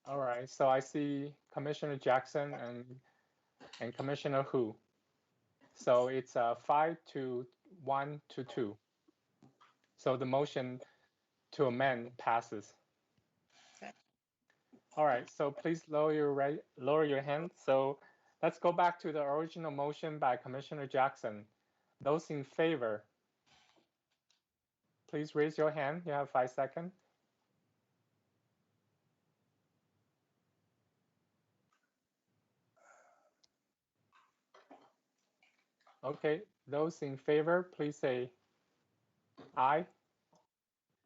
All right, so I see Commissioner Jackson and Commissioner Hu. So it's 5 to 1 to 2. So the motion to amend passes. Okay. All right, so please lower your hand. So let's go back to the original motion by Commissioner Jackson. Those in favor, please raise your hand. You have 5 seconds. Okay, those in favor, please say aye.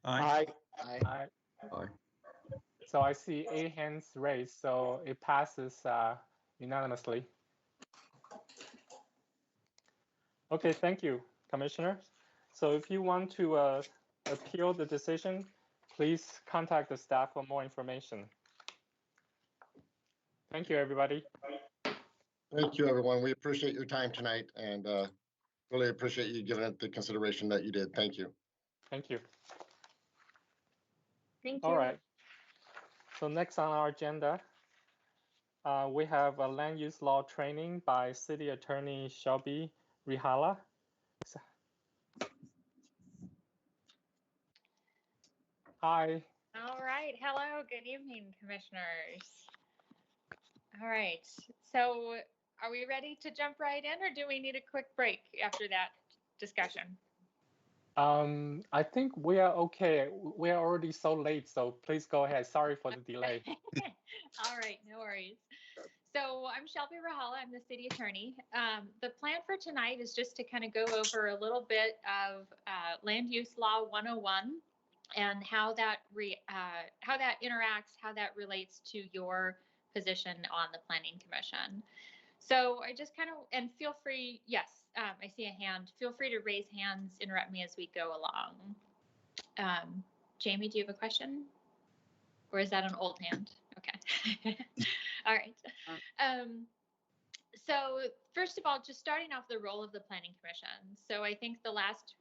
Aye. Aye. Aye. Aye. So I see 8 hands raised, so it passes unanimously. Okay, thank you, Commissioner. So if you want to appeal the decision, please contact the staff for more information. Thank you, everybody. Thank you, everyone. We appreciate your time tonight and really appreciate you giving it the consideration that you did. Thank you. Thank you. Thank you. All right. So next on our agenda, we have a land use law training by City Attorney Shelby Rihala. Hi. All right. Hello. Good evening, commissioners. All right. So are we ready to jump right in, or do we need a quick break after that discussion? I think we are okay. We are already so late, so please go ahead. Sorry for the delay. All right. No worries. So I'm Shelby Rihala. I'm the city attorney. The plan for tonight is just to kind of go over a little bit of Land Use Law 101 and how that interacts, how that relates to your position on the Planning Commission. So I just kind of, and feel free, yes, I see a hand. Feel free to raise hands, interrupt me as we go along. Jamie, do you have a question? Or is that an old hand? Okay. All right. So first of all, just starting off the role of the Planning Commission. So I think the last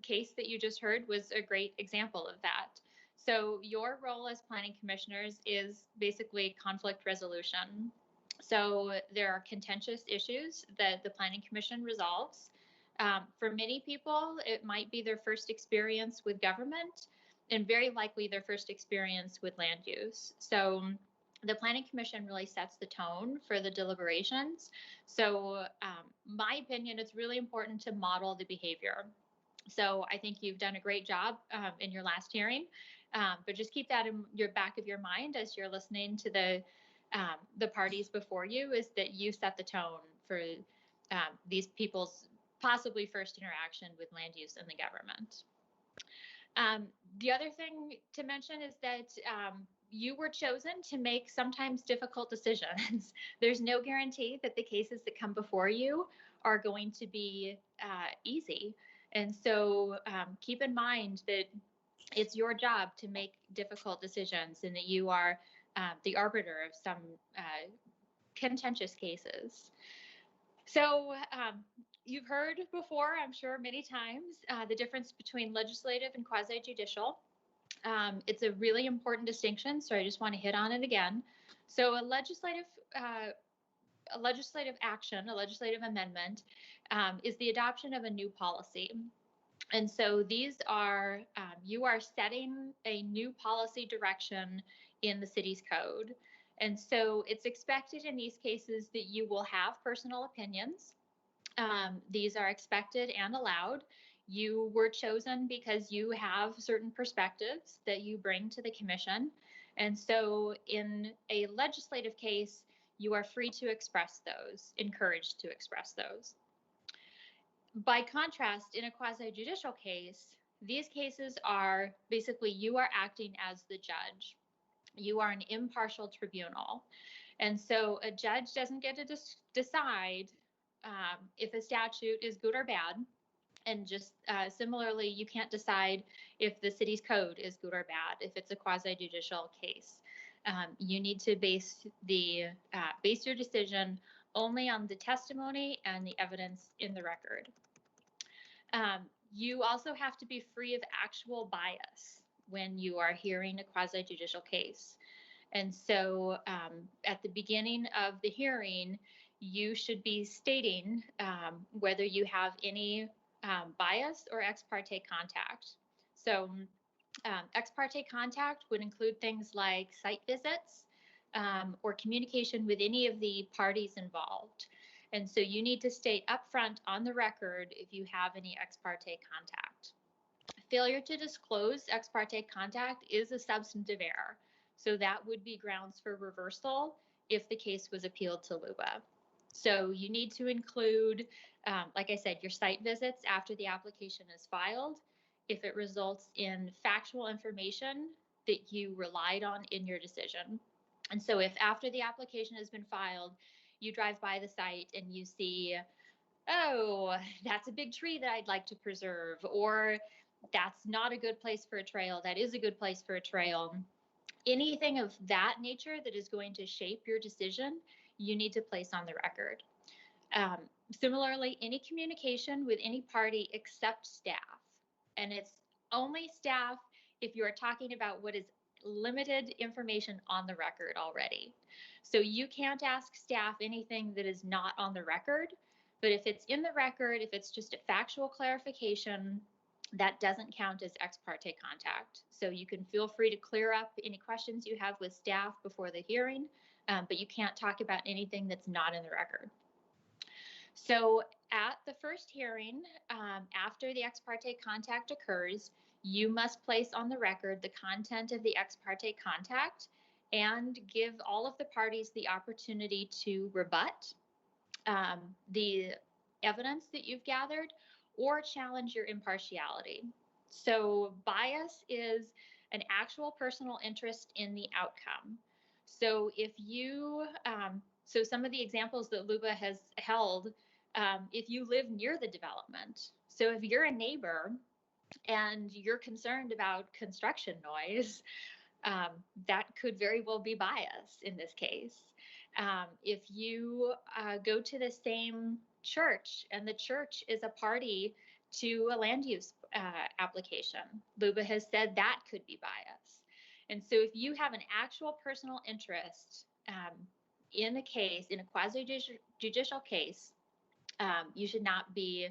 case that you just heard was a great example of that. So your role as planning commissioners is basically conflict resolution. So there are contentious issues that the Planning Commission resolves. For many people, it might be their first experience with government and very likely their first experience with land use. So the Planning Commission really sets the tone for the deliberations. So my opinion, it's really important to model the behavior. So I think you've done a great job in your last hearing, but just keep that in your back of your mind as you're listening to the parties before you, is that you set the tone for these people's possibly first interaction with land use and the government. The other thing to mention is that you were chosen to make sometimes difficult decisions. There's no guarantee that the cases that come before you are going to be easy. And so keep in mind that it's your job to make difficult decisions and that you are the arbiter of some contentious cases. So you've heard before, I'm sure many times, the difference between legislative and quasi-judicial. It's a really important distinction, so I just want to hit on it again. So a legislative action, a legislative amendment, is the adoption of a new policy. And so these are, you are setting a new policy direction in the city's code. And so it's expected in these cases that you will have personal opinions. These are expected and allowed. You were chosen because you have certain perspectives that you bring to the commission. And so in a legislative case, you are free to express those, encouraged to express those. By contrast, in a quasi-judicial case, these cases are basically you are acting as the judge. You are an impartial tribunal. And so a judge doesn't get to decide if a statute is good or bad. And just similarly, you can't decide if the city's code is good or bad, if it's a quasi-judicial case. You need to base your decision only on the testimony and the evidence in the record. You also have to be free of actual bias when you are hearing a quasi-judicial case. And so at the beginning of the hearing, you should be stating whether you have any bias or ex parte contact. So ex parte contact would include things like site visits or communication with any of the parties involved. And so you need to state upfront on the record if you have any ex parte contact. Failure to disclose ex parte contact is a substantive error. So that would be grounds for reversal if the case was appealed to LUBA. So you need to include, like I said, your site visits after the application is filed, if it results in factual information that you relied on in your decision. And so if after the application has been filed, you drive by the site and you see, oh, that's a big tree that I'd like to preserve, or that's not a good place for a trail, that is a good place for a trail. anything of that nature that is going to shape your decision, you need to place on the record. Similarly, any communication with any party except staff, and it's only staff if you are talking about what is limited information on the record already. So you can't ask staff anything that is not on the record, but if it's in the record, if it's just a factual clarification, that doesn't count as ex parte contact. So you can feel free to clear up any questions you have with staff before the hearing, but you can't talk about anything that's not in the record. So at the first hearing, after the ex parte contact occurs, you must place on the record the content of the ex parte contact and give all of the parties the opportunity to rebut the evidence that you've gathered or challenge your impartiality. So bias is an actual personal interest in the outcome. So if you, so some of the examples that Luba has held, if you live near the development, so if you're a neighbor and you're concerned about construction noise, that could very well be bias in this case. If you go to the same church and the church is a party to a land use application, Luba has said that could be bias. And so if you have an actual personal interest in a case, in a quasi-judicial case, you should not be,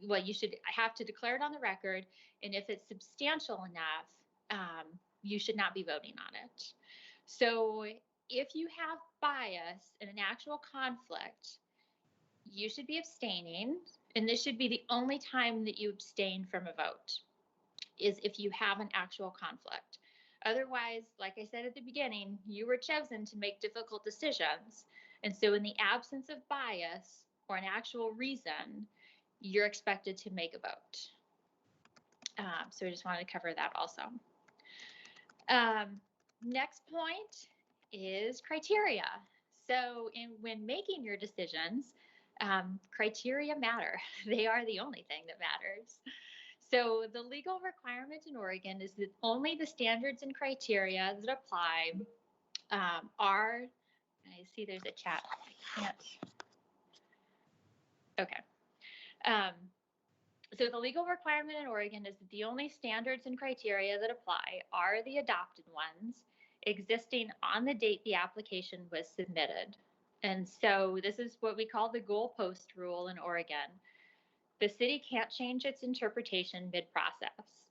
well, you should have to declare it on the record. And if it's substantial enough, you should not be voting on it. So if you have bias and an actual conflict, you should be abstaining. And this should be the only time that you abstain from a vote, is if you have an actual conflict. Otherwise, like I said at the beginning, you were chosen to make difficult decisions. And so in the absence of bias or an actual reason, you're expected to make a vote. So I just wanted to cover that also. Next point is criteria. So when making your decisions, criteria matter. They are the only thing that matters. So the legal requirement in Oregon is that only the standards and criteria that apply are, I see there's a chat, I can't. Okay. So the legal requirement in Oregon is that the only standards and criteria that apply are the adopted ones existing on the date the application was submitted. And so this is what we call the goalpost rule in Oregon. The city can't change its interpretation mid-process.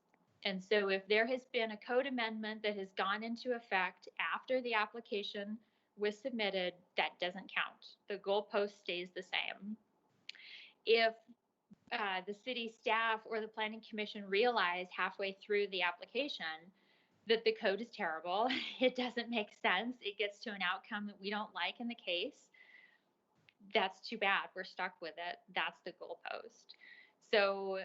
And so if there has been a code amendment that has gone into effect after the application was submitted, that doesn't count. The goalpost stays the same. If the city staff or the planning commission realize halfway through the application that the code is terrible, it doesn't make sense, it gets to an outcome that we don't like in the case, that's too bad, we're stuck with it, that's the goalpost. So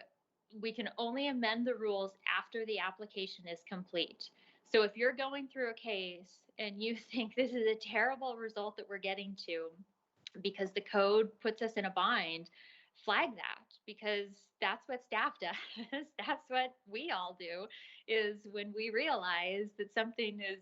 we can only amend the rules after the application is complete. So if you're going through a case and you think this is a terrible result that we're getting to because the code puts us in a bind, flag that, because that's what staff does. That's what we all do, is when we realize that something is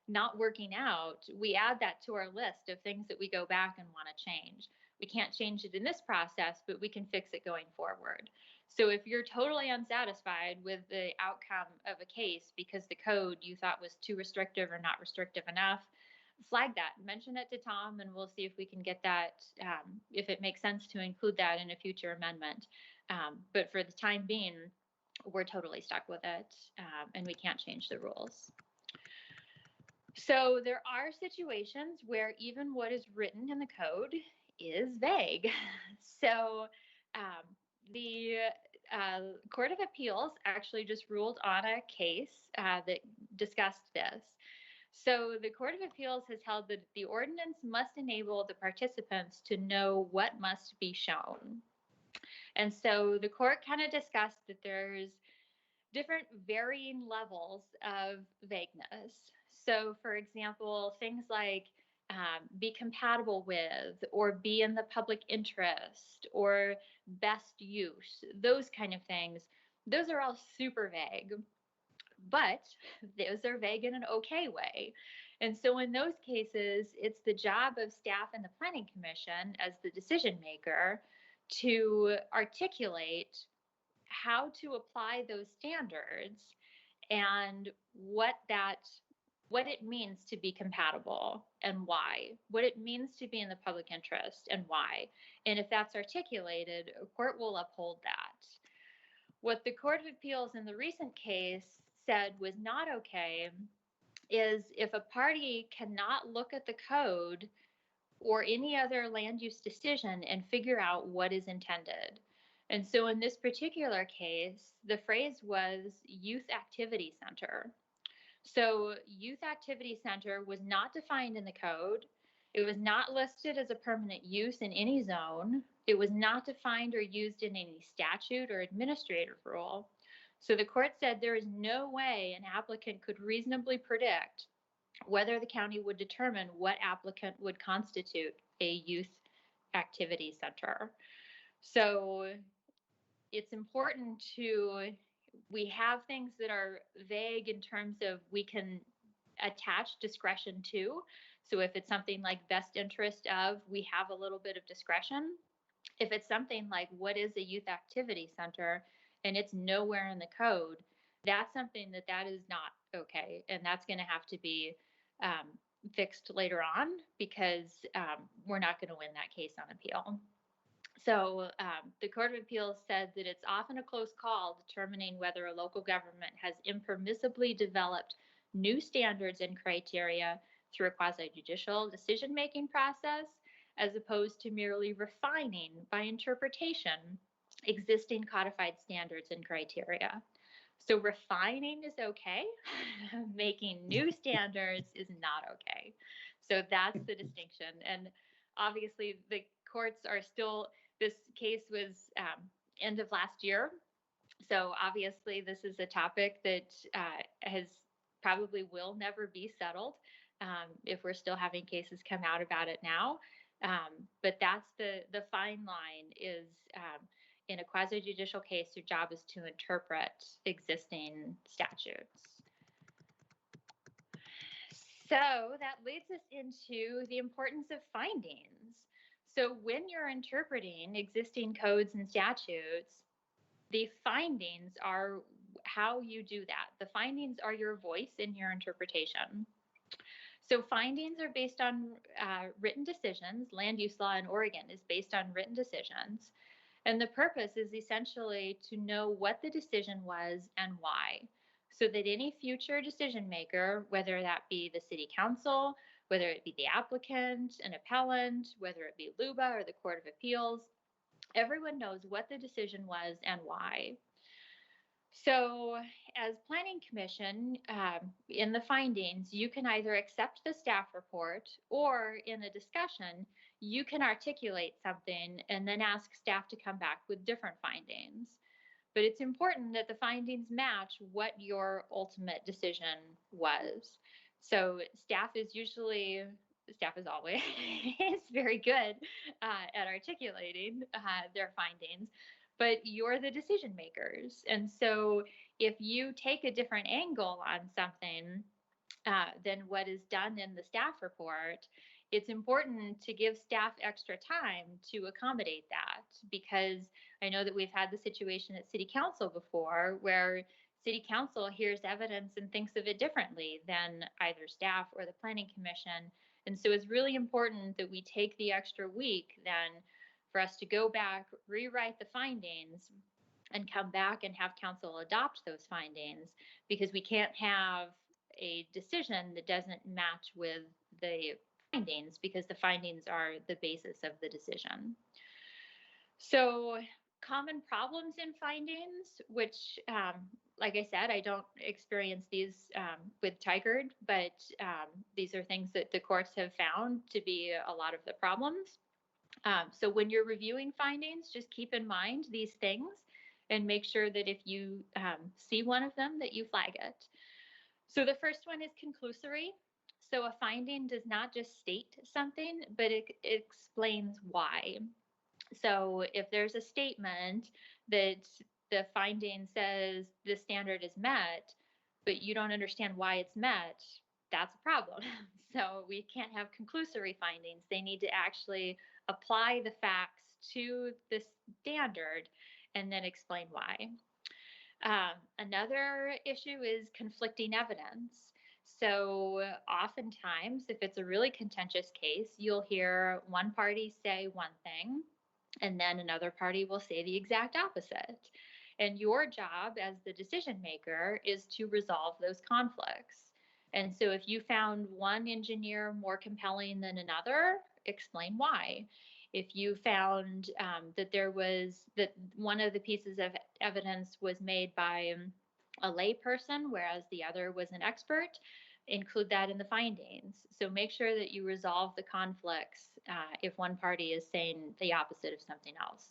not working out, we add that to our list of things that we go back and want to change. We can't change it in this process, but we can fix it going forward. So if you're totally unsatisfied with the outcome of a case because the code you thought was too restrictive or not restrictive enough, flag that, mention it to Tom, and we'll see if we can get that, if it makes sense to include that in a future amendment. But for the time being, we're totally stuck with it, and we can't change the rules. So there are situations where even what is written in the code is vague. So the Court of Appeals actually just ruled on a case that discussed this. So the Court of Appeals has held that the ordinance must enable the participants to know what must be shown. And so the court kind of discussed that there's different varying levels of vagueness. So for example, things like be compatible with, or be in the public interest, or best use, those kind of things, those are all super vague. but those are vague in an okay way. And so in those cases, it's the job of staff and the Planning Commission as the decision maker to articulate how to apply those standards and what it means to be compatible and why, what it means to be in the public interest and why. And if that's articulated, a court will uphold that. What the Court of Appeals in the recent case said was not okay is if a party cannot look at the code or any other land use decision and figure out what is intended. And so in this particular case, the phrase was youth activity center. So youth activity center was not defined in the code. It was not listed as a permanent use in any zone. It was not defined or used in any statute or administrative rule. So the court said there is no way an applicant could reasonably predict whether the county would determine what applicant would constitute a youth activity center. So it's important we have things that are vague in terms of we can attach discretion to. So if it's something like best interest of, we have a little bit of discretion. If it's something like what is a youth activity center and it's nowhere in the code, that's something that is not okay. And that's going to have to be fixed later on because we're not going to win that case on appeal. So the Court of Appeals said that it's often a close call determining whether a local government has impermissibly developed new standards and criteria through a quasi-judicial decision-making process, as opposed to merely refining by interpretation existing codified standards and criteria. So refining is okay, making new standards is not okay. So that's the distinction. And obviously the courts are still, this case was end of last year. So obviously this is a topic that probably will never be settled if we're still having cases come out about it now. But that's the fine line is in a quasi-judicial case, your job is to interpret existing statutes. So that leads us into the importance of findings. So when you're interpreting existing codes and statutes, the findings are how you do that. The findings are your voice in your interpretation. So findings are based on written decisions. Land use law in Oregon is based on written decisions. And the purpose is essentially to know what the decision was and why, so that any future decision maker, whether that be the city council, whether it be the applicant, an appellant, whether it be LUBA or the Court of Appeals, everyone knows what the decision was and why. So as Planning Commission, in the findings, you can either accept the staff report or in a discussion, you can articulate something and then ask staff to come back with different findings. But it's important that the findings match what your ultimate decision was. So staff is always very good at articulating their findings, but you're the decision makers. And so if you take a different angle on something than what is done in the staff report, it's important to give staff extra time to accommodate that, because I know that we've had the situation at City Council before where City Council hears evidence and thinks of it differently than either staff or the Planning Commission. And so it's really important that we take the extra week then for us to go back, rewrite the findings, and come back and have council adopt those findings, because we can't have a decision that doesn't match with the findings, because the findings are the basis of the decision. So common problems in findings, which, like I said, I don't experience these with Tigard, but these are things that the courts have found to be a lot of the problems. So when you're reviewing findings, just keep in mind these things and make sure that if you see one of them, that you flag it. So the first one is conclusory. So a finding does not just state something, but it explains why. So if there's a statement that the finding says the standard is met, but you don't understand why it's met, that's a problem. So we can't have conclusory findings. They need to actually apply the facts to the standard and then explain why. Another issue is conflicting evidence. So oftentimes, if it's a really contentious case, you'll hear one party say one thing, and then another party will say the exact opposite. And your job as the decision maker is to resolve those conflicts. And so if you found one engineer more compelling than another, explain why. If you found that one of the pieces of evidence was made by a layperson, whereas the other was an expert, include that in the findings. So make sure that you resolve the conflicts if one party is saying the opposite of something else.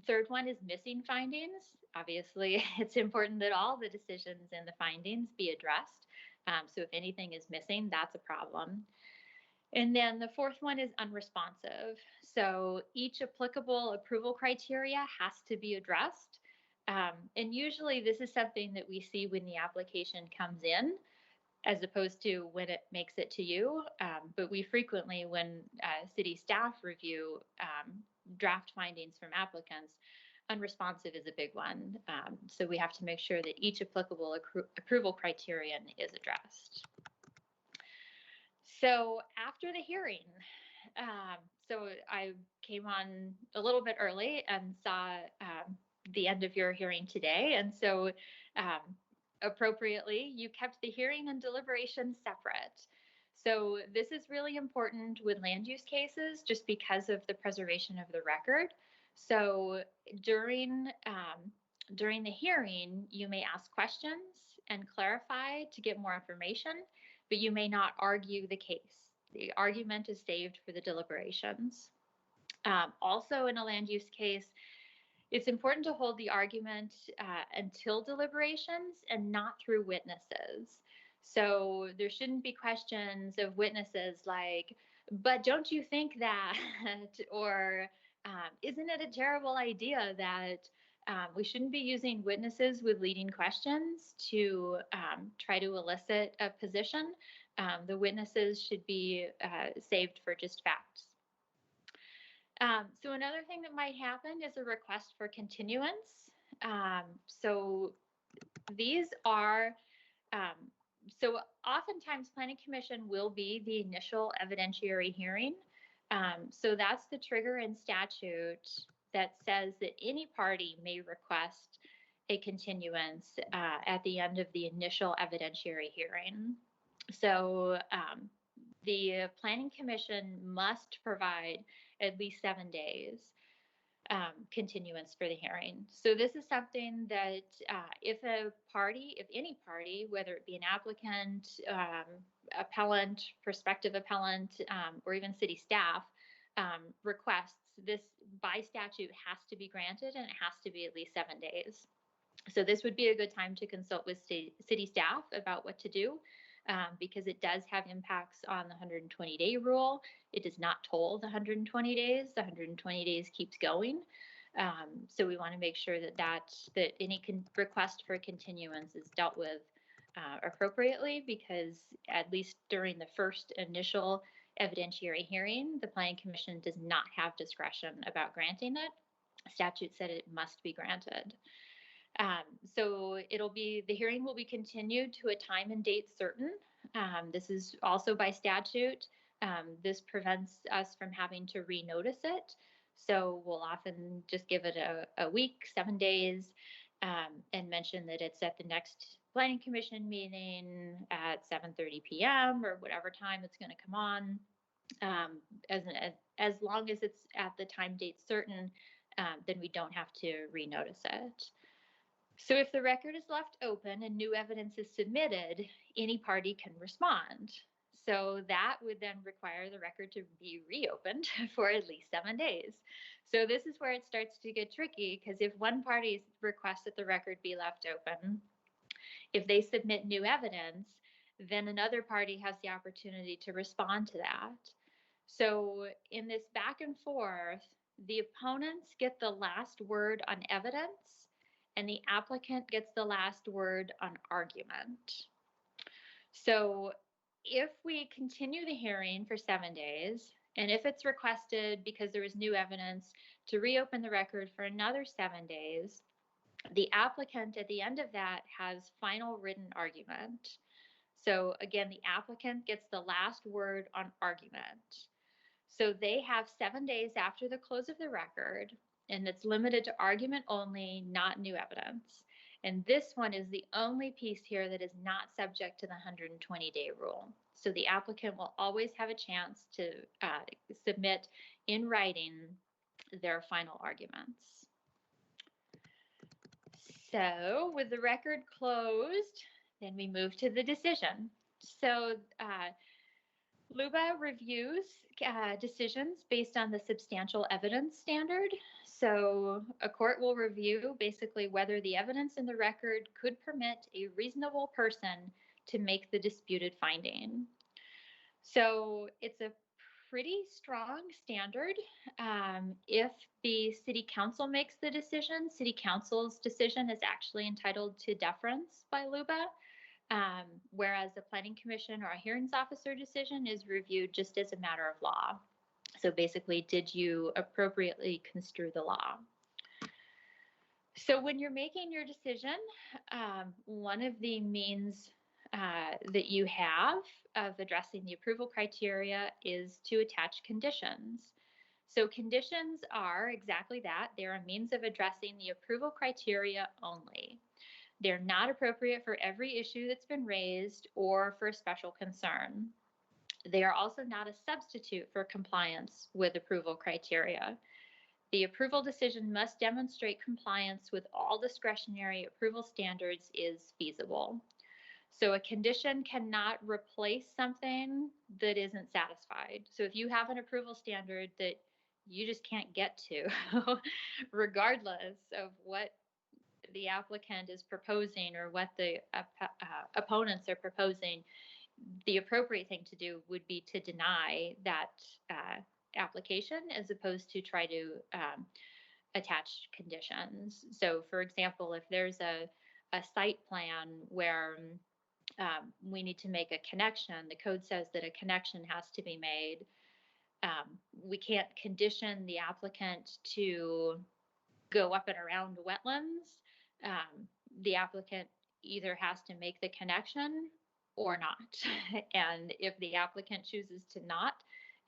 Third one is missing findings. Obviously, it's important that all the decisions and the findings be addressed. So if anything is missing, that's a problem. And then the fourth one is unresponsive. So each applicable approval criteria has to be addressed. And usually this is something that we see when the application comes in, as opposed to when it makes it to you. But we frequently, when city staff review draft findings from applicants, unresponsive is a big one. So we have to make sure that each applicable approval criterion is addressed. So after the hearing, so I came on a little bit early and saw the end of your hearing today. And so appropriately, you kept the hearing and deliberation separate. So this is really important with land use cases just because of the preservation of the record. So during the hearing, you may ask questions and clarify to get more information, but you may not argue the case. The argument is saved for the deliberations. Also, in a land use case, it's important to hold the argument until deliberations and not through witnesses. So there shouldn't be questions of witnesses like, but don't you think that, or isn't it a terrible idea that? We shouldn't be using witnesses with leading questions to try to elicit a position. The witnesses should be saved for just facts. So another thing that might happen is a request for continuance. So these are, so oftentimes Planning Commission will be the initial evidentiary hearing. So that's the trigger in statute that says that any party may request a continuance at the end of the initial evidentiary hearing. So the Planning Commission must provide at least 7 days continuance for the hearing. So this is something that if any party, whether it be an applicant, appellant, prospective appellant, or even city staff, requests, this by statute has to be granted and it has to be at least 7 days. So this would be a good time to consult with city staff about what to do. Because it does have impacts on the 120-day rule. It does not toll the 120 days. The 120 days keeps going. So we want to make sure that any request for continuance is dealt with appropriately, because at least during the first initial evidentiary hearing, the Planning Commission does not have discretion about granting it. Statute said it must be granted. So the hearing will be continued to a time and date certain. This is also by statute. This prevents us from having to renotice it. So we'll often just give it a week, 7 days, and mention that it's at the next Planning Commission meeting at 7:30 p.m. or whatever time it's going to come on. As long as it's at the time date certain, then we don't have to renotice it. So if the record is left open and new evidence is submitted, any party can respond. So that would then require the record to be reopened for at least 7 days. So this is where it starts to get tricky, because if one party requests that the record be left open, if they submit new evidence, then another party has the opportunity to respond to that. So in this back and forth, the opponents get the last word on evidence, and the applicant gets the last word on argument. So if we continue the hearing for 7 days, and if it's requested because there is new evidence to reopen the record for another 7 days, the applicant at the end of that has final written argument. So again, the applicant gets the last word on argument. So they have 7 days after the close of the record, and it's limited to argument only, not new evidence. And this one is the only piece here that is not subject to the 120-day rule. So the applicant will always have a chance to submit in writing their final arguments. So with the record closed, then we move to the decision. So LUBA reviews decisions based on the substantial evidence standard. So a court will review basically whether the evidence in the record could permit a reasonable person to make the disputed finding. So it's a pretty strong standard. If the city council makes the decision, city council's decision is actually entitled to deference by LUBA. Whereas the planning commission or a hearings officer decision is reviewed just as a matter of law. So basically, did you appropriately construe the law? So when you're making your decision, one of the means that you have of addressing the approval criteria is to attach conditions. So conditions are exactly that. They're a means of addressing the approval criteria only. They're not appropriate for every issue that's been raised or for a special concern. They are also not a substitute for compliance with approval criteria. The approval decision must demonstrate compliance with all discretionary approval standards is feasible. So a condition cannot replace something that isn't satisfied. So if you have an approval standard that you just can't get to, regardless of what the applicant is proposing or what the opponents are proposing, the appropriate thing to do would be to deny that application as opposed to try to attach conditions. So for example, if there's a site plan where we need to make a connection, the code says that a connection has to be made. We can't condition the applicant to go up and around wetlands. The applicant either has to make the connection or not. And if the applicant chooses to not,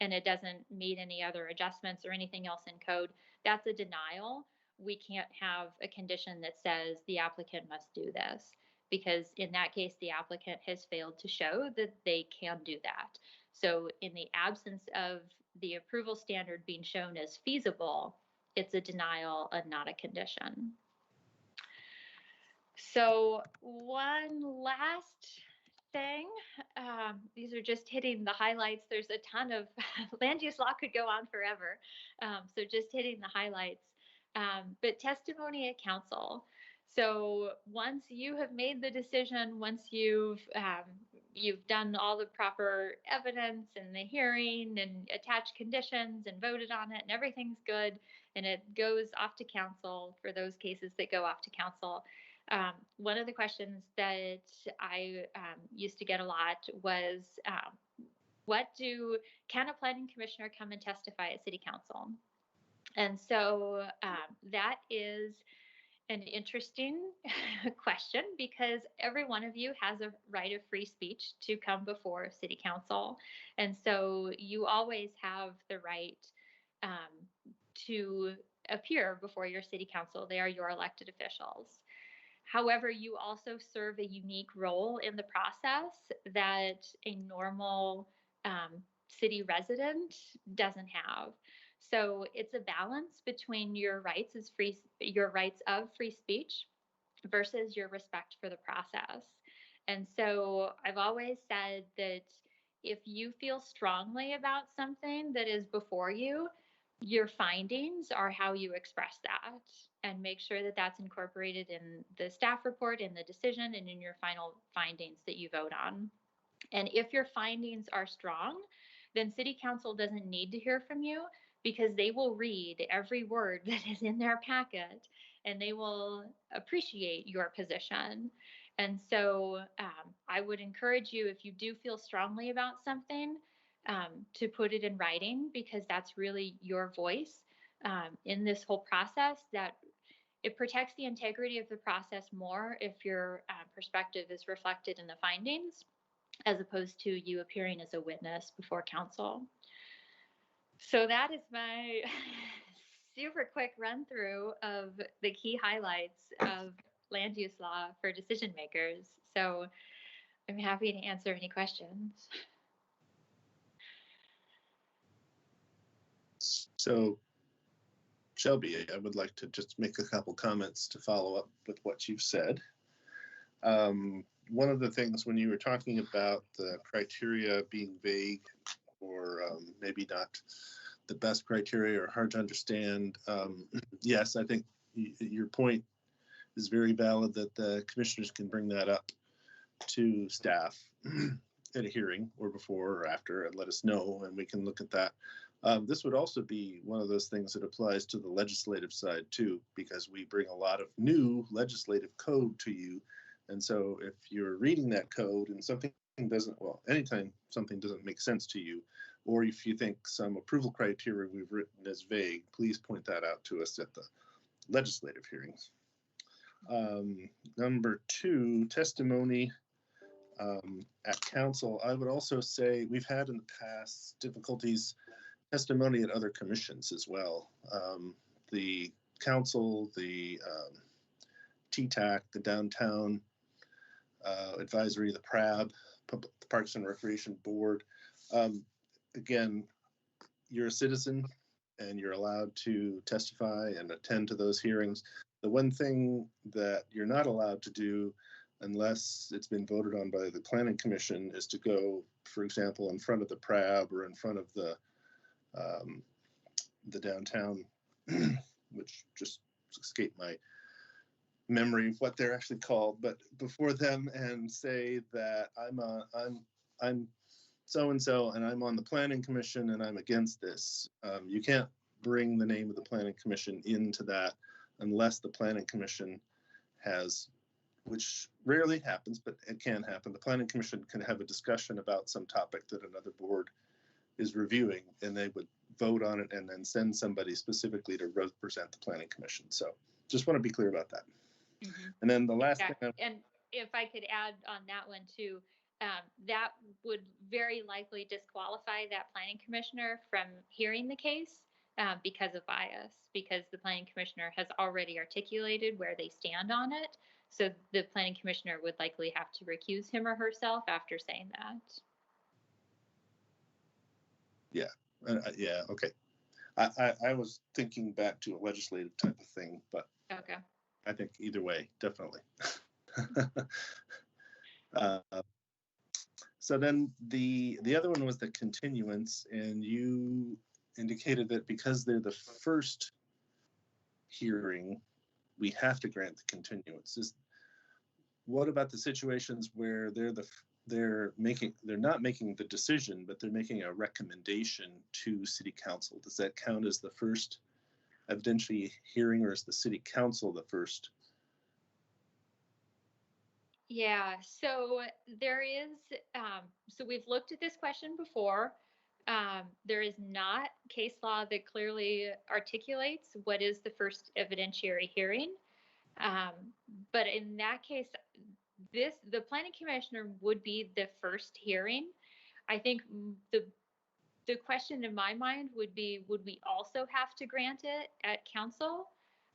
and it doesn't meet any other adjustments or anything else in code, that's a denial. We can't have a condition that says the applicant must do this, because in that case, the applicant has failed to show that they can do that. So in the absence of the approval standard being shown as feasible, it's a denial and not a condition. So one last thing, these are just hitting the highlights. There's a ton of land use law could go on forever. So just hitting the highlights, but testimony at council. So once you have made the decision, once you've done all the proper evidence and the hearing and attached conditions and voted on it and everything's good and it goes off to council for those cases that go off to council. One of the questions that I used to get a lot was, can a planning commissioner come and testify at city council? And so that is an interesting question, because every one of you has a right of free speech to come before city council. And so you always have the right to appear before your city council. They are your elected officials. However, you also serve a unique role in the process that a normal city resident doesn't have. So it's a balance between your rights of free speech versus your respect for the process. And so I've always said that if you feel strongly about something that is before you, your findings are how you express that, and make sure that that's incorporated in the staff report, in the decision, and in your final findings that you vote on. And if your findings are strong, then city council doesn't need to hear from you, because they will read every word that is in their packet and they will appreciate your position. And so I would encourage you, if you do feel strongly about something, to put it in writing, because that's really your voice in this whole process. That it protects the integrity of the process more if your perspective is reflected in the findings, as opposed to you appearing as a witness before council. So that is my super quick run through of the key highlights of land use law for decision makers. So I'm happy to answer any questions. So Shelby, I would like to just make a couple comments to follow up with what you've said. One of the things when you were talking about the criteria being vague or maybe not the best criteria or hard to understand, yes, I think your point is very valid that the commissioners can bring that up to staff at a hearing or before or after and let us know, and we can look at that. This would also be one of those things that applies to the legislative side too, because we bring a lot of new legislative code to you. And so if you're reading that code and something doesn't, well, anytime something doesn't make sense to you, or if you think some approval criteria we've written is vague, please point that out to us at the legislative hearings. Number two, testimony at council. I would also say we've had in the past difficulties testimony at other commissions as well. The council, the TTAC, the downtown advisory, the PRAB, the Parks and Recreation Board. Again, you're a citizen and you're allowed to testify and attend to those hearings. The one thing that you're not allowed to do, unless it's been voted on by the Planning Commission, is to go, for example, in front of the PRAB or in front of the downtown, which just escaped my memory of what they're actually called, but before them, and say that I'm so-and-so and I'm on the Planning Commission and I'm against this. You can't bring the name of the Planning Commission into that unless the Planning Commission has, which rarely happens, but it can happen. The Planning Commission can have a discussion about some topic that another board is reviewing, and they would vote on it and then send somebody specifically to represent the Planning Commission. So just want to be clear about that. Mm-hmm. And then the last thing. And if I could add on that one too, that would very likely disqualify that planning commissioner from hearing the case because of bias, because the planning commissioner has already articulated where they stand on it. So the planning commissioner would likely have to recuse him or herself after saying that. Yeah, yeah, okay. I was thinking back to a legislative type of thing, but okay. I think either way, definitely. So then the other one was the continuance, and you indicated that because they're the first hearing, we have to grant the continuance. What about the situations where they're not making the decision, but they're making a recommendation to City Council? Does that count as the first evidentiary hearing, or is the City Council the first? Yeah, so there is, so we've looked at this question before. There is not case law that clearly articulates what is the first evidentiary hearing. But in that case, the planning commissioner would be the first hearing. I think the question in my mind would be, would we also have to grant it at council?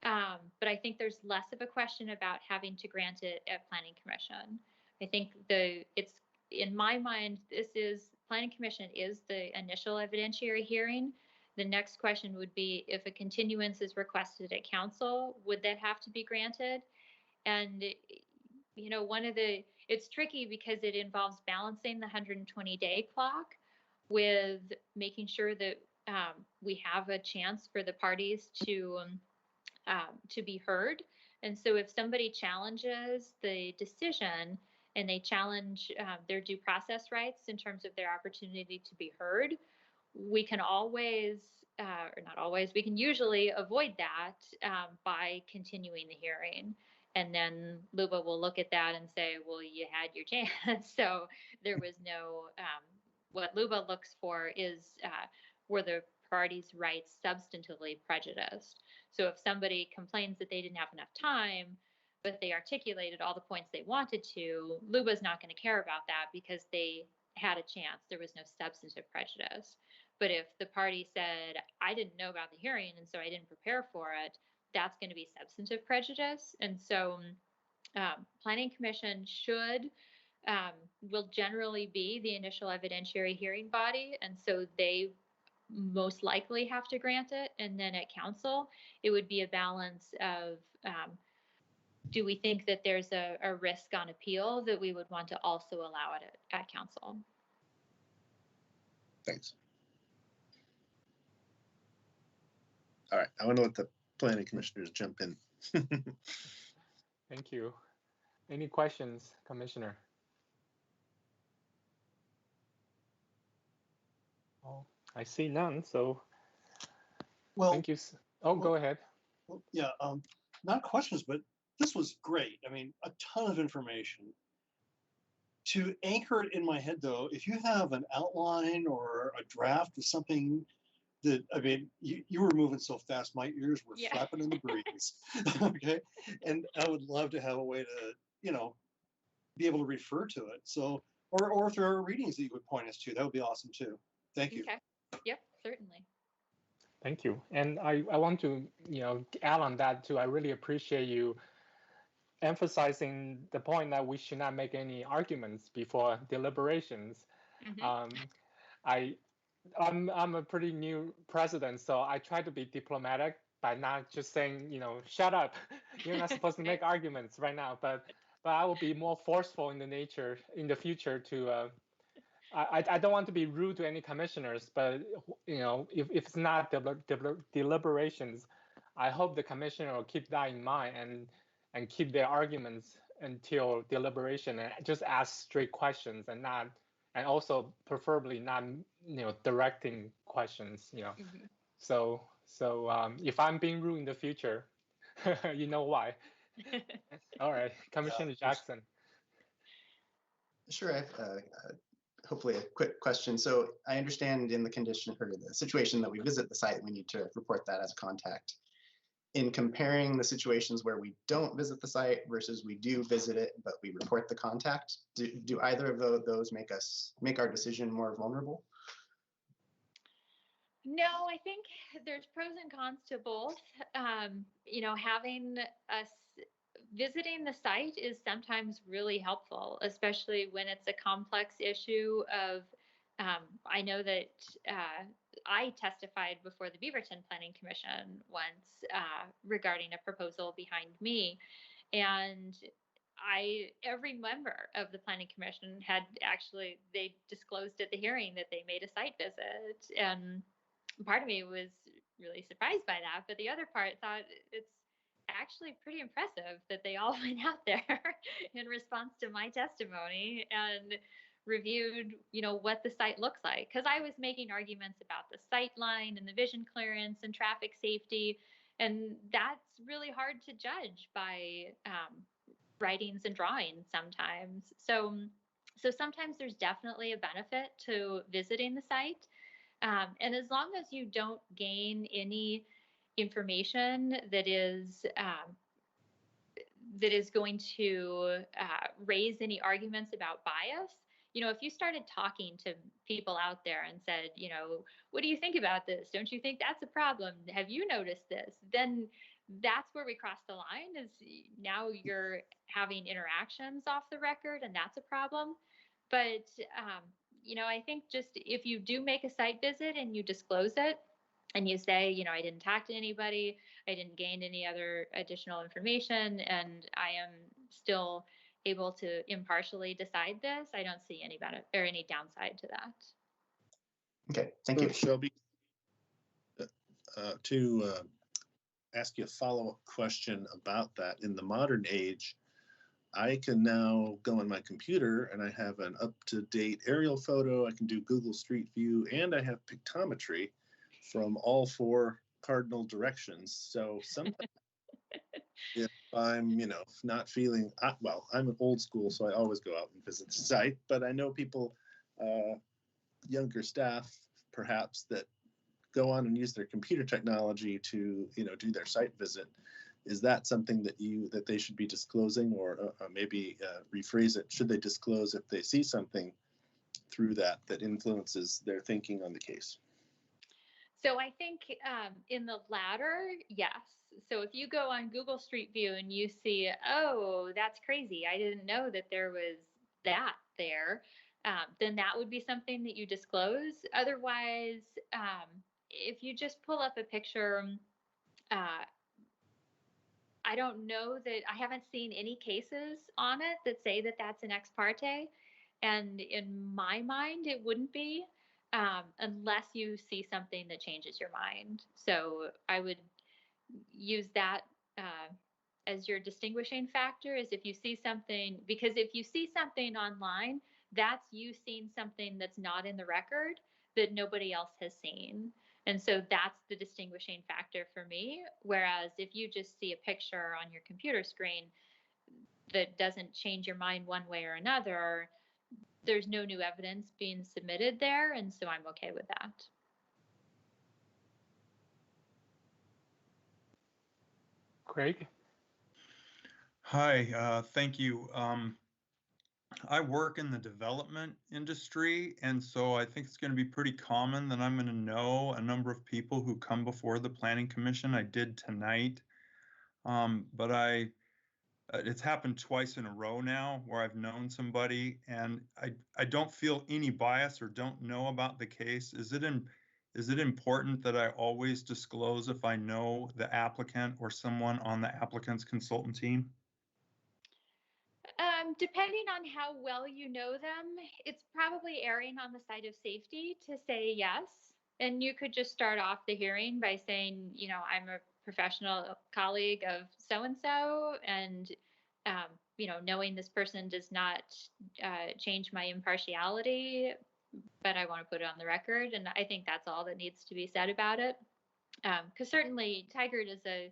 But I think there's less of a question about having to grant it at planning commission. I think it's in my mind, planning commission is the initial evidentiary hearing. The next question would be, if a continuance is requested at council, would that have to be granted? And you know, it's tricky because it involves balancing the 120-day clock with making sure that we have a chance for the parties to be heard. And so if somebody challenges the decision and they challenge their due process rights in terms of their opportunity to be heard, we can always, or not always, we can usually avoid that by continuing the hearing. And then LUBA will look at that and say, well, you had your chance. So there was no, what LUBA looks for is were the parties' rights substantively prejudiced. So if somebody complains that they didn't have enough time, but they articulated all the points they wanted to, LUBA's not going to care about that because they had a chance. There was no substantive prejudice. But if the party said, I didn't know about the hearing, and so I didn't prepare for it, that's going to be substantive prejudice. And so Planning Commission will generally be the initial evidentiary hearing body. And so they most likely have to grant it. And then at council, it would be a balance of, do we think that there's a risk on appeal that we would want to also allow it at council? Thanks. All right, I want to let the planning commissioners jump in. Thank you. Any questions, Commissioner? Oh, I see none, so well, thank you. Oh, go ahead. Well, yeah, not questions, but this was great. I mean, a ton of information. To anchor it in my head, though, if you have an outline or a draft of something that, I mean, you were moving so fast, my ears were flapping in the breeze. Okay, and I would love to have a way to, you know, be able to refer to it. So, or if there are readings that you would point us to, that would be awesome too. Thank you. Okay. Yep, certainly. Thank you. And I want to, add on that too. I really appreciate you emphasizing the point that we should not make any arguments before deliberations. Mm-hmm. I'm a pretty new president, so I try to be diplomatic by not just saying, shut up. You're not supposed to make arguments right now. But I will be more forceful in the future to. I don't want to be rude to any commissioners, but if it's not deliberations, I hope the commissioner will keep that in mind and keep their arguments until deliberation and just ask straight questions and also preferably not directing questions. Mm-hmm. So if I'm being rude in the future, you know why. All right, Commissioner Jackson. Sure. I have hopefully a quick question. So I understand in the condition or the situation that we visit the site, we need to report that as a contact. In comparing the situations where we don't visit the site versus we do visit it, but we report the contact, do either of those make our decision more vulnerable? No, I think there's pros and cons to both. Having us visiting the site is sometimes really helpful, especially when it's a complex issue of, I know that I testified before the Beaverton Planning Commission once regarding a proposal behind me. And every member of the Planning Commission they disclosed at the hearing that they made a site visit. And part of me was really surprised by that, but the other part thought it's actually pretty impressive that they all went out there in response to my testimony and reviewed, what the site looks like. Because I was making arguments about the sight line and the vision clearance and traffic safety, and that's really hard to judge by writings and drawings sometimes. So sometimes there's definitely a benefit to visiting the site. And as long as you don't gain any information that is going to raise any arguments about bias, if you started talking to people out there and said, what do you think about this? Don't you think that's a problem? Have you noticed this? Then that's where we cross the line, is now you're having interactions off the record, and that's a problem. But, I think just if you do make a site visit and you disclose it and you say, I didn't talk to anybody, I didn't gain any other additional information, and I am still able to impartially decide this, I don't see any benefit or any downside to that. Okay, thank you. Shelby, to ask you a follow-up question about that. In the modern age, I can now go on my computer and I have an up-to-date aerial photo. I can do Google Street View, and I have pictometry from all 4 cardinal directions. So sometimes if I'm, not feeling, well, I'm an old school, so I always go out and visit the site, but I know people, younger staff perhaps, that go on and use their computer technology to, do their site visit. Is that something that they should be disclosing, or maybe rephrase it? Should they disclose if they see something through that influences their thinking on the case? So I think in the latter, yes. So if you go on Google Street View and you see, oh, that's crazy, I didn't know that there was that there, then that would be something that you disclose. Otherwise, if you just pull up a picture, I don't know that I haven't seen any cases on it that say that that's an ex parte. And in my mind, it wouldn't be unless you see something that changes your mind. So I would use that as your distinguishing factor, is if you see something, because if you see something online, that's you seeing something that's not in the record that nobody else has seen. And so that's the distinguishing factor for me. Whereas if you just see a picture on your computer screen that doesn't change your mind one way or another, there's no new evidence being submitted there. And so I'm okay with that. Craig? Hi, thank you. I work in the development industry, and so I think it's going to be pretty common that I'm going to know a number of people who come before the Planning Commission. I did tonight, but it's happened twice in a row now where I've known somebody, and I don't feel any bias or don't know about the case. Is it important that I always disclose if I know the applicant or someone on the applicant's consultant team? Depending on how well you know them, it's probably erring on the side of safety to say yes. And you could just start off the hearing by saying, I'm a professional colleague of so-and-so, and, knowing this person does not change my impartiality, but I want to put it on the record. And I think that's all that needs to be said about it. Because certainly Tigard is a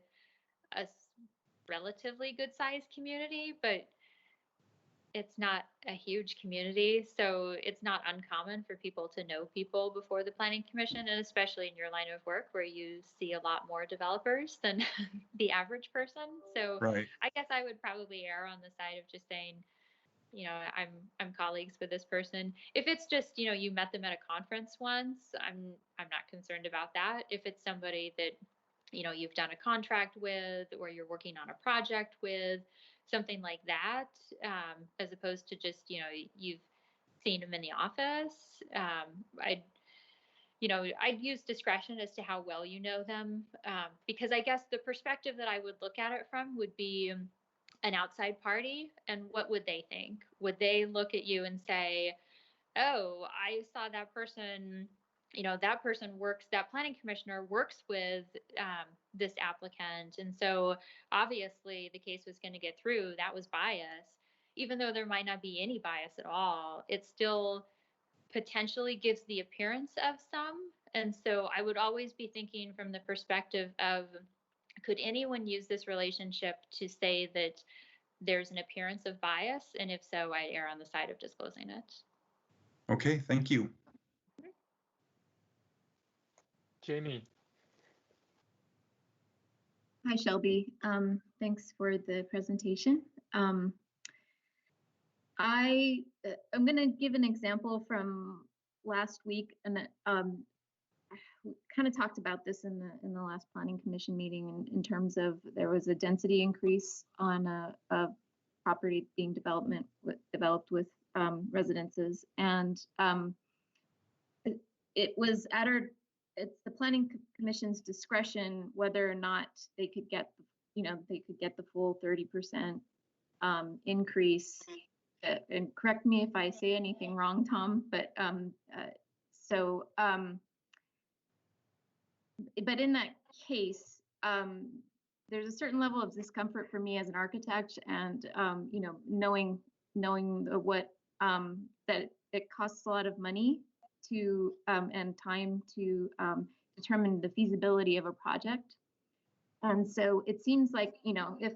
relatively good sized community, but it's not a huge community, so it's not uncommon for people to know people before the Planning Commission, and especially in your line of work where you see a lot more developers than the average person. So right. I guess I would probably err on the side of just saying, I'm colleagues with this person. If it's just, you met them at a conference once, I'm not concerned about that. If it's somebody that, you've done a contract with, or you're working on a project with, something like that, as opposed to just, you've seen them in the office. I'd use discretion as to how well you know them, because I guess the perspective that I would look at it from would be an outside party, and what would they think? Would they look at you and say, oh, I saw that person, that planning commissioner works with this applicant. And so obviously the case was going to get through. That was bias. Even though there might not be any bias at all, it still potentially gives the appearance of some. And so I would always be thinking from the perspective of, could anyone use this relationship to say that there's an appearance of bias? And if so, I'd err on the side of disclosing it. Okay, thank you. Jamie. Hi, Shelby. Thanks for the presentation. I'm going to give an example from last week, and we kind of talked about this in the last Planning Commission meeting in terms of there was a density increase on a property being developed with residences, and it was it's the Planning Commission's discretion whether or not they could get the full 30% increase. And correct me if I say anything wrong, Tom, but but in that case, there's a certain level of discomfort for me as an architect, and knowing what that it costs a lot of money to and time to determine the feasibility of a project. And so it seems like, if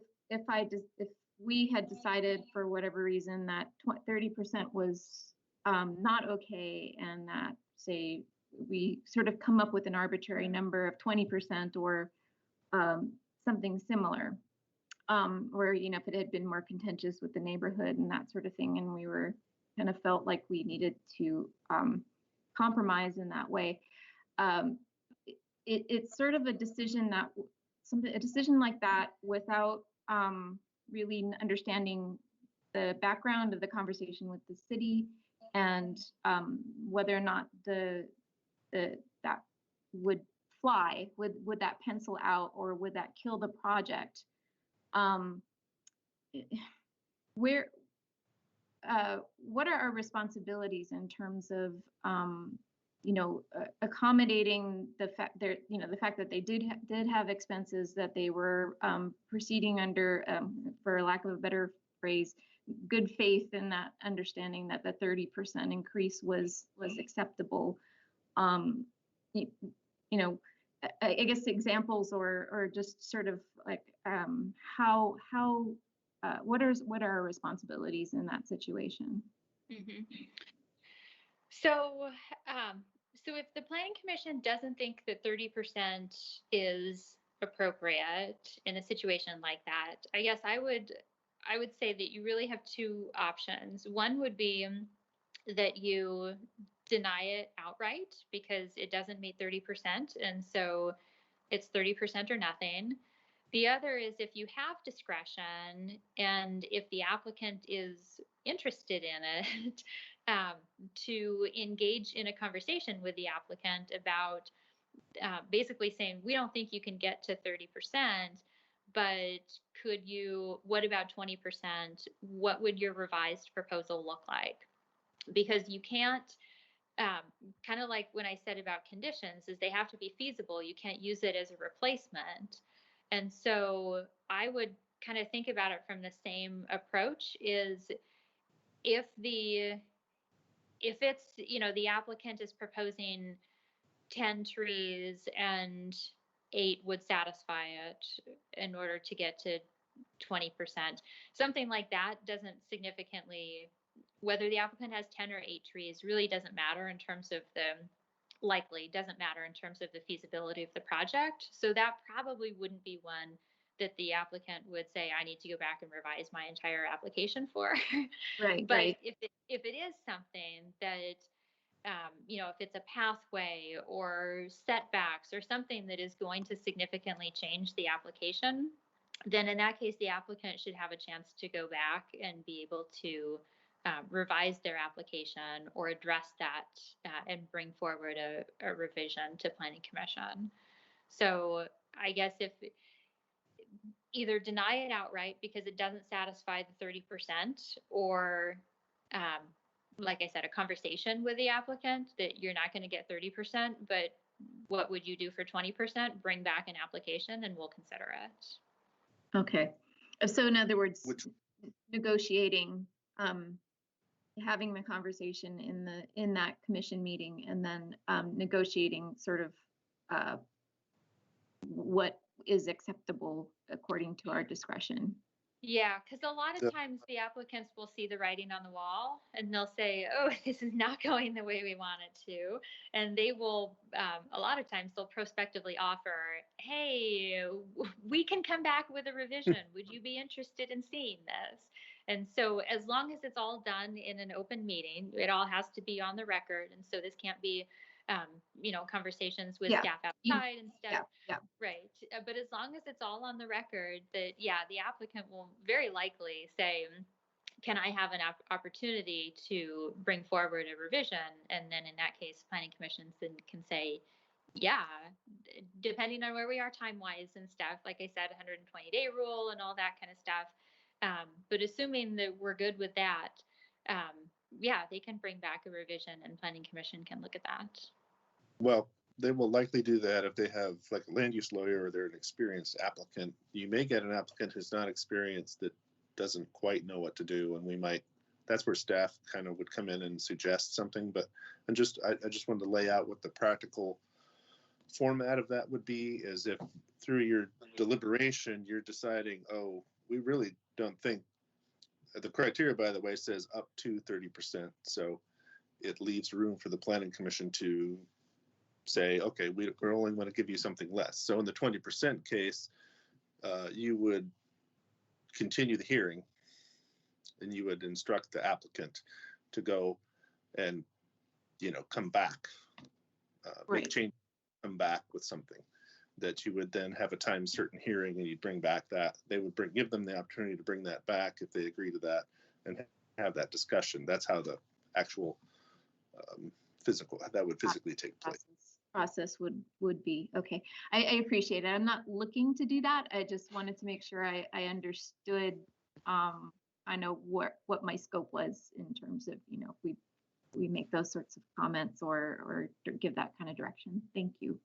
we had decided for whatever reason that 30% was not okay, and that, say, we sort of come up with an arbitrary number of 20% or something similar, or if it had been more contentious with the neighborhood and that sort of thing, and we were kind of felt like we needed to compromise in that way, it's sort of a decision like that, without really understanding the background of the conversation with the city, and whether or not that would fly, would that pencil out, or would that kill the project? What are our responsibilities in terms of accommodating the fact that they did have expenses, that they were proceeding under, for lack of a better phrase, good faith, in that understanding that the 30% increase was acceptable. I guess examples, or just sort of like what are our responsibilities in that situation? Mm-hmm. So if the Planning Commission doesn't think that 30% is appropriate in a situation like that, I guess I would say that you really have two options. One would be that you deny it outright because it doesn't meet 30%, and so it's 30% or nothing. The other is, if you have discretion, and if the applicant is interested in it, to engage in a conversation with the applicant about basically saying, we don't think you can get to 30%, but what about 20%? What would your revised proposal look like? Because you can't, kind of like when I said about conditions, is they have to be feasible. You can't use it as a replacement. And so I would kind of think about it from the same approach, is if it's, the applicant is proposing 10 trees and 8 would satisfy it in order to get to 20%, something like that doesn't significantly, whether the applicant has 10 or 8 trees really doesn't matter in terms of doesn't matter in terms of the feasibility of the project. So that probably wouldn't be one that the applicant would say, I need to go back and revise my entire application for. Right. But right. if it is something that, if it's a pathway or setbacks or something that is going to significantly change the application, then in that case, the applicant should have a chance to go back and be able to revise their application or address that and bring forward a revision to Planning Commission. So I guess if either deny it outright because it doesn't satisfy the 30%, or like I said, a conversation with the applicant that you're not going to get 30%, but what would you do for 20%? Bring back an application and we'll consider it. Okay. So in other words, negotiating, having the conversation in that commission meeting, and then negotiating sort of what is acceptable according to our discretion. Yeah, because a lot of times the applicants will see the writing on the wall and they'll say, oh, this is not going the way we want it to. And they will, a lot of times they'll prospectively offer, hey, we can come back with a revision. Would you be interested in seeing this? And so as long as it's all done in an open meeting, it all has to be on the record. And so this can't be, conversations with staff outside and stuff. Yeah. Right. But as long as it's all on the record, that, the applicant will very likely say, can I have an opportunity to bring forward a revision? And then in that case, Planning Commission can say, depending on where we are time-wise and stuff, like I said, 120-day rule and all that kind of stuff. But assuming that we're good with that, they can bring back a revision and Planning Commission can look at that. Well, they will likely do that if they have like a land use lawyer or they're an experienced applicant. You may get an applicant who's not experienced that doesn't quite know what to do, and we might, that's where staff kind of would come in and suggest something. But I just wanted to lay out what the practical format of that would be, is if through your deliberation you're deciding, oh, we really don't think, the criteria, by the way, says up to 30%. So it leaves room for the planning commission to say, okay, we're only going to give you something less. So in the 20% case, you would continue the hearing and you would instruct the applicant to go and, come back, make change, come back with something that you would then have a time certain hearing, and you'd bring back that. They would give them the opportunity to bring that back if they agree to that and have that discussion. That's how the actual that would physically take place. Process would be. Okay. I appreciate it. I'm not looking to do that. I just wanted to make sure I understood, I know what my scope was in terms of, if we make those sorts of comments or give that kind of direction. Thank you.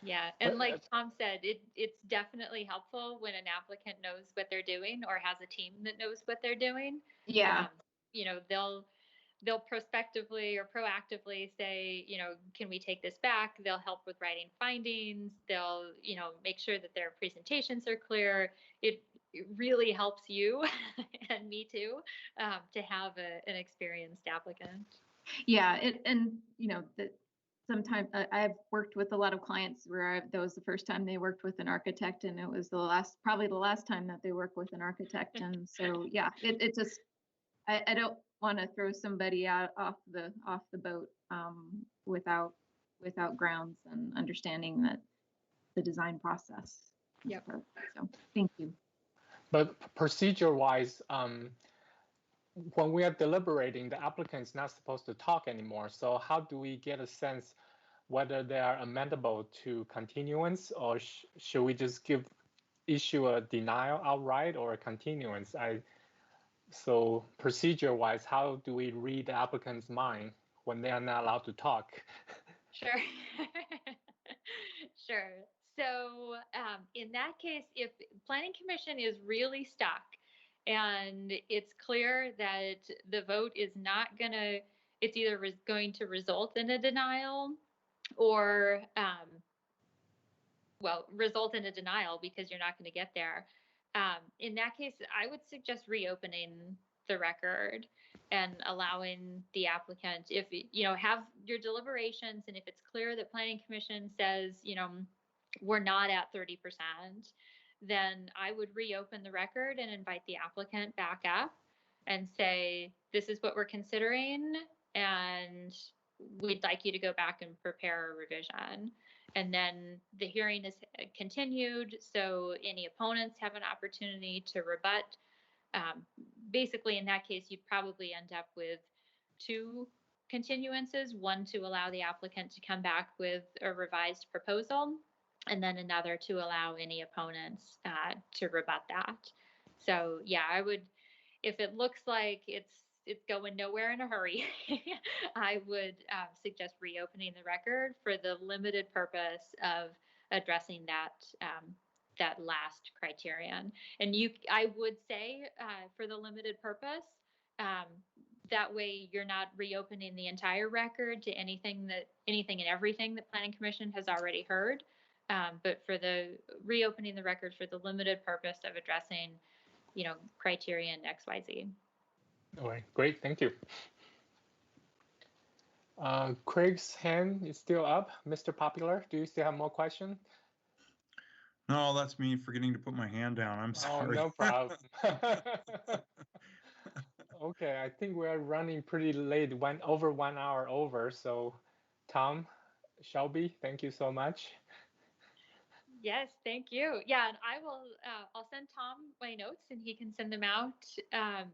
Yeah, and like Tom said, it's definitely helpful when an applicant knows what they're doing or has a team that knows what they're doing. Yeah. They'll prospectively or proactively say, can we take this back? They'll help with writing findings. They'll, make sure that their presentations are clear. It really helps you and me too, to have an experienced applicant. Yeah, sometimes I've worked with a lot of clients where that was the first time they worked with an architect, and it was probably the last time that they work with an architect. And so, yeah, it just, I don't want to throw somebody out off the boat without grounds and understanding that the design process. Yep. So thank you. But procedure-wise, when we are deliberating, the applicant's not supposed to talk anymore. So how do we get a sense whether they are amendable to continuance, or should we just issue a denial outright or a continuance? So procedure-wise, how do we read the applicant's mind when they are not allowed to talk? Sure. Sure. So in that case, if Planning Commission is really stuck and it's clear that the vote is not it's either going to result in a denial or, result in a denial because you're not going to get there. In that case, I would suggest reopening the record and allowing the applicant, if have your deliberations, and if it's clear that Planning Commission says, we're not at 30%, then I would reopen the record and invite the applicant back up and say, this is what we're considering, and we'd like you to go back and prepare a revision. And then the hearing is continued, so any opponents have an opportunity to rebut. Basically, in that case, you'd probably end up with 2 continuances, one to allow the applicant to come back with a revised proposal, and then another to allow any opponents to rebut that. So yeah, I would, if it looks like it's going nowhere in a hurry, I would suggest reopening the record for the limited purpose of addressing that last criterion. And I would say for the limited purpose, that way you're not reopening the entire record to anything and everything that Planning Commission has already heard. But for the reopening the record for the limited purpose of addressing, criterion XYZ. All right, great, thank you. Craig's hand is still up. Mr. Popular, do you still have more questions? No, that's me forgetting to put my hand down. I'm sorry. Oh, no problem. Okay, I think we're running pretty late, over 1 hour over. So Tom, Shelby, thank you so much. Yes, thank you. Yeah, and I will, I'll send Tom my notes and he can send them out.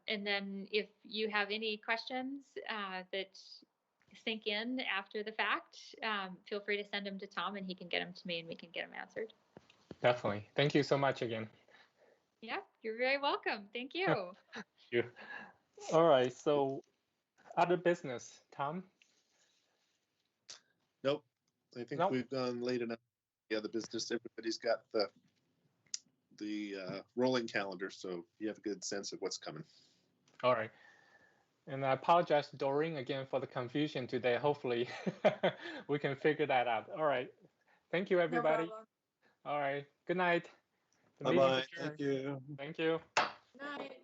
And then if you have any questions that sink in after the fact, feel free to send them to Tom and he can get them to me and we can get them answered. Definitely. Thank you so much again. Yeah, you're very welcome. Thank you. Thank you. All right, so other business, Tom? Nope. I think we've gone late enough. Yeah, the business, everybody's got the rolling calendar, so you have a good sense of what's coming. All right. And I apologize, Doreen, again for the confusion today. Hopefully we can figure that out. All right. Thank you, everybody. No All right. Good night. Bye-bye. Thank you. Thank you. Night.